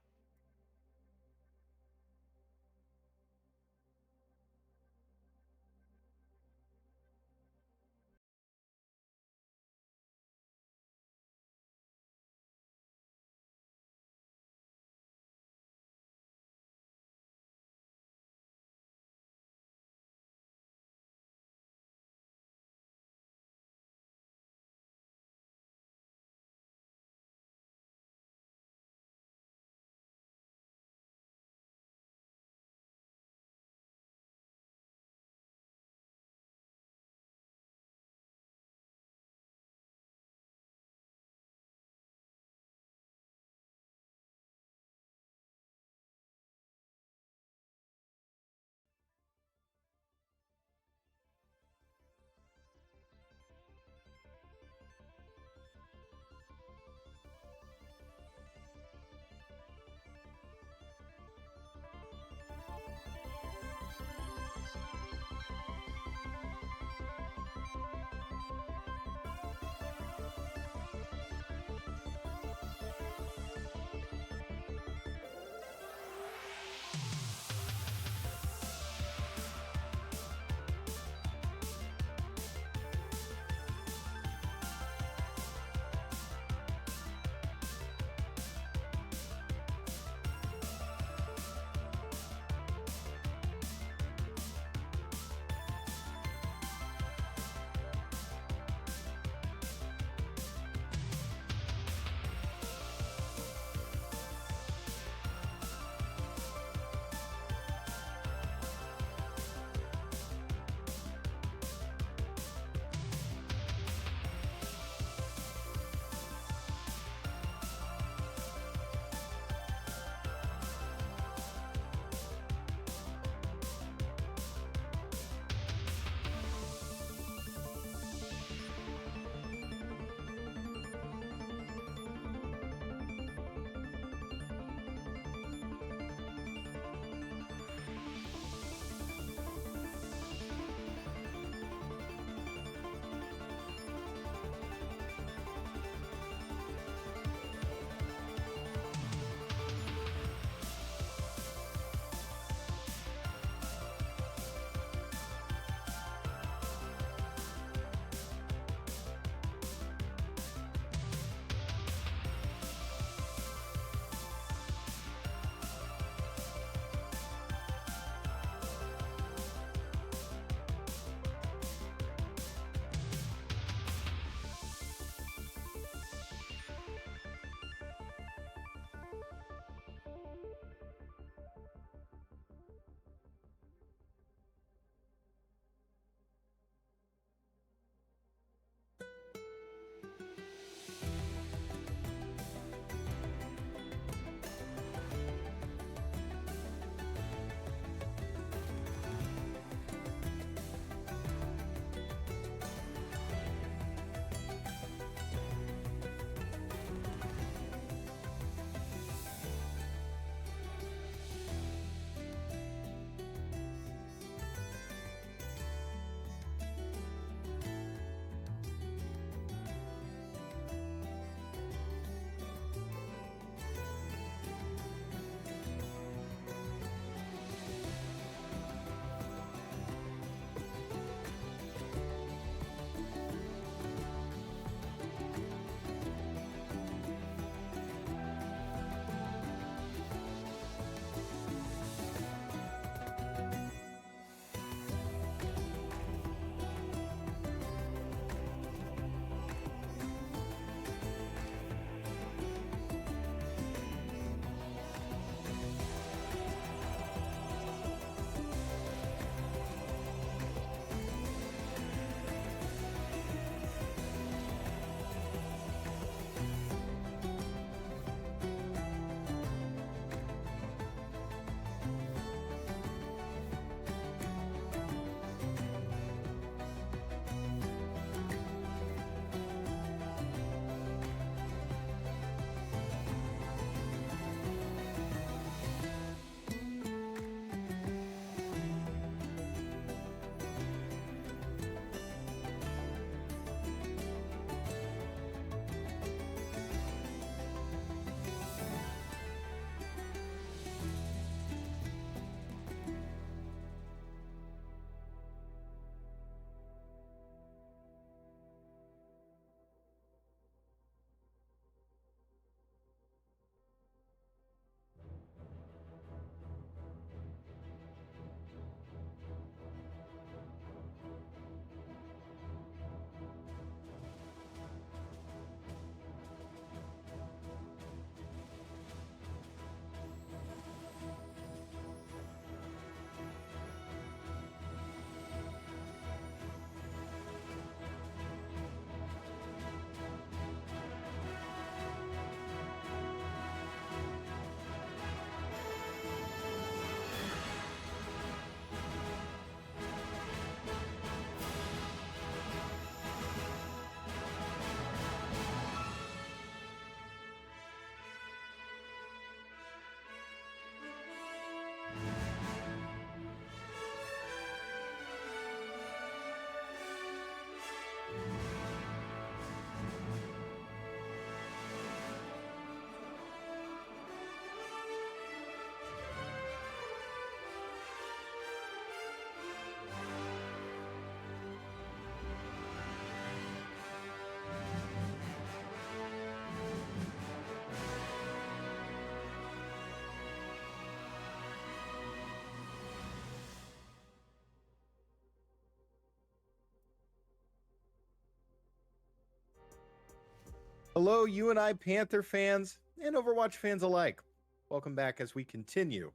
Hello, UNI Panther fans and Overwatch fans alike. Welcome back as we continue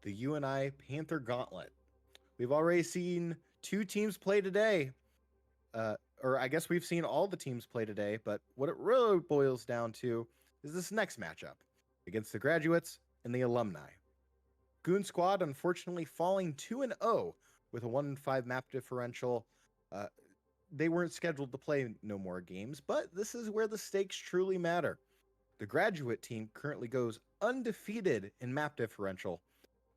the UNI Panther Gauntlet. We've already seen 2 teams play today. Or I guess we've seen all the teams play today, but what it really boils down to is this next matchup against the Graduates and the Alumni. Goon Squad unfortunately falling 2-0 with a 1-5 map differential. They weren't scheduled to play no more games, but this is where the stakes truly matter. The Graduate team currently goes undefeated in map differential.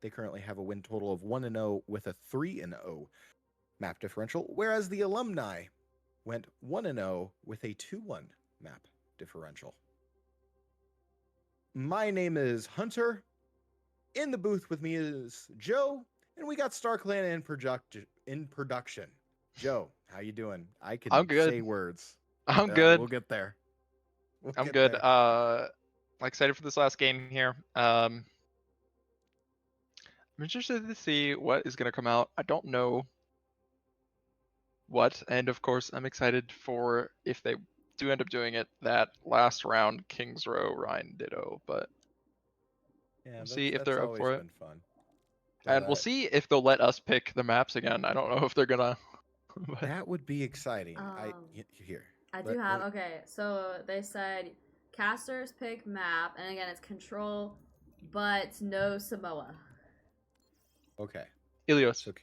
They currently have a win total of 1-0 with a 3-0 map differential, whereas the Alumni went 1-0 with a 2-1 map differential. My name is Hunter. In the booth with me is Joe, and we got StarClan in production. Joe, how you doing? I can I'm good. say words. I'm good. We'll get there. I'm good. Excited for this last game here. I'm interested to see what is going to come out. I don't know what, and of course, I'm excited for if they do end up doing it, that last round Kings Row Rhine Ditto, but Yeah, we'll see if they're up always for it. been fun. And we'll see if they'll let us pick the maps again. I don't know if they're gonna. But That would be exciting. Here. I do have, okay, so they said casters pick map, and again, it's control, but no Samoa. Okay. Ilios. Okay.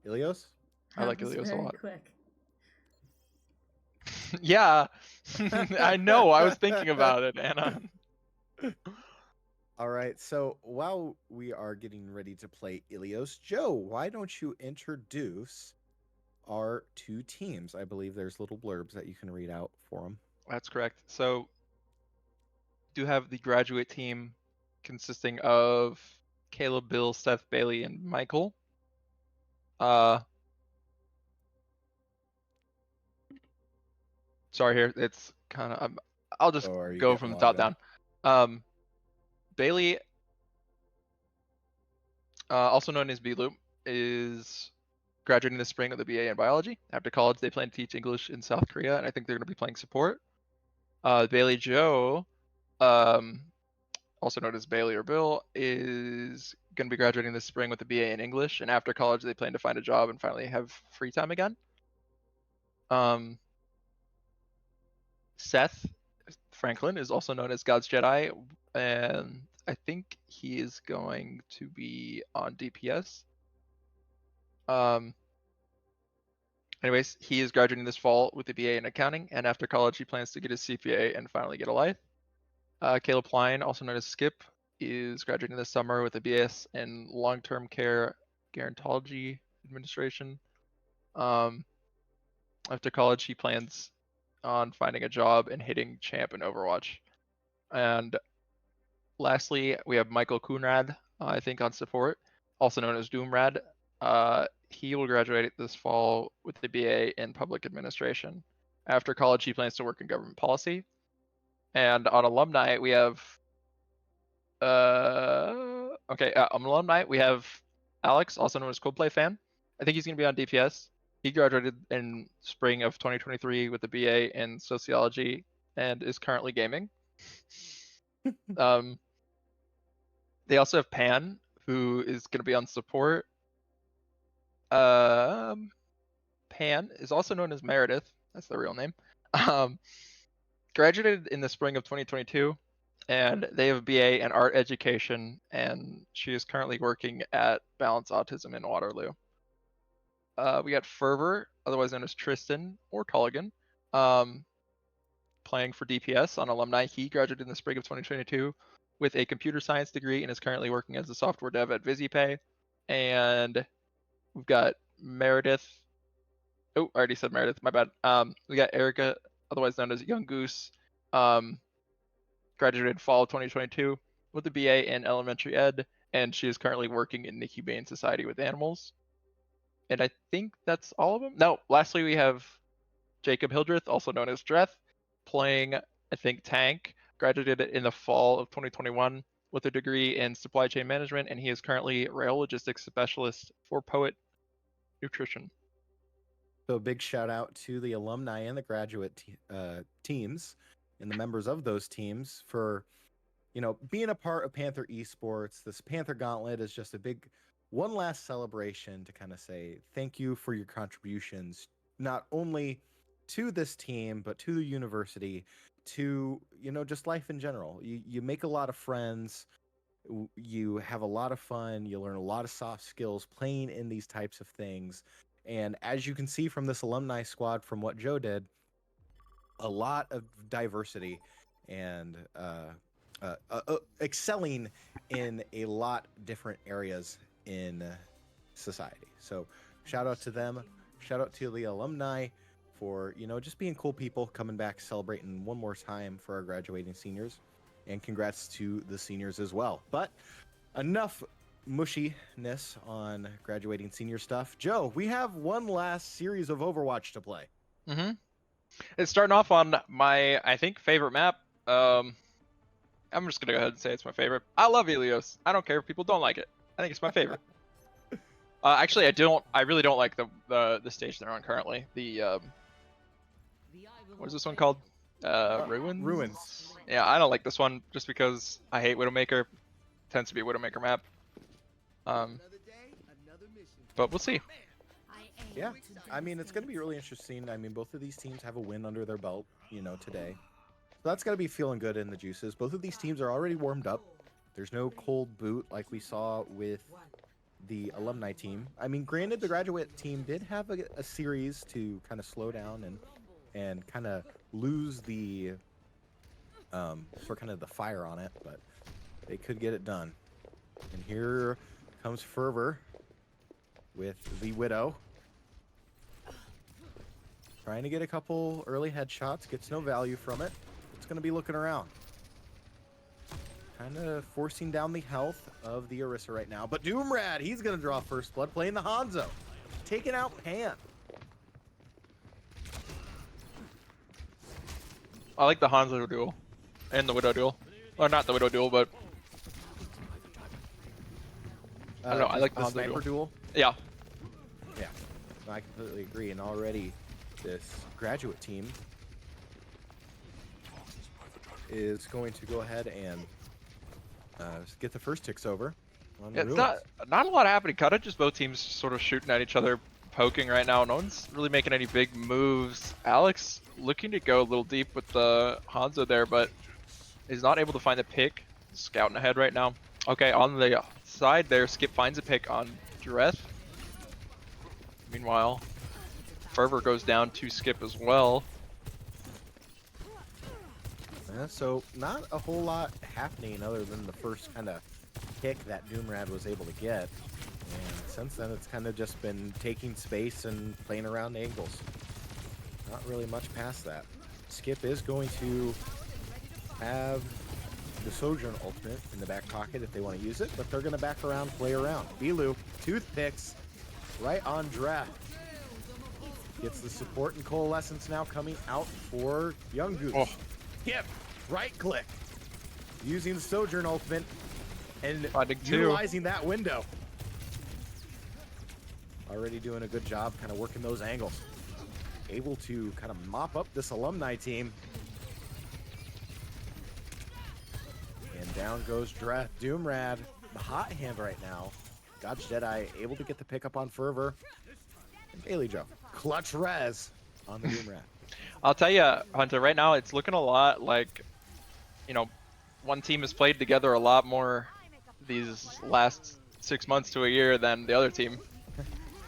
Ilios? I like That was Ilios a very lot. quick. Yeah, I know. I was thinking about it, Anna. All right. So while we are getting ready to play Ilios, Joe, why don't you introduce our 2 teams? I believe there's little blurbs that you can read out for them. That's correct. So, do have the Graduate team consisting of Caleb, Bill, Seth, Bailey, and Michael. Sorry here. It's kind of. I'll just go from the top down. Bailey, also known as B-Loop, is graduating this spring with a BA in biology. After college, they plan to teach English in South Korea, and I think they're going to be playing support. Bailey Joe, also known as Bailey or Bill, is going to be graduating this spring with a BA in English, and after college, they plan to find a job and finally have free time again. Seth Franklin is also known as God's Jedi, and I think he is going to be on DPS. Anyways, he is graduating this fall with a BA in accounting, and after college, he plans to get his CPA and finally get a life. Caleb Pline, also known as Skip, is graduating this summer with a BS in long-term care gerontology administration. After college, he plans on finding a job and hitting champ in Overwatch. And lastly, we have Michael Kunrad, I think on support, also known as Doomrad. He will graduate this fall with the BA in public administration. After college, he plans to work in government policy. And on alumni, we have on alumni, we have Alex, also known as Coldplay Fan. I think he's going to be on DPS. He graduated in spring of 2023 with a BA in sociology and is currently gaming. They also have Pan, who is going to be on support. Pan is also known as Meredith. That's the real name. Graduated in the spring of 2022, and they have a BA in art education, and she is currently working at Balance Autism in Waterloo. We got Fervor, otherwise known as Tristan or Colligan, playing for DPS on alumni. He graduated in the spring of 2022 with a computer science degree and is currently working as a software dev at VisiPay. And we've got Meredith. Oh, I already said Meredith. My bad. We got Erica, otherwise known as Young Goose. Graduated fall of 2022 with a BA in elementary ed, and she is currently working in the Humane Society with animals. And I think that's all of them. No, lastly we have Jacob Hildreth, also known as Dreth, playing, I think, tank. Graduated in the fall of 2021 with a degree in supply chain management, and he is currently rail logistics specialist for Poet Nutrition. So a big shout out to the alumni and the graduate teams. and the members of those teams for, being a part of Panther Esports. This Panther Gauntlet is just a big one last celebration to kind of say thank you for your contributions, not only to this team, but to the university, to, just life in general. You make a lot of friends, you have a lot of fun, you learn a lot of soft skills playing in these types of things. And as you can see from this alumni squad, from what Joe did, a lot of diversity and excelling in a lot different areas in society. So shout out to them. Shout out to the alumni for, just being cool people, coming back, celebrating one more time for our graduating seniors. And congrats to the seniors as well. But enough mushiness on graduating senior stuff. Joe, we have one last series of Overwatch to play. Mm-hmm. It's starting off on my, I think, favorite map. I'm just gonna go ahead and say it's my favorite. I love Helios. I don't care if people don't like it. I think it's my favorite. Actually, I really don't like the stage they're on currently. The what is this one called? Ruins. Ruins. Yeah, I don't like this one just because I hate Widowmaker. It tends to be a Widowmaker map. But we'll see. Yeah, I mean, it's going to be really interesting. I mean, both of these teams have a win under their belt, today. So that's got to be feeling good in the juices. Both of these teams are already warmed up. There's no cold boot like we saw with the alumni team. I mean, granted, the graduate team did have a series to kind of slow down and kind of lose the the fire on it, but they could get it done. And here comes Fervor with the Widow. Trying to get a couple early headshots, gets no value from it. It's going to be looking around. Kind of forcing down the health of the Orisa right now. But Doomrad, he's going to draw first blood, playing the Hanzo. Taking out Pan. I like the Hanzo duel and the Widow duel. Or not the Widow duel, but I don't know. I like the sniper duel. Yeah. Yeah, I completely agree. And already this graduate team is going to go ahead and get the first ticks over. Yeah, it's not a lot happening. Kind of just both teams sort of shooting at each other, poking right now. No one's really making any big moves. Alex looking to go a little deep with the Hanzo there, but is not able to find the pick. Scouting ahead right now. Okay, on the side there, Skip finds a pick on Dreth. Meanwhile, Fervor goes down to Skip as well. So not a whole lot happening other than the first kind of kick that Doomrad was able to get. And since then, it's kind of just been taking space and playing around angles. Not really much past that. Skip is going to have the Sojourn ultimate in the back pocket if they want to use it, but they're going to back around, play around. Bilu, toothpicks, right on Dreth. Gets the support and coalescence now coming out for Young Goose. Oh. Skip, right click. Using the Sojourn ultimate and Finding utilizing that window. Already doing a good job kind of working those angles. Able to kind of mop up this alumni team. And down goes Dreth. Doomrad, the hot hand right now. God's Jedi able to get the pickup on Fervor. And Bailey Joe, clutch res on the Doomrad. I'll tell you, Hunter, right now it's looking a lot like, one team has played together a lot more these last 6 months to a year than the other team.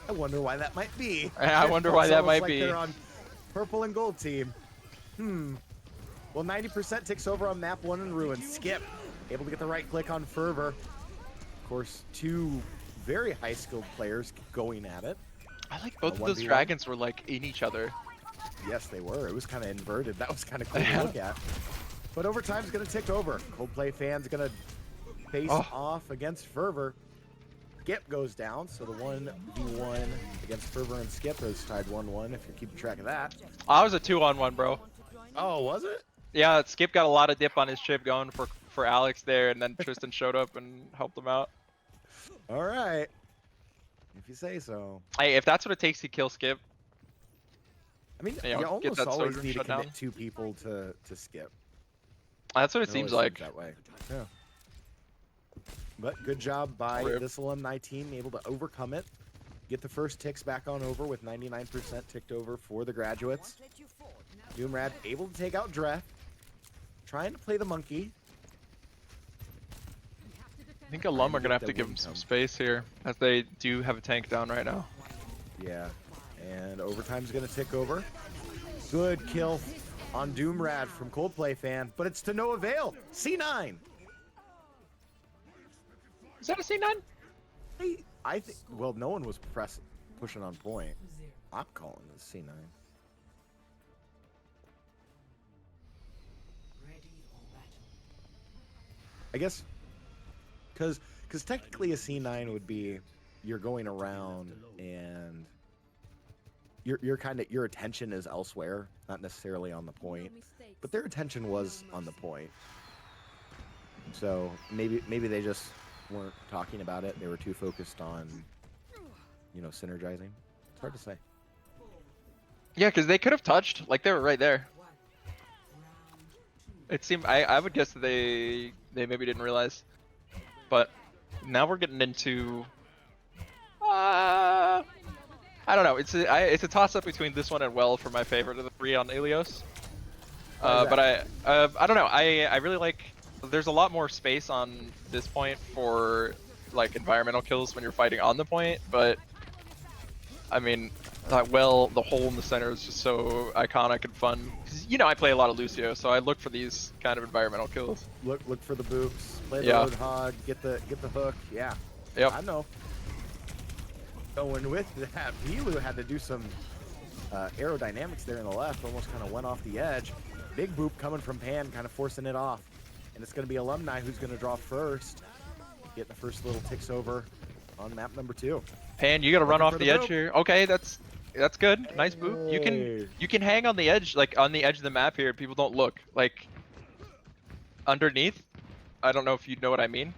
I wonder why that might be. I wonder why that might like be. They're on purple and gold team. Well, 90% ticks over on map 1 in Ruin. Skip, able to get the right click on Fervor. Of course, two very high skilled players going at it. I like both of those dragons were like in each other. Yes, they were. It was kind of inverted. That was kind of cool to look at. But overtime's going to tick over. Coldplay fans going to face off against Fervor. Skip goes down, so the 1v1 against Fervor and Skip is tied 1-1 if you're keeping track of that. I was a 2-on-1, bro. Oh, was it? Yeah, Skip got a lot of dip on his chip going for Alex there, and then Tristan showed up and helped him out. All right. If you say so. Hey, if that's what it takes to kill Skip. I mean, You know, you almost that always Sojourn need to shut commit down. 2 people to Skip. That's what it It seems always like. that way. Yeah. But good job by Rip. this alumni team, able to overcome it. Get the first ticks back on over with 99% ticked over for the graduates. Doomrad able to take out Dreth. Trying to play the monkey. I think Alum are get gonna have the to give win him some come. space here, as they do have a tank down right now. Yeah. And overtime's going to tick over. Good kill on Doomrad from Coldplay fan, but it's to no avail. C9. Is that a C9? I think. Well, no one was pushing on point. I'm calling this C9. I guess, because technically a C9 would be you're going around and your attention is elsewhere, not necessarily on the point, but their attention was on the point. So maybe they just weren't talking about it. They were too focused on, synergizing. It's hard to say. Yeah, because they could have touched, like they were right there. It seemed I would guess that they maybe didn't realize, but now we're getting into I don't know. It's a toss up between this one and Well for my favorite of the three on Ilios. But I don't know. I really like. There's a lot more space on this point for like environmental kills when you're fighting on the point, but I mean, Well, the hole in the center is just so iconic and fun. 'Cause, I play a lot of Lucio, so I look for these kind of environmental kills. Look for the boops. Play the Yeah. Roadhog. Get the hook. Yeah. Yep. I know. Going with that, Pilu had to do some aerodynamics there in the left. Almost kind of went off the edge. Big boop coming from Pan, kind of forcing it off. And it's going to be Alumni who's going to draw first. Getting the first little ticks over on map number 2. Pan, you gotta run Looking off for the the edge boop. here. Okay, that's good. Nice boop. Hey. You can hang on the edge, like on the edge of the map here. People don't look like underneath. I don't know if you know what I mean.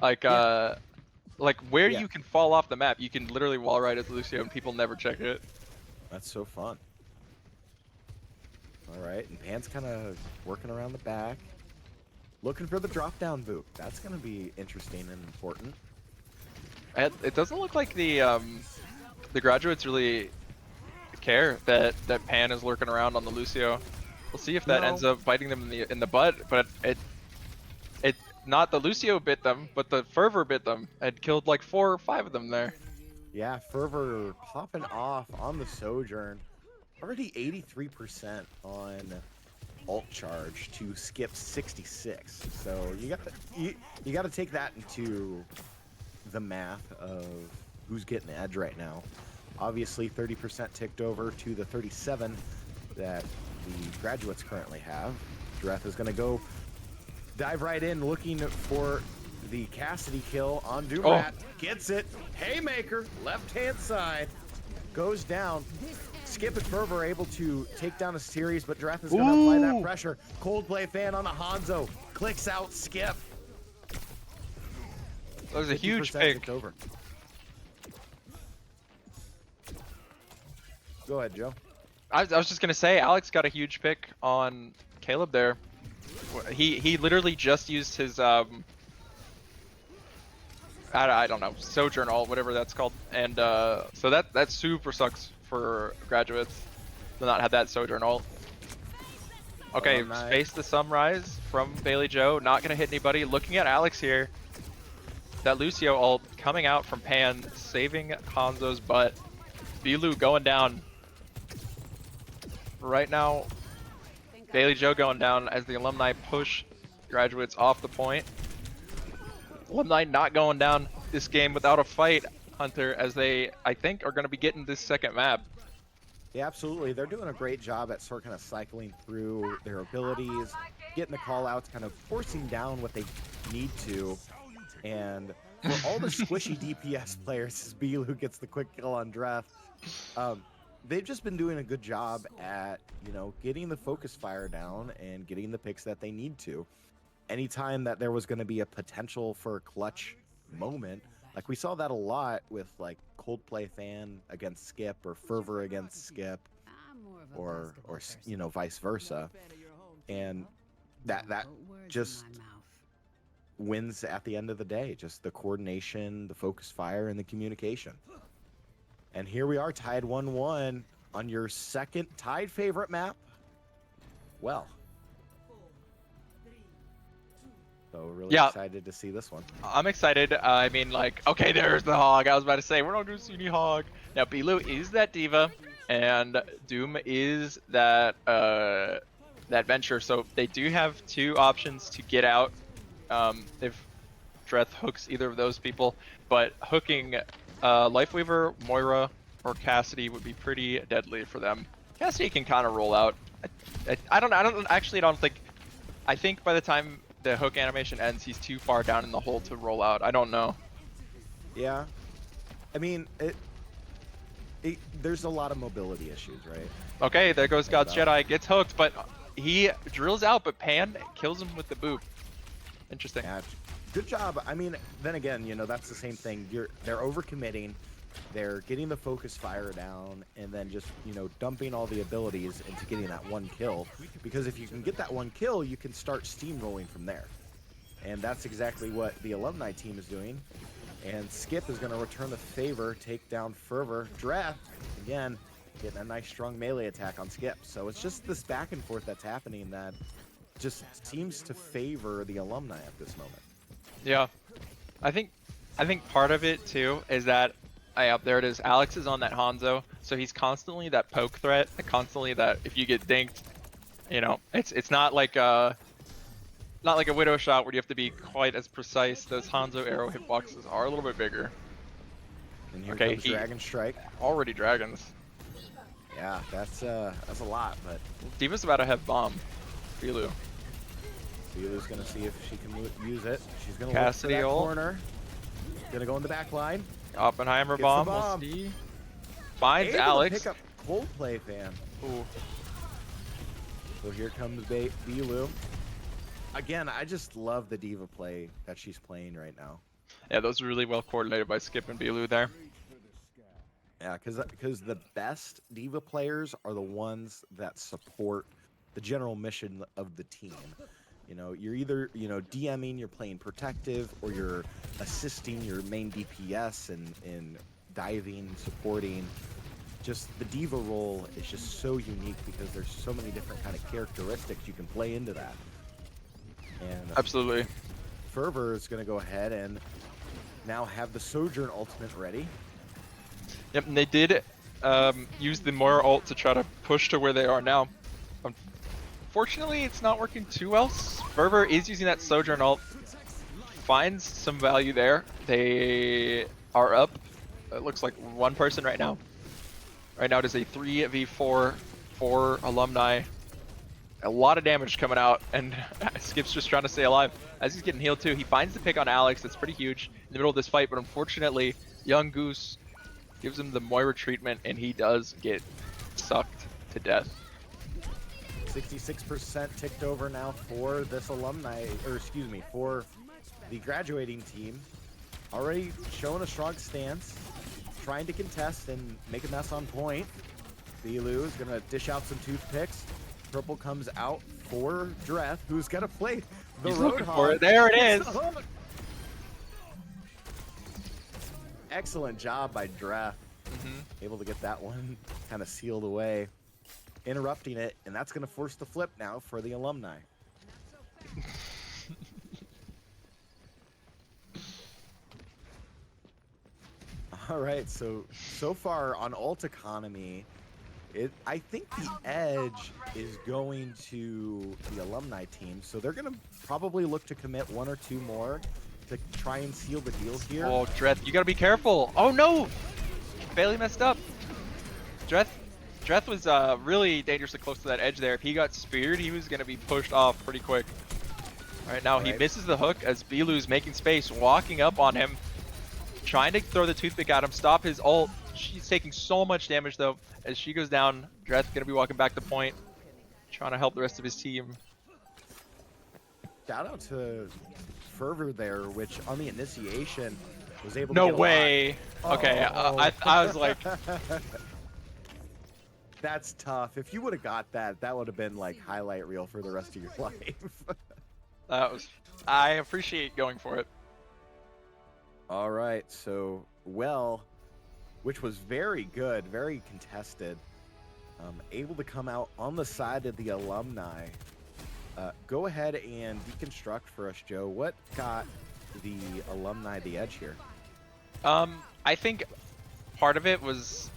Like like where Yeah. you can fall off the map, you can literally wall ride as Lucio and people never check it. That's so fun. All right, and Pan's kind of working around the back. Looking for the drop down boop. That's going to be interesting and important. And it doesn't look like the graduates really care that Pan is lurking around on the Lucio. We'll see if that No. ends up biting them in the butt, but it not the Lucio bit them, but the Fervor bit them and killed like 4 or 5 of them there. Yeah, Fervor popping off on the Sojourn. Already 83% on ult charge to skip 66. So you got to take that into the math of who's getting the edge right now. Obviously 30% ticked over to the 37 that the graduates currently have. Dreth is going to go dive right in looking for the Cassidy kill on Doomrat. Gets it. Haymaker, left-hand side. Goes down. Skip and Fervor able to take down a series, but Dreth is going to apply that pressure. Coldplay fan on the Hanzo. Clicks out Skip. That was a huge 50% pick. ticked over. Go ahead, Joe. I was just gonna say, Alex got a huge pick on Caleb there. He literally just used his I don't know, Sojourn ult, whatever that's called, and so that super sucks for graduates to not have that Sojourn ult. Okay, space the sunrise from Bailey Joe, not gonna hit anybody. Looking at Alex here, that Lucio ult coming out from Pan, saving Hanzo's butt. Bilu going down. Right now, Bailey Joe going down as the Alumni push graduates off the point. Alumni not going down this game without a fight, Hunter, as they, I think, are going to be getting this second map. Yeah, absolutely. They're doing a great job at sort of kind of cycling through their abilities, getting the call outs, kind of forcing down what they need to. And for all the squishy DPS players, Bilu gets the quick kill on Dreth. They've just been doing a good job at, getting the focus fire down and getting the picks that they need to. Anytime that there was going to be a potential for a clutch moment, like we saw that a lot with like Coldplay fan against Skip or Fervor against Skip or vice versa. And that just wins at the end of the day. Just the coordination, the focus fire, and the communication. And here we are, tied 1-1 on your second tied favorite map. Well, so we're really excited to see this one. I'm excited. I mean, like, okay, there's the hog. I was about to say, we're not going to see any hog. Now, Bilu is that diva, and Doom is that that venture. So they do have two options to get out if Dreth hooks either of those people. But hooking Lifeweaver, Moira, or Cassidy would be pretty deadly for them. Cassidy can kind of roll out. I don't think. I think by the time the hook animation ends, he's too far down in the hole to roll out. I don't know. Yeah, I mean, there's a lot of mobility issues, right? Okay, there goes God's Jedi. Gets hooked, but he drills out, but Pan kills him with the boop. Interesting. Yeah, good job. I mean, then again, you know, that's the same thing. They're overcommitting. They're getting the focus fire down, and then just, you know, dumping all the abilities into getting that one kill. Because if you can get that one kill, you can start steamrolling from there. And that's exactly what the Alumni team is doing. And Skip is going to return the favor, take down Fervor. Draft, again, getting a nice strong melee attack on Skip. So it's just this back and forth that's happening that just seems to favor the Alumni at this moment. Yeah, I think part of it too is that there it is. Alex is on that Hanzo, so he's constantly that poke threat, constantly that if you get dinked, you know, it's not like a Widow shot where you have to be quite as precise. Those Hanzo arrow hitboxes are a little bit bigger. And here comes Dragon Strike. Already dragons. Yeah, that's a lot, but Diva's about to have bomb. Bilu. Bilu's gonna see if she can use it. She's gonna Cassidy look for that ult. corner. Gonna go in the back line. Oppenheimer Gets the bomb. bomb. We'll see. Finds Able Alex. to pick up Coldplay fan. Ooh. So here comes Bilu. Again, I just love the diva play that she's playing right now. Yeah, those are really well coordinated by Skip and Bilu there. Yeah, because the best diva players are the ones that support the general mission of the team. You know, you're either, you know, DMing, you're playing protective, or you're assisting your main DPS in diving, supporting. Just the diva role is just so unique because there's so many different kind of characteristics you can play into that. And Absolutely. Fervor is going to go ahead and now have the Sojourn ultimate ready. Yep, and they did use the Moira ult to try to push to where they are now. Unfortunately, it's not working too well. Fervor is using that Sojourn ult. Finds some value there. They are up. It looks like one person right now. Right now it is a 3v4 for Alumni. A lot of damage coming out, and Skip's just trying to stay alive. As he's getting healed too, he finds the pick on Alex. That's pretty huge in the middle of this fight, but unfortunately, Young Goose gives him the Moira treatment, and he does get sucked to death. 66% ticked over now for this Alumni, or excuse me, for the graduating team. Already showing a strong stance, trying to contest and make a mess on point. Bilu is going to dish out some toothpicks. Purple comes out for Dreth, who's going to play the He's Roadhog. looking for it. There it is. Excellent job by Dreth. Able to get that one kind of sealed away. Interrupting it, and that's going to force the flip now for the Alumni. All right, so far on ult economy, I think the edge is going to the Alumni team, so they're going to probably look to commit one or two more to try and seal the deal here. Oh, Dreth, you gotta be careful. Oh no! Bailey messed up. Dreth was really dangerously close to that edge there. If he got speared, he was gonna be pushed off pretty quick. Right now, he misses the hook as Bilu's making space, walking up on him, trying to throw the toothpick at him, stop his ult. She's taking so much damage though. As she goes down, Dreth gonna be walking back to point, trying to help the rest of his team. Shout out to Fervor there, which on the initiation was able to No get a way. lot. Okay, I was like, That's tough. If you would have got that, that would have been like highlight reel for the rest of your life. That was. I appreciate going for it. All right, so which was very good, very contested, able to come out on the side of the Alumni. Go ahead and deconstruct for us, Joe. What got the Alumni the edge here? I think part of it was,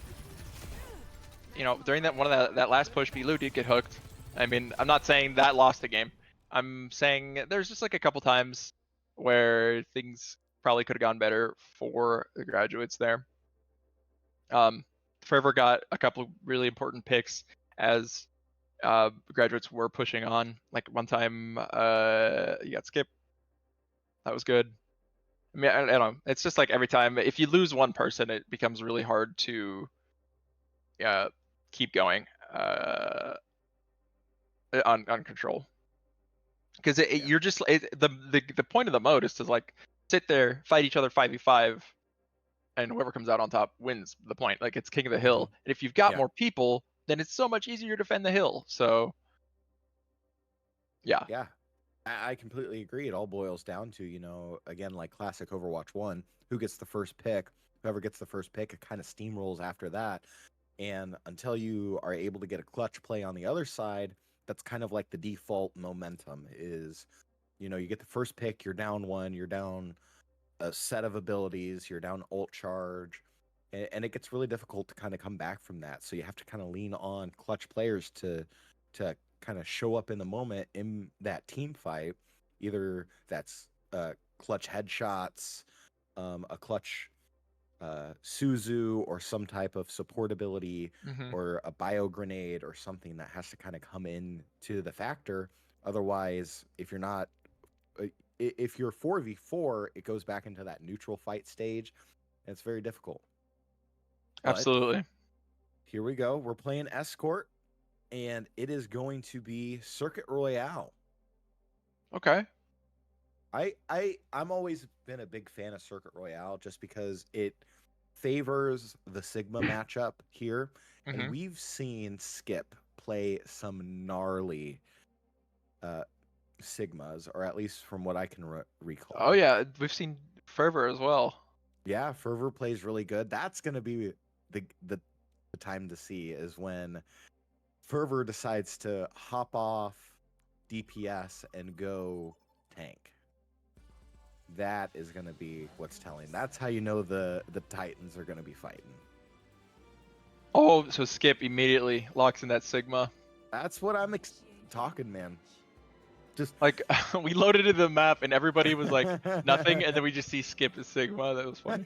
during that last push, Bilu did get hooked. I mean, I'm not saying that lost the game. I'm saying there's just like a couple times where things probably could have gone better for the graduates there. Fervor got a couple of really important picks as graduates were pushing on. Like one time, you got Skip. That was good. I mean, I don't know. It's just like every time, if you lose one person, it becomes really hard to keep going on control. Because you're just the point of the mode is to like sit there, fight each other 5v5, and whoever comes out on top wins the point. Like it's king of the hill. And if you've got more people, then it's so much easier to defend the hill. So yeah. Yeah. I completely agree. It all boils down to, again, like classic Overwatch 1, who gets the first pick. Whoever gets the first pick, it kind of steamrolls after that. And until you are able to get a clutch play on the other side, that's kind of like the default momentum is, you get the first pick, you're down one, you're down a set of abilities, you're down ult charge, and it gets really difficult to kind of come back from that. So you have to kind of lean on clutch players to kind of show up in the moment in that team fight. Either that's clutch headshots, a clutch Suzu, or some type of support ability, or a bio grenade, or something that has to kind of come in to the factor. Otherwise, if you're 4v4, it goes back into that neutral fight stage, and it's very difficult. Absolutely. But here we go. We're playing Escort, and it is going to be Circuit Royale. Okay. I'm always been a big fan of Circuit Royale just because it favors the Sigma matchup here. And we've seen Skip play some gnarly Sigmas, or at least from what I can recall. Oh yeah, we've seen Fervor as well. Yeah, Fervor plays really good. That's going to be the time to see is when Fervor decides to hop off DPS and go tank. That is going to be what's telling. That's how you know the Titans are going to be fighting. Oh, so Skip immediately locks in that Sigma. That's what I'm talking, man. Just like we loaded into the map and everybody was like nothing, and then we just see Skip as Sigma. That was funny.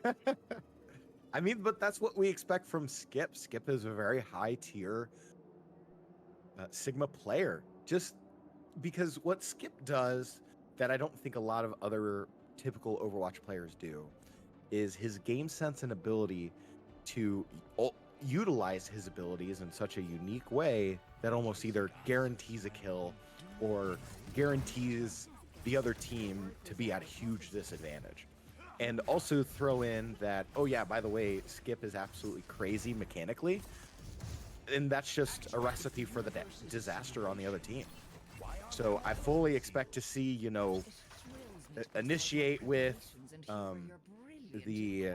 I mean, but that's what we expect from Skip. Skip is a very high tier Sigma player. Just because what Skip does that I don't think a lot of other typical Overwatch players do is his game sense and ability to utilize his abilities in such a unique way that almost either guarantees a kill or guarantees the other team to be at a huge disadvantage. And also throw in that, oh yeah, by the way, Skip is absolutely crazy mechanically, and that's just a recipe for the disaster on the other team. So I fully expect to see, initiate with the,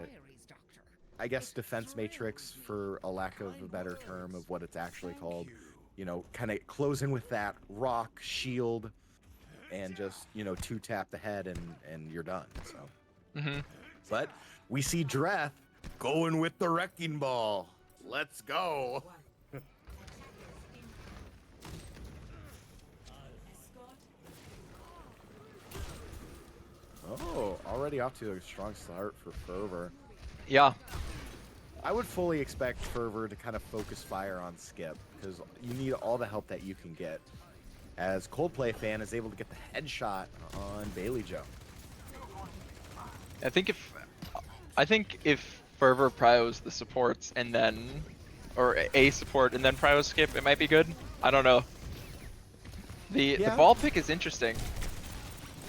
I guess, defense matrix, for a lack of a better term of what it's actually called, kind of closing with that rock shield and just, 2-tap the head and you're done. So, but we see Dreth going with the wrecking ball. Let's go. Oh, already off to a strong start for Fervor. Yeah. I would fully expect Fervor to kind of focus fire on Skip, because you need all the help that you can get. As Coldplay fan is able to get the headshot on Bailey Joe. I think if Fervor pryos the supports and then, or a support and then pryos Skip, it might be good. I don't know. The ball pick is interesting.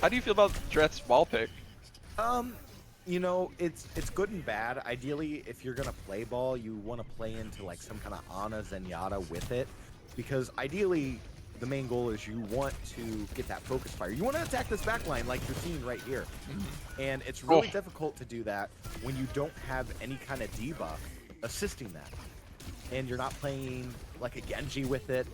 How do you feel about Dreth's ball pick? You know, it's good and bad. Ideally, if you're gonna play ball, you want to play into like some kind of Ana Zenyatta with it, because ideally, the main goal is you want to get that focus fire. You want to attack this backline like you're seeing right here, and it's really difficult to do that when you don't have any kind of debuff assisting that, and you're not playing like a Genji with it.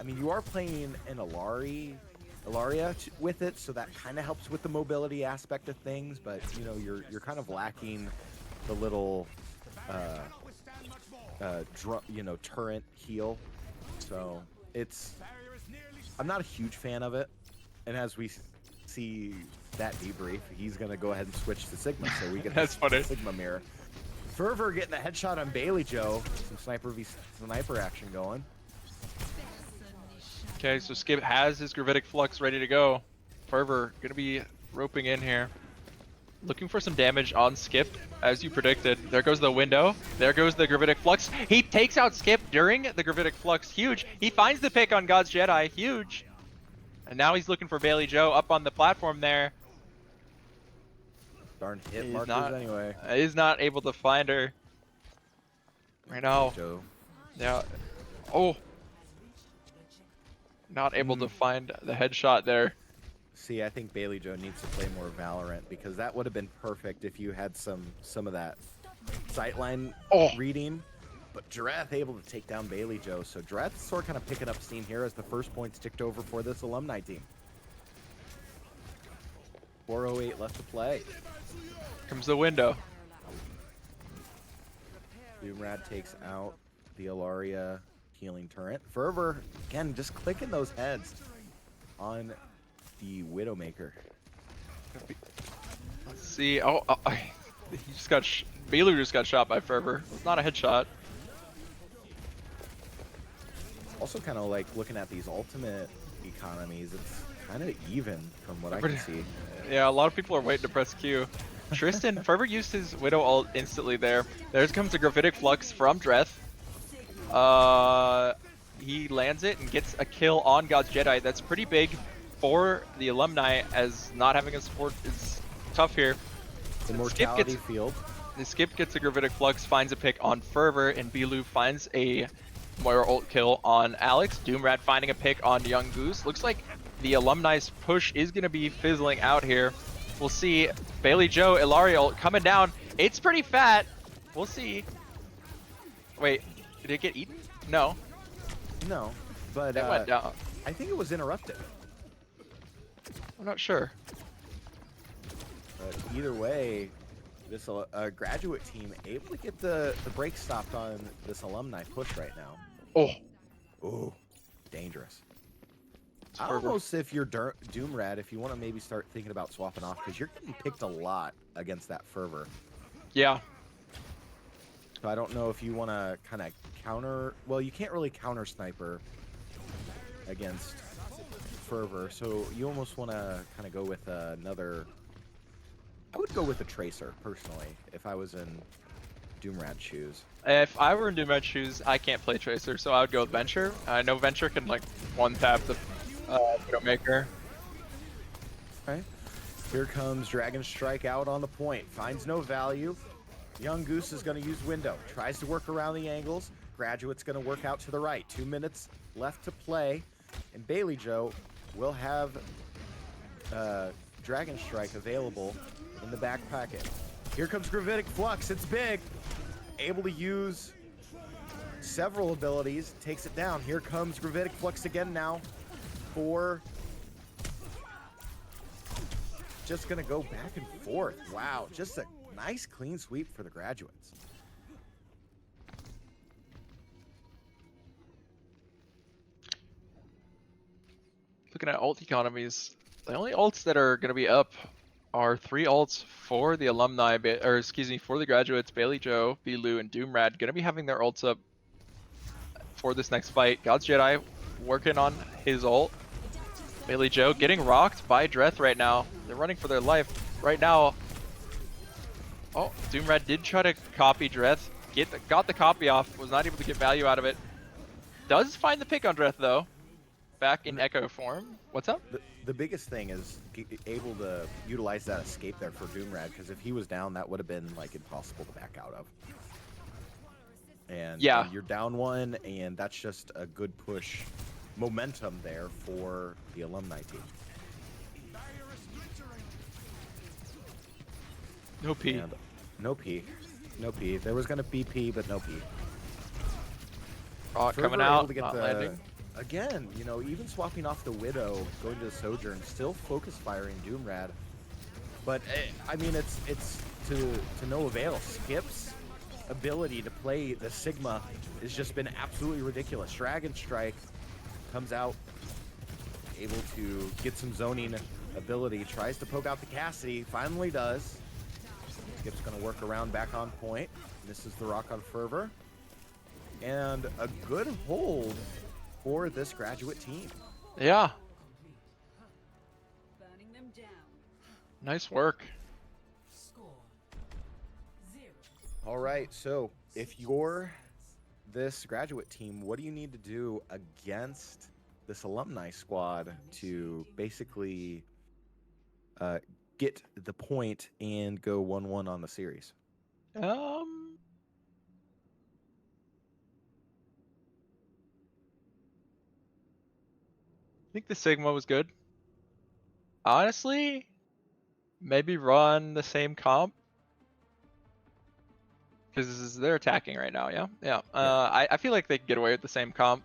I mean, you are playing an Ilaria with it, so that kind of helps with the mobility aspect of things, but you know, you're kind of lacking the little turret heal. So I'm not a huge fan of it, and as we see that debrief, he's gonna go ahead and switch to Sigma, so we get That's funny. Sigma mirror. Fervor getting a headshot on Bailey Joe, some sniper v sniper action going. Okay, so Skip has his Gravitic Flux ready to go. Fervor gonna be roping in here. Looking for some damage on Skip, as you predicted. There goes the window. There goes the Gravitic Flux. He takes out Skip during the Gravitic Flux. Huge. He finds the pick on God's Jedi. Huge. And now he's looking for Bailey Joe up on the platform there. Darn hit markers anyway. He's not able to find her. Right now. Joe. Yeah. Oh. Not able to find the headshot there. See, I think Bailey Joe needs to play more Valorant, because that would have been perfect if you had some of that sightline reading. But Dreth able to take down Bailey Joe, so Dreth sort of kind of picking up steam here as the first points ticked over for this Alumni team. 4:08 left to play. Comes the window. Doomrad takes out the Ilaria healing turret. Fervor, again, just clicking those heads on the Widowmaker. Let's see. He just got. Bailey just got shot by Fervor. It's not a headshot. Also, kind of like looking at these ultimate economies, it's kind of even from what I can see. Yeah, a lot of people are waiting to press Q. Tristan, Fervor used his Widow ult instantly there. There comes a Gravitic Flux from Dreth. He lands it and gets a kill on God's Jedi. That's pretty big for the Alumni, as not having a support is tough here. Immortality field. The Skip gets a Gravitic Flux, finds a pick on Fervor, and Bilu finds a Moira ult kill on Alex. Doomrad finding a pick on Young Goose. Looks like the Alumni's push is going to be fizzling out here. We'll see. Bailey Joe, Ilaria ult coming down. It's pretty fat. We'll see. Wait, did it get eaten? No. No, but it went down. I think it was interrupted. I'm not sure. But either way, this graduate team able to get the break stopped on this Alumni push right now. Oh, dangerous. I almost, if you're Doomrad, if you want to maybe start thinking about swapping off, because you're getting picked a lot against that Fervor. Yeah. So I don't know if you want to kind of counter. Well, you can't really counter sniper against Fervor, so you almost want to kind of go with another. I would go with a Tracer personally if I was in Doomrad's shoes. If I were in Doomrad's shoes, I can't play Tracer, so I would go with Venture. I know Venture can like one tap the Widowmaker. Okay. Here comes Dragon Strike out on the point. Finds no value. Young Goose is going to use Window. Tries to work around the angles. Graduate's going to work out to the right. 2 minutes left to play. And Bailey Joe will have Dragon Strike available in the back pocket. Here comes Gravitic Flux. It's big. Able to use several abilities. Takes it down. Here comes Gravitic Flux again now. Just going to go back and forth. Wow. Just a nice clean sweep for the graduates. Looking at ult economies, the only ults that are going to be up are 3 ults for the Alumni, or excuse me, for the graduates. Bailey Joe, Bilu, and Doomrad going to be having their ults up for this next fight. God's Jedi working on his ult. Bailey Joe getting rocked by Dreth right now. They're running for their life right now. Oh, Doomrad did try to copy Dreth. Got the copy off. Was not able to get value out of it. Does find the pick on Dreth though. Back in Echo form. What's up? the biggest thing is able to utilize that escape there for Doomrad, because if he was down, that would have been like impossible to back out of. And yeah, and you're down one, and that's just a good push momentum there for the Alumni team. no P. And no P. No P. There was going to be P, but no P. Rock Fervor coming able out, to get not the, landing. Again, you know, even swapping off the Widow, going to the Sojourn, still focus firing Doomrad. But, I mean, it's to no avail. Skip's ability to play the Sigma has just been absolutely ridiculous. Dragon Strike comes out, able to get some zoning ability, tries to poke out the Cassidy, finally does. Skip's going to work around back on point. Misses the rock on Fervor. And a good hold for this graduate team. Yeah. Nice work. All right, so if you're this graduate team, what do you need to do against this alumni squad to basically get the point and go 1-1 on the series? I think the Sigma was good. Honestly, maybe run the same comp. Because they're attacking right now, yeah? Yeah. I feel like they can get away with the same comp.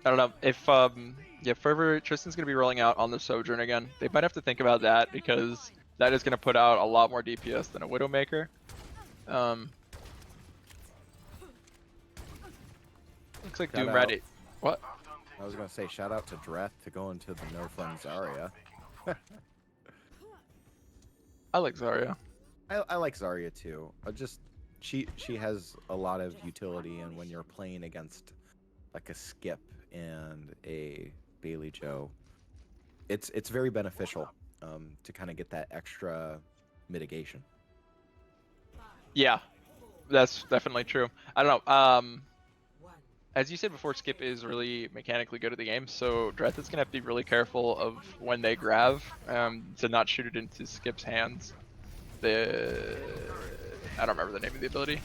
I don't know. If, yeah, Fervor, Tristan's going to be rolling out on the Sojourn again. They might have to think about that, because that is going to put out a lot more DPS than a Widowmaker. Looks like Shout Doom out. ready. What? I was going to say, shout out to Dreth to go into the no fun Zarya. I like Zarya. I like Zarya too. She has a lot of utility, and when you're playing against like a Skip and a Bailey Joe, it's very beneficial to kind of get that extra mitigation. Yeah, that's definitely true. I don't know. As you said before, Skip is really mechanically good at the game, so Dreth is gonna have to be really careful of when they grab, to not shoot it into Skip's hands. I don't remember the name of the ability.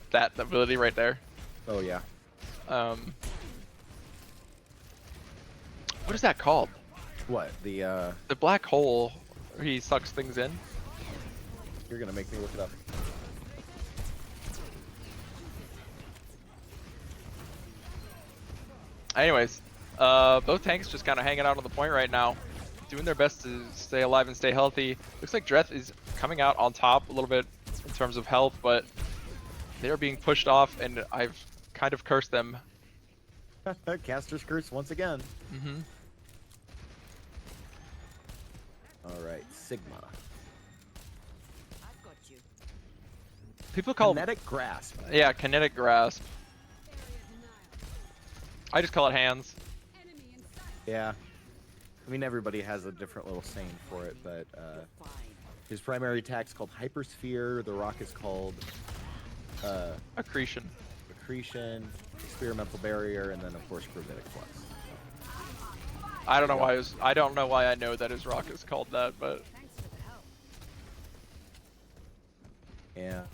That ability right there. Oh yeah. What is that called? What the black hole where he sucks things in? You're gonna make me look it up. Anyways, both tanks just kind of hanging out on the point right now, doing their best to stay alive and stay healthy. Looks like Dreth is coming out on top a little bit in terms of health, but they're being pushed off, and I've kind of cursed them. Caster's curse once again. Mm-hmm. All right, Sigma. People call Kinetic Grasp. Yeah, kinetic grasp. I just call it hands. Yeah. I mean, everybody has a different little saying for it, but his primary attack's called Hypersphere. The rock is called Accretion. Accretion, Experimental Barrier, and then of course Gravitic Flux. I don't know why I don't know why I know that his rock is called that, but And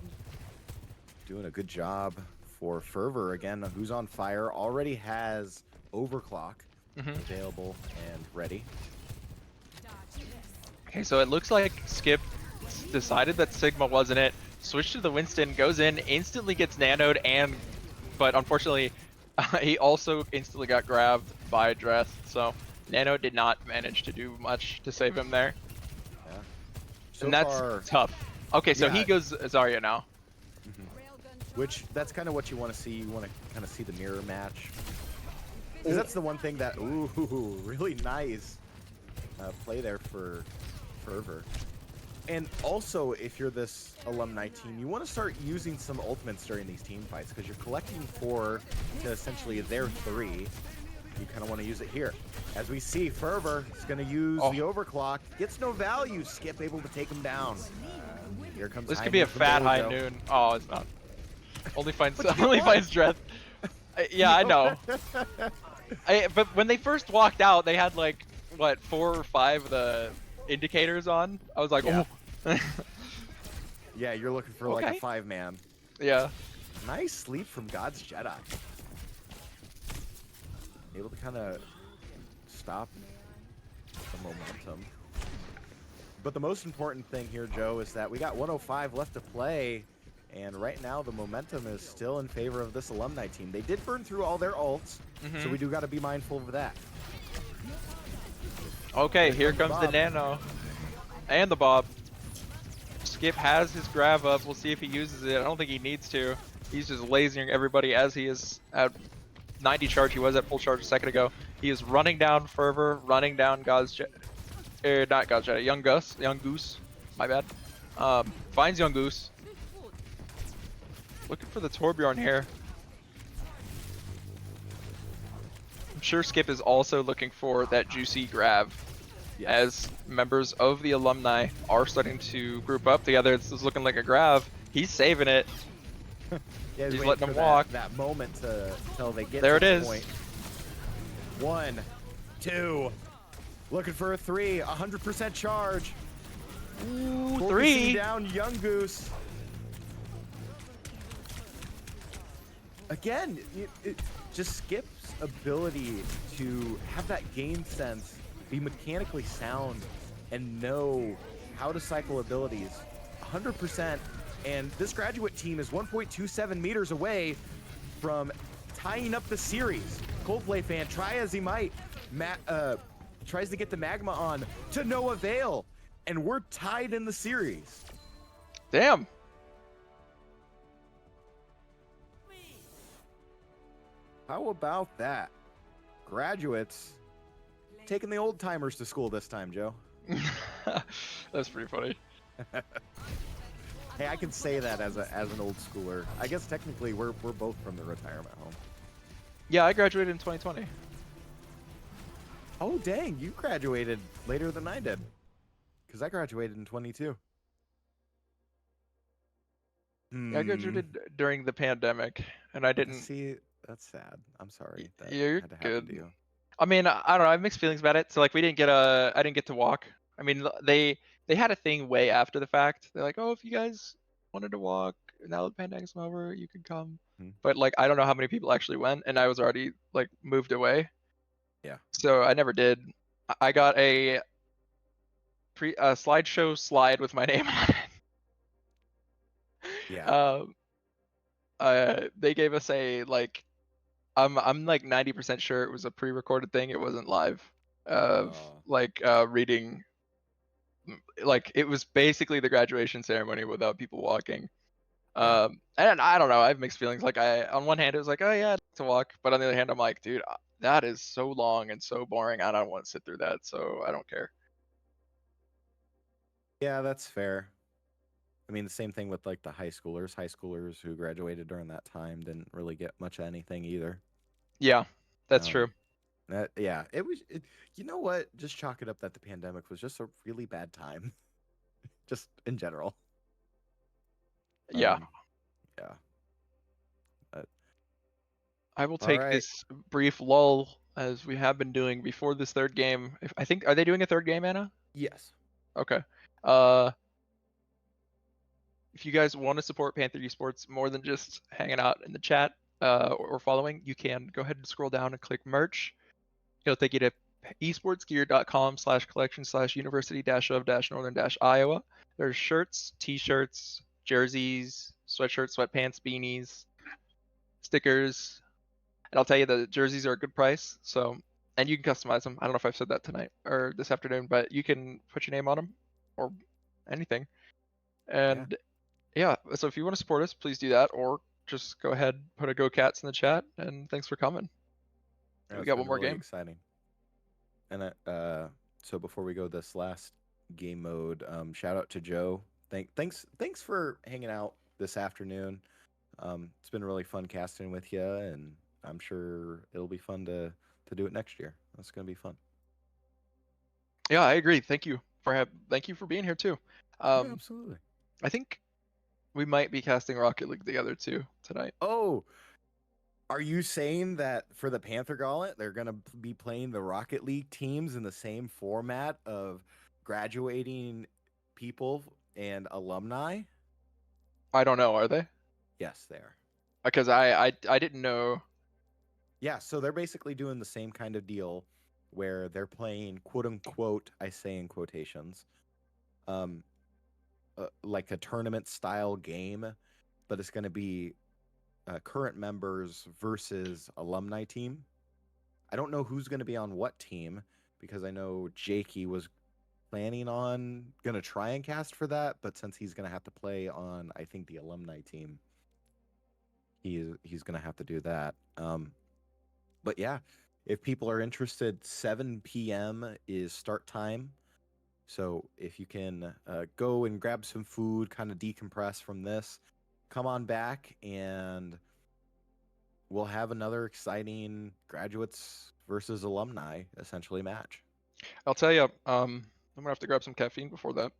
doing a good job for Fervor again, who's on fire, already has Overclock available and ready. Okay, so it looks like Skip decided that Sigma wasn't it, switched to the Winston, goes in, instantly gets nanoed, but unfortunately he also instantly got grabbed by Dreth, so Nano did not manage to do much to save him there. Yeah. So and that's far, tough. Okay, so yeah. he goes Zarya now. Which, that's kind of what you want to see. You want to kind of see the mirror match. Because that's the one thing that, ooh, really nice play there for Fervor. And also, if you're this alumni team, you want to start using some ultimates during these team fights, because you're collecting 4 to essentially their 3. You kind of want to use it here. As we see, Fervor is going to use the overclock. Gets no value. Skip able to take him down. Here comes This high could be a noon from fat high Dojo. noon. Oh, it's not. Only finds But you only won. finds Dreth. Yeah, I know. But when they first walked out, they had like what 4 or 5 of the indicators on. I was like, Yeah. oh. Yeah, you're looking for like Okay. a 5-man. Yeah. Nice sleep from God's Jedi. Able to kind of stop the momentum. But the most important thing here, Joe, is that we got 105 left to play. And right now, the momentum is still in favor of this Alumni team. They did burn through all their ults, so we do got to be mindful of that. Okay, here comes the Nano. And the Bob. Skip has his grab up. We'll see if he uses it. I don't think he needs to. He's just lasering everybody as he is at 90 charge. He was at full charge a second ago. He is running down Fervor, running down not God's Jet, Young Goose. My bad. Finds Young Goose. Looking for the Torbjorn here. I'm sure Skip is also looking for that juicy grab. Yes. As members of the Alumni are starting to group up together. It's looking like a grab. He's saving it. Yeah, He's waiting letting for them walk. That moment till they get There to it the is. point. 1, 2. Looking for a 3. 100% charge. Ooh, Focusing 3. down Young Goose. Again, just Skip's ability to have that game sense, be mechanically sound, and know how to cycle abilities 100%. And this graduate team is 1.27 meters away from tying up the series. Coldplay fan, try as he might, tries to get the Magma on to no avail. And we're tied in the series. Damn. How about that? Graduates taking the old timers to school this time, Joe. That's pretty funny. Hey, I can say that as an old schooler. I guess technically we're both from the retirement home. Yeah, I graduated in 2020. Oh dang, you graduated later than I did. Because I graduated in 22. I graduated during the pandemic, and I didn't. See, that's sad. I'm sorry. That You're had to happen good. to you. I mean, I don't know. I have mixed feelings about it. So like, I didn't get to walk. I mean, they had a thing way after the fact. They're like, oh, if you guys wanted to walk now that the pandemic's over, you could come. But like, I don't know how many people actually went, and I was already like moved away. Yeah. So I never did. I got a slideshow slide with my name on it. Yeah. They gave us a like, I'm like 90% sure it was a pre-recorded thing. It wasn't live. Like reading, like it was basically the graduation ceremony without people walking. And I don't know. I have mixed feelings. Like on one hand, it was like, oh yeah, I'd like to walk, but on the other hand, I'm like, dude, that is so long and so boring. I don't want to sit through that, so I don't care. Yeah, that's fair. I mean, the same thing with like the high schoolers. High schoolers who graduated during that time didn't really get much of anything either. Yeah, that's true. Yeah, you know what? Just chalk it up that the pandemic was just a really bad time, just in general. Yeah. Yeah. I will take this brief lull as we have been doing before this third game. I think, are they doing a third game, Anna? Yes. Okay. If you guys want to support Panther Esports more than just hanging out in the chat or following, you can go ahead and scroll down and click merch. It'll take you to esportsgear.com/collection/university-of-northern-iowa. There's shirts, t-shirts, jerseys, sweatshirts, sweatpants, beanies, stickers. And I'll tell you the jerseys are a good price. So, and you can customize them. I don't know if I've said that tonight or this afternoon, but you can put your name on them or anything. And yeah, so if you want to support us, please do that, or just go ahead, put a Go Cats in the chat, and thanks for coming. We got one more game. Exciting. And so before we go this last game mode, shout out to Joe. Thanks for hanging out this afternoon. It's been really fun casting with you, and I'm sure it'll be fun to do it next year. That's gonna be fun. Yeah, I agree. Thank you for being here too. Yeah, absolutely. I think we might be casting Rocket League together too tonight. Oh, Are you saying that for the Panther Gauntlet, they're going to be playing the Rocket League teams in the same format of graduating people and alumni? I don't know. Are they? Yes, they are. Because I didn't know. Yeah, so they're basically doing the same kind of deal where they're playing quote unquote, I say in quotations, like a tournament style game, but it's going to be current members versus alumni team. I don't know who's going to be on what team because I know Jakey was planning on going to try and cast for that, but since he's going to have to play on, I think, the alumni team, he's going to have to do that. But yeah, if people are interested, 7 p.m. is start time. So if you can go and grab some food, kind of decompress from this, come on back and we'll have another exciting graduates versus alumni essentially match. I'll tell you. I'm gonna have to grab some caffeine before that.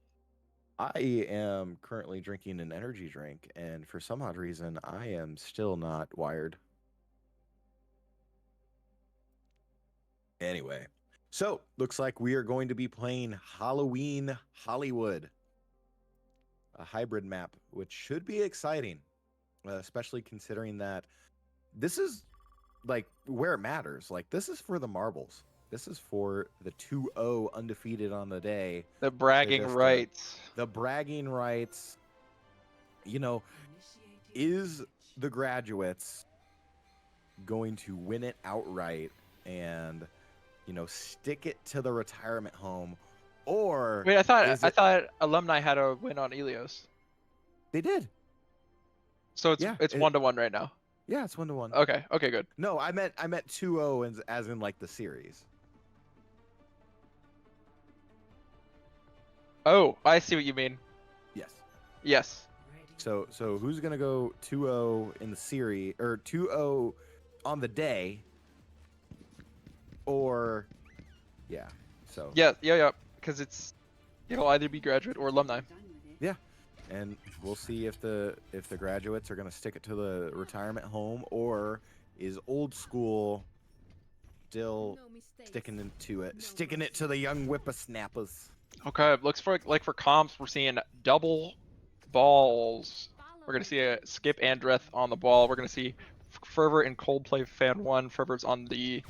I am currently drinking an energy drink, and for some odd reason, I am still not wired. Anyway, so looks like we are going to be playing Halloween Hollywood, a hybrid map, which should be exciting, especially considering that this is like where it matters. Like, this is for the marbles. This is for the 2-0 undefeated on the day. The bragging rights. The bragging rights. You know, is the graduates going to win it outright and, you know, stick it to the retirement home? Or wait, I thought alumni had a win on Elios. They did. So it's 1-1 right now. Yeah, it's 1-1. Okay, good. No, I meant 2-0 as in like the series. Oh, I see what you mean. Yes. Yes. So who's gonna go 2-0 in the series, or 2-0 on the day, or yeah? So yeah, because it'll either be graduate or alumni. Yeah, and we'll see if the graduates are gonna stick it to the retirement home, or is old school still sticking it to the young whippersnappers. Okay, looks like for comps, we're seeing double balls. We're gonna see a Skip and Dreth on the ball. We're gonna see Fervor and Coldplay Fan 1. Fervor's on the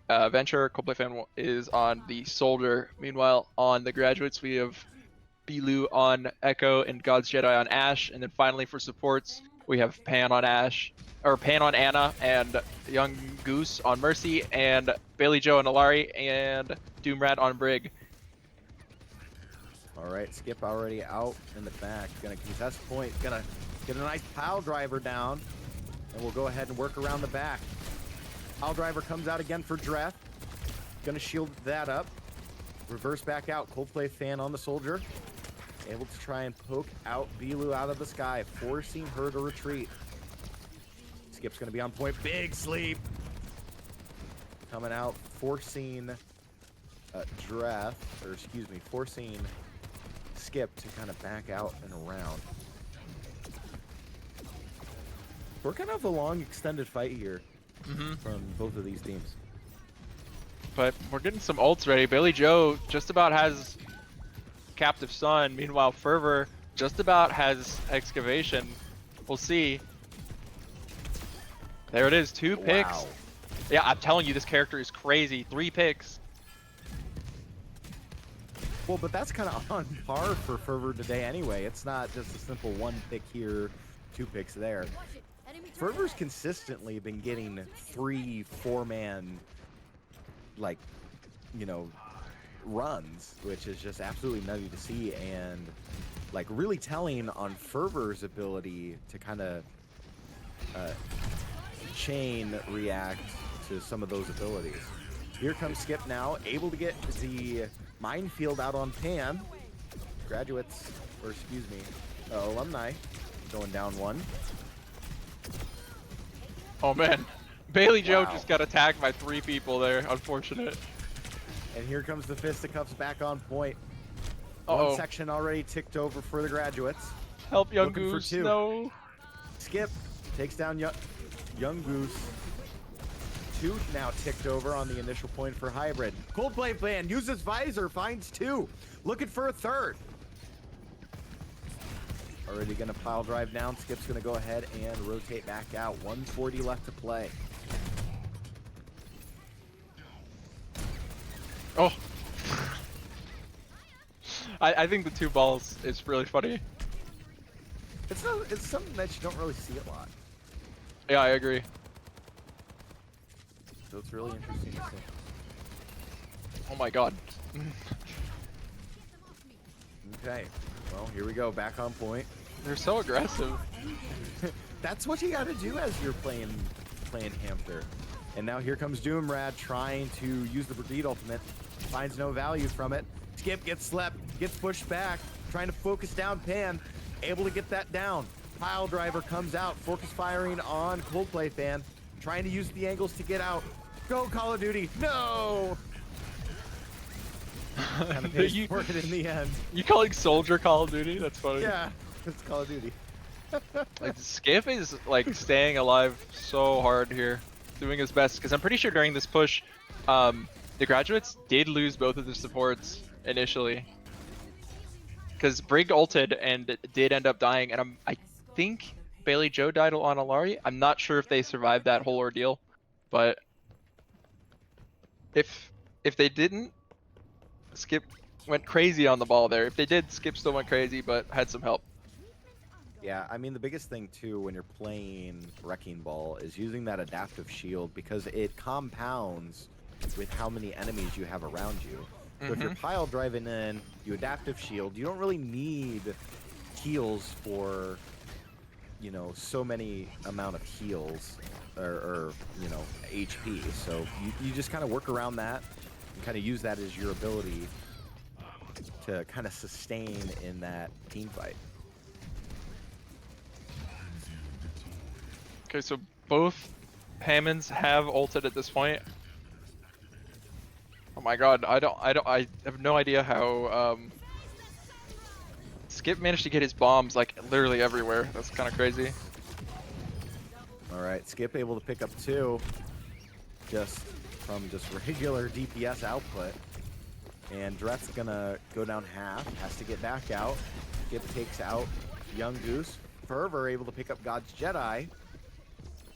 Venture. Coldplay Fan 1 is on the Soldier. Meanwhile, on the graduates, we have Bilu on Echo and God's Jedi on Ash. And then finally for supports, we have Pan on Anna, and Young Goose on Mercy, and Bailey Joe and Alari, and Doomrat on Brig. All right, Skip already out in the back. Gonna contest point. Gonna get a nice pile driver down. And we'll go ahead and work around the back. Pile driver comes out again for Dreth. Gonna shield that up. Reverse back out. Coldplay Fan on the Soldier. Able to try and poke out Bilu out of the sky, forcing her to retreat. Skip's gonna be on point. Big sleep. Coming out, forcing forcing Skip to kind of back out and around. We're kind of a long, extended fight here from both of these teams. But we're getting some ults ready. Bailey Joe just about has Captive Sun. Meanwhile, Fervor just about has Excavation. We'll see. There it is, 2 picks. Wow. Yeah, I'm telling you, this character is crazy. 3 picks. Well, but that's kind of on par for Fervor today anyway. It's not just a simple 1 pick here, 2 picks there. Fervor's consistently been getting 3-4-man, like, you know, runs, which is just absolutely nutty to see, and like really telling on Fervor's ability to kind of chain react to some of those abilities. Here comes Skip now, able to get the minefield out on Pan. Graduates, or excuse me, alumni, going down 1. Oh man, Bailey Joe Wow. just got attacked by 3 people there. Unfortunate. And here comes the fisticuffs back on point. Uh-oh. One section already ticked over for the graduates. Help, Young Looking for Goose. 2. No. Skip takes down Young Goose. 2 now ticked over on the initial point for Hybrid. Coldplay fan uses visor, finds 2. Looking for a 3rd. Already gonna pile drive down. Skip's gonna go ahead and rotate back out. 140 left to play. Oh. I think the 2 balls is really funny. It's something that you don't really see a lot. Yeah, I agree. So it's really interesting to see. Oh my god. Okay, well, here we go, back on point. They're so aggressive. That's what you gotta do as you're playing Panther. And now here comes Doomrad trying to use the Brigade ultimate. Finds no value from it. Skip gets slept, gets pushed back, trying to focus down Pan. Able to get that down. Pile driver comes out, focus firing on Coldplay fan. Trying to use the angles to get out. Go Call of Duty, no! Kind of pays for it in the end. You calling Soldier Call of Duty? That's funny. Yeah, it's Call of Duty. Like Skip is like staying alive so hard here, doing his best. Because I'm pretty sure during this push, the graduates did lose both of their supports initially. Because Brig ulted and did end up dying, and I think Bailey Joe died on Alari. I'm not sure if they survived that whole ordeal, but if they didn't, Skip went crazy on the ball there. If they did, Skip still went crazy, but had some help. Yeah, I mean, the biggest thing, too, when you're playing Wrecking Ball is using that adaptive shield because it compounds with how many enemies you have around you. So if you're pile driving in, you adaptive shield, you don't really need heals for, you know, so many amount of heals or you know, HP. So you just kind of work around that and kind of use that as your ability to kind of sustain in that team fight. Okay, so both Hammonds have ulted at this point. Oh my god, I have no idea how Skip managed to get his bombs like literally everywhere. That's kind of crazy. All right, Skip able to pick up 2 just from just regular DPS output. And Drett's gonna go down half, has to get back out. Skip takes out Young Goose. Fervor able to pick up God's Jedi.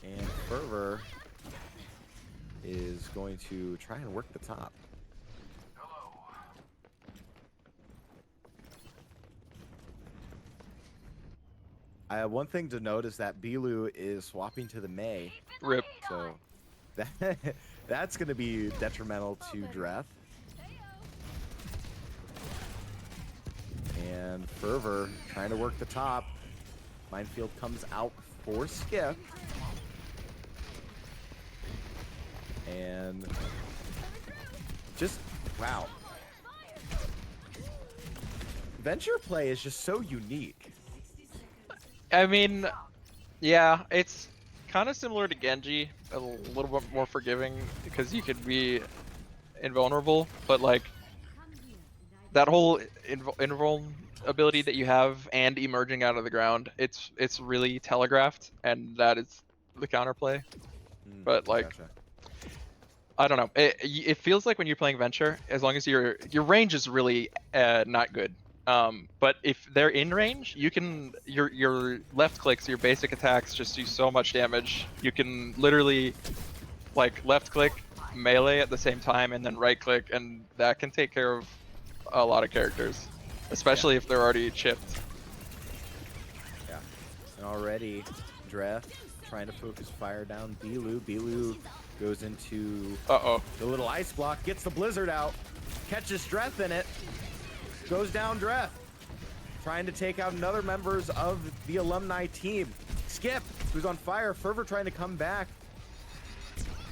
And Fervor is going to try and work the top. One thing to note is that Bilu is swapping to the Mei. Rip. So that's going to be detrimental to Dreth. And Fervor trying to work the top. Minefield comes out for Skip. And just, wow. Venture play is just so unique. I mean, yeah, it's kind of similar to Genji, a little bit more forgiving because you could be invulnerable, but like that whole invuln ability that you have and emerging out of the ground, it's really telegraphed, and that is the counterplay. But like, Gotcha. I don't know. It feels like when you're playing Venture, as long as your range is really not good. But if they're in range, you can your left clicks, your basic attacks just do so much damage. You can literally like left click, melee at the same time, and then right click, and that can take care of a lot of characters, especially if they're already chipped. Yeah. And already, Dreth trying to focus fire down Bilu. Bilu goes into the little ice block, gets the blizzard out, catches Dreth in it. Goes down Dreth, trying to take out another members of the Alumni team. Skip, who's on fire. Fervor trying to come back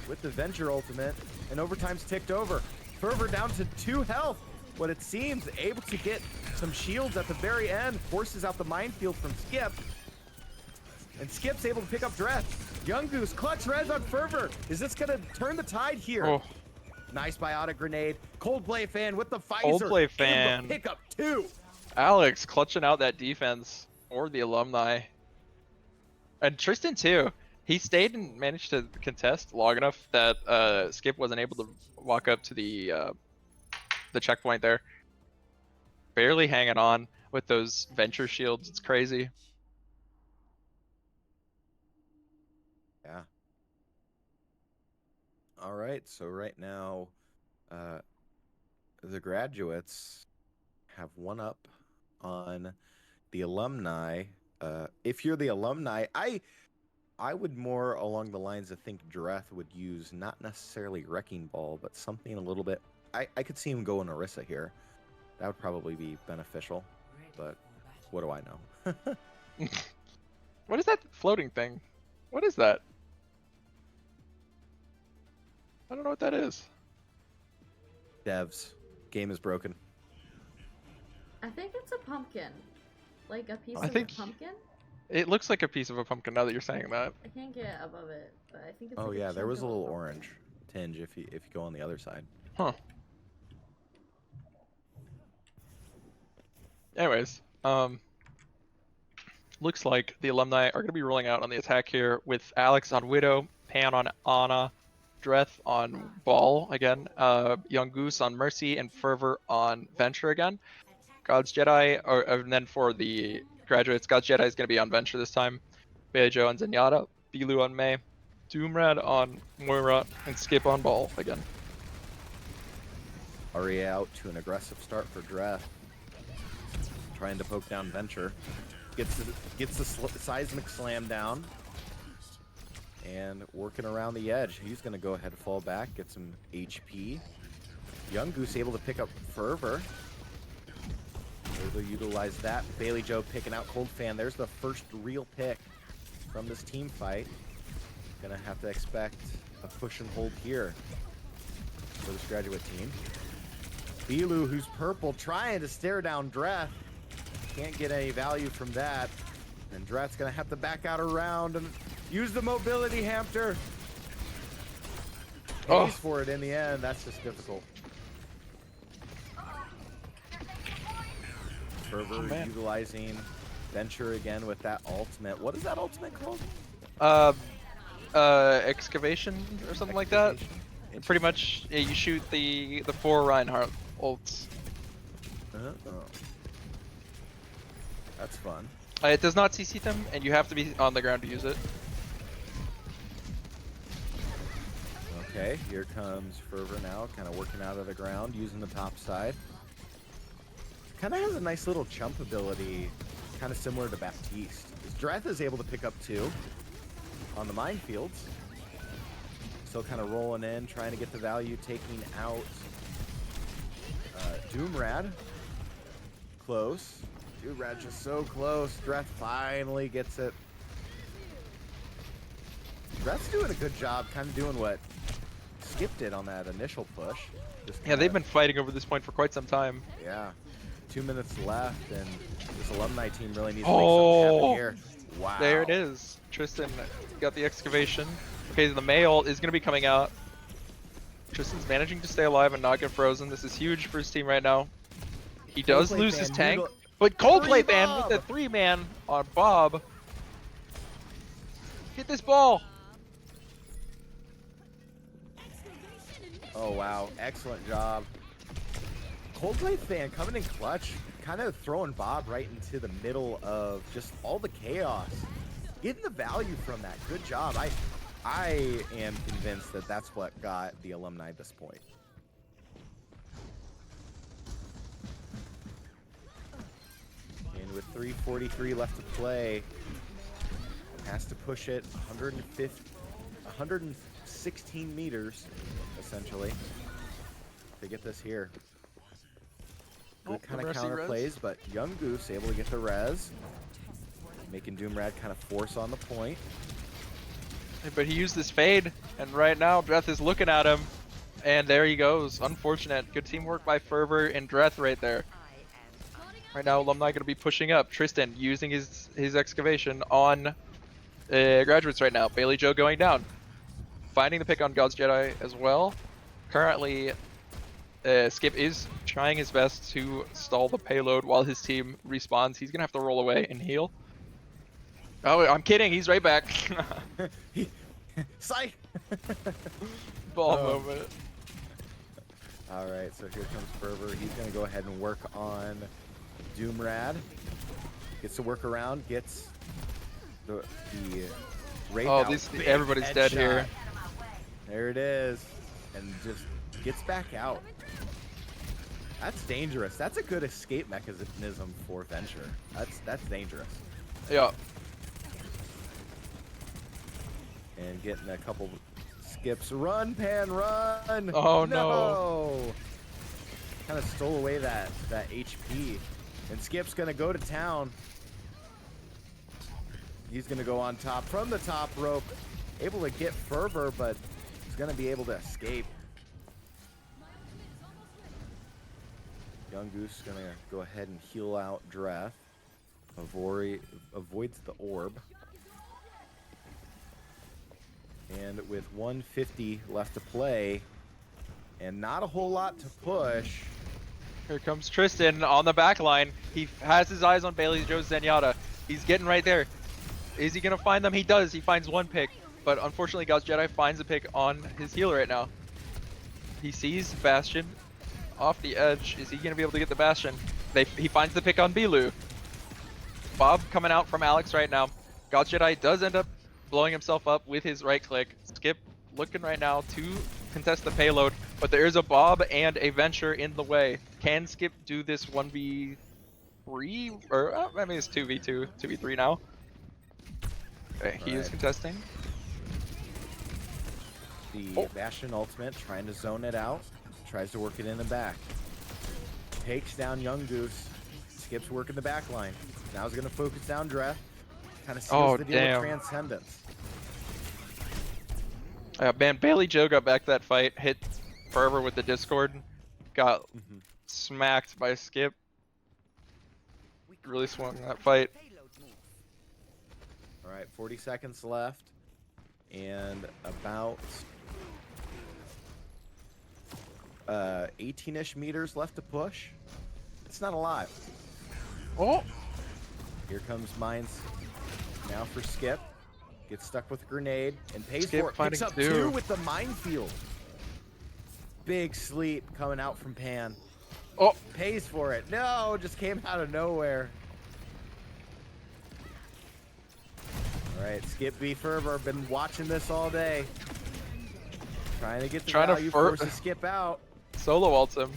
with the Venture ultimate, and overtime's ticked over. Fervor down to 2 health. What it seems, able to get some shields at the very end, forces out the minefield from Skip. And Skip's able to pick up Dreth. Young Goose, clutch res on Fervor. Is this gonna turn the tide here? Oh. Nice biotic grenade. Coldplay fan with the Pfizer. Coldplay fan. Able to pick up 2. Alex clutching out that defense, or the Alumni. And Tristan too. He stayed and managed to contest long enough that Skip wasn't able to walk up to the checkpoint there. Barely hanging on with those venture shields. It's crazy. Yeah. All right. So right now, the graduates have one up on the alumni. If you're the alumni, I would more along the lines of think Dreth would use not necessarily Wrecking Ball, but something a little bit. I could see him go in Orisa here. That would probably be beneficial, but what do I know? What is that floating thing? What is that? I don't know what that is. Devs, game is broken. I think it's a pumpkin. Like a piece I of think- a pumpkin? It looks like a piece of a pumpkin now that you're saying that. I can't get above it, but I think it's Oh like yeah, there chunk was a of little pumpkin. orange tinge if you go on the other side. Huh. Anyways, looks like the alumni are going to be rolling out on the attack here with Alex on Widow, Pan on Ana, Dreth on Ball again, Young Goose on Mercy, and Fervor on Venture again. God's Jedi, and then for the graduates, God's Jedi is going to be on Venture this time. Bejo on Zenyatta, Bilu on Mei, Doomrad on Moira, and Skip on Ball again. Already out to an aggressive start for Dreth. Trying to poke down Venture. Gets the seismic slam down. And working around the edge. He's going to go ahead and fall back, get some HP. Young Goose able to pick up Fervor. Able to utilize that. Bailey Joe picking out Cold Fan. There's the first real pick from this team fight. Gonna have to expect a push and hold here for this graduate team. Bilu, who's purple, trying to stare down Dreth. Can't get any value from that. And Dreth's gonna have to back out around and use the mobility hamster. Pays for it in the end. That's just difficult. Fervor utilizing Venture again with that ultimate. What is that ultimate called? Excavation or something like that. Pretty much, yeah, you shoot the 4 Reinhardt ults. That's fun. It does not CC them, and you have to be on the ground to use it. Okay, here comes Fervor now, kind of working out of the ground, using the top side. Kind of has a nice little jump ability, kind of similar to Baptiste. Dreth is able to pick up 2 on the minefields. Still kind of rolling in, trying to get the value, taking out Doomrad. Close. Doomrad just so close. Dreth finally gets it. Dreth's doing a good job, kind of doing what Skip did on that initial push. Yeah, they've been fighting over this point for quite some time. Yeah. 2 minutes left, and this alumni team really needs to make something happen here. Wow. There it is. Tristan got the excavation. Okay, the Mei ult is going to be coming out. Tristan's managing to stay alive and not get frozen. This is huge for his team right now. He does lose his tank, but Coldplay Fan with the 3-man on Bob. Get this ball. Oh, wow. Excellent job. Coldplay Fan coming in clutch, kind of throwing Bob right into the middle of just all the chaos. Getting the value from that. Good job. I am convinced that that's what got the alumni this point. And with 3:43 left to play, has to push it 116 meters, essentially, to get this here. Good kind of counter plays, but Young Goose able to get the res, making Doomrad kind of force on the point. But he used this fade, and right now Dreth is looking at him, and there he goes. Unfortunate. Good teamwork by Fervor and Dreth right there. Right now, Alumni going to be pushing up. Tristan using his excavation on graduates right now. Bailey Joe going down. Finding the pick on God's Jedi as well. Currently, Skip is trying his best to stall the payload while his team respawns. He's going to have to roll away and heal. Oh, I'm kidding. He's right back. Psych! Ball Oh. moment. All right, so here comes Fervor. He's going to go ahead and work on Doomrad. Gets to work around, gets the Wraith Oh, out. Big everybody's dead here. headshot. There it is. And just gets back out. That's dangerous. That's a good escape mechanism for Venture. That's dangerous. Yeah. And getting a couple skips. Run, Pan, run! Oh, no! Kind of stole away that HP. And Skip's gonna go to town. He's gonna go on top from the top rope. Able to get Fervor, but he's gonna be able to escape. Young Goose gonna go ahead and heal out Dreth. Avoids the orb. And with 150 left to play, and not a whole lot to push. Here comes Tristan on the back line. He has his eyes on Bailey Joe Zenyatta. He's getting right there. Is he gonna find them? He does. He finds one pick, but unfortunately, God's Jedi finds a pick on his heal right now. He sees Bastion off the edge. Is he gonna be able to get the Bastion? He finds the pick on Bilu. Bob coming out from Alex right now. God's Jedi does end up blowing himself up with his right click. Skip looking right now to contest the payload, but there is a Bob and a Venture in the way. Can Skip do this 1v3? Or I mean, it's 2v2, 2v3 now. Okay, he is contesting. The Bastion ultimate, trying to zone it out. Tries to work it in the back. Takes down Young Goose. Skip's working the back line. Now he's going to focus down Dreth. Kind of seals the deal with Transcendence. Man, Bailey Joe got back that fight, hit Fervor with the Discord, got smacked by Skip. Really swung that fight. All right, 40 seconds left, and about 18-ish meters left to push. It's not a lot. Oh! Here comes Mines now for Skip. Gets stuck with a grenade and pays Skip for it. Picks up two. two with the minefield. Big sleep coming out from Pan. Oh! Pays for it. No, just came out of nowhere. All right, Skip v Fervor. Been watching this all day. Trying to get the value, forces Skip out. Solo ults him.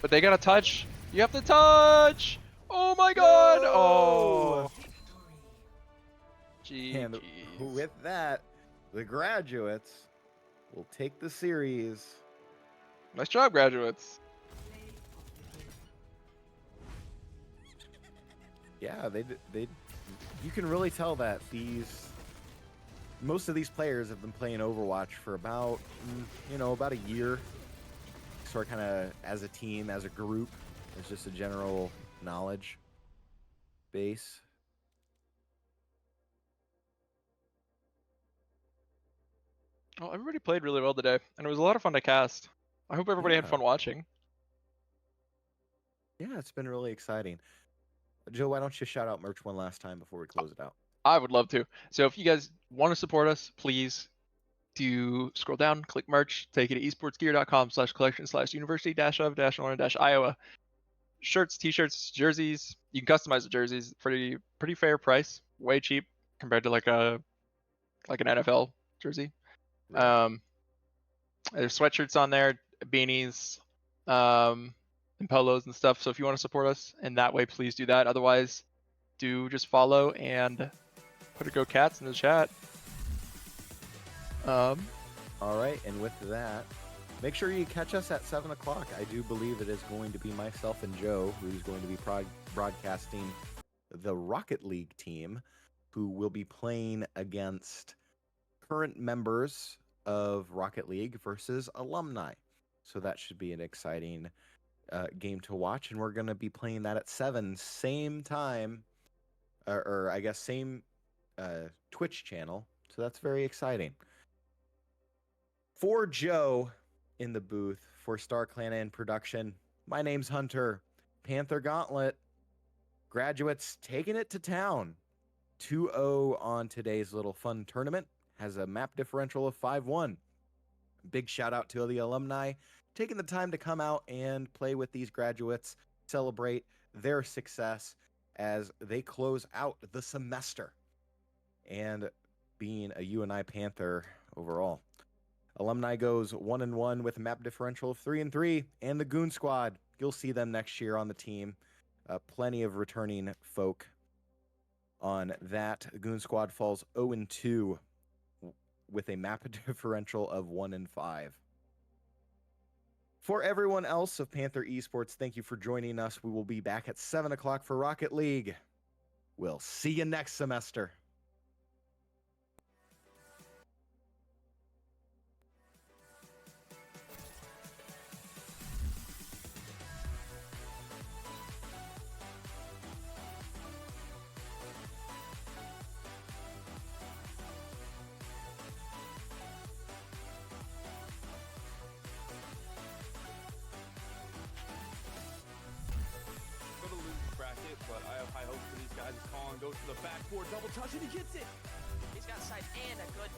But they got to touch. You have to touch! Oh my god! No! Oh! And with that, the graduates will take the series. Nice job, graduates. Yeah, they you can really tell that most of these players have been playing Overwatch for about about a year. Sort of kind of as a team, as a group. It's just a general knowledge base. Well, everybody played really well today, and it was a lot of fun to cast. I hope everybody had Yeah. fun watching. Yeah, it's been really exciting. Joe, why don't you shout out merch one last time before we close it out? I would love to. So if you guys want to support us, please do scroll down, click merch, take it to esportsgear.com/collection/university-of-Northern-Iowa. Shirts, t-shirts, jerseys. You can customize the jerseys. Pretty fair price. Way cheap compared to like an NFL jersey. Right. There's sweatshirts on there, beanies, and polos and stuff. So if you want to support us in that way, please do that. Otherwise, do just follow and put a Go Cats in the chat. All right, and with that, make sure you catch us at 7 o'clock. I do believe it is going to be myself and Joe who's going to be broadcasting the Rocket League team, who will be playing against current members of Rocket League versus Alumni. So that should be an exciting game to watch, and we're going to be playing that at 7, same time, or I guess same Twitch channel. So that's very exciting. For Joe in the booth, for Star Clan and production, my name's Hunter. Panther Gauntlet. Graduates taking it to town. 2-0 on today's little fun tournament. Has a map differential of 5-1. Big shout out to the alumni taking the time to come out and play with these graduates, celebrate their success as they close out the semester and being a UNI Panther overall. Alumni goes 1-1 with a map differential of 3-3, and the Goon Squad, you'll see them next year on the team. Plenty of returning folk on that. Goon Squad falls 0-2 with a map differential of 1-5. For everyone else of Panther Esports, thank you for joining us. We will be back at 7 o'clock for Rocket League. We'll see you next semester. For the losers bracket, but I have high hopes for these guys. Colin goes to the backboard, double touch, and he gets it. He's got sight and a good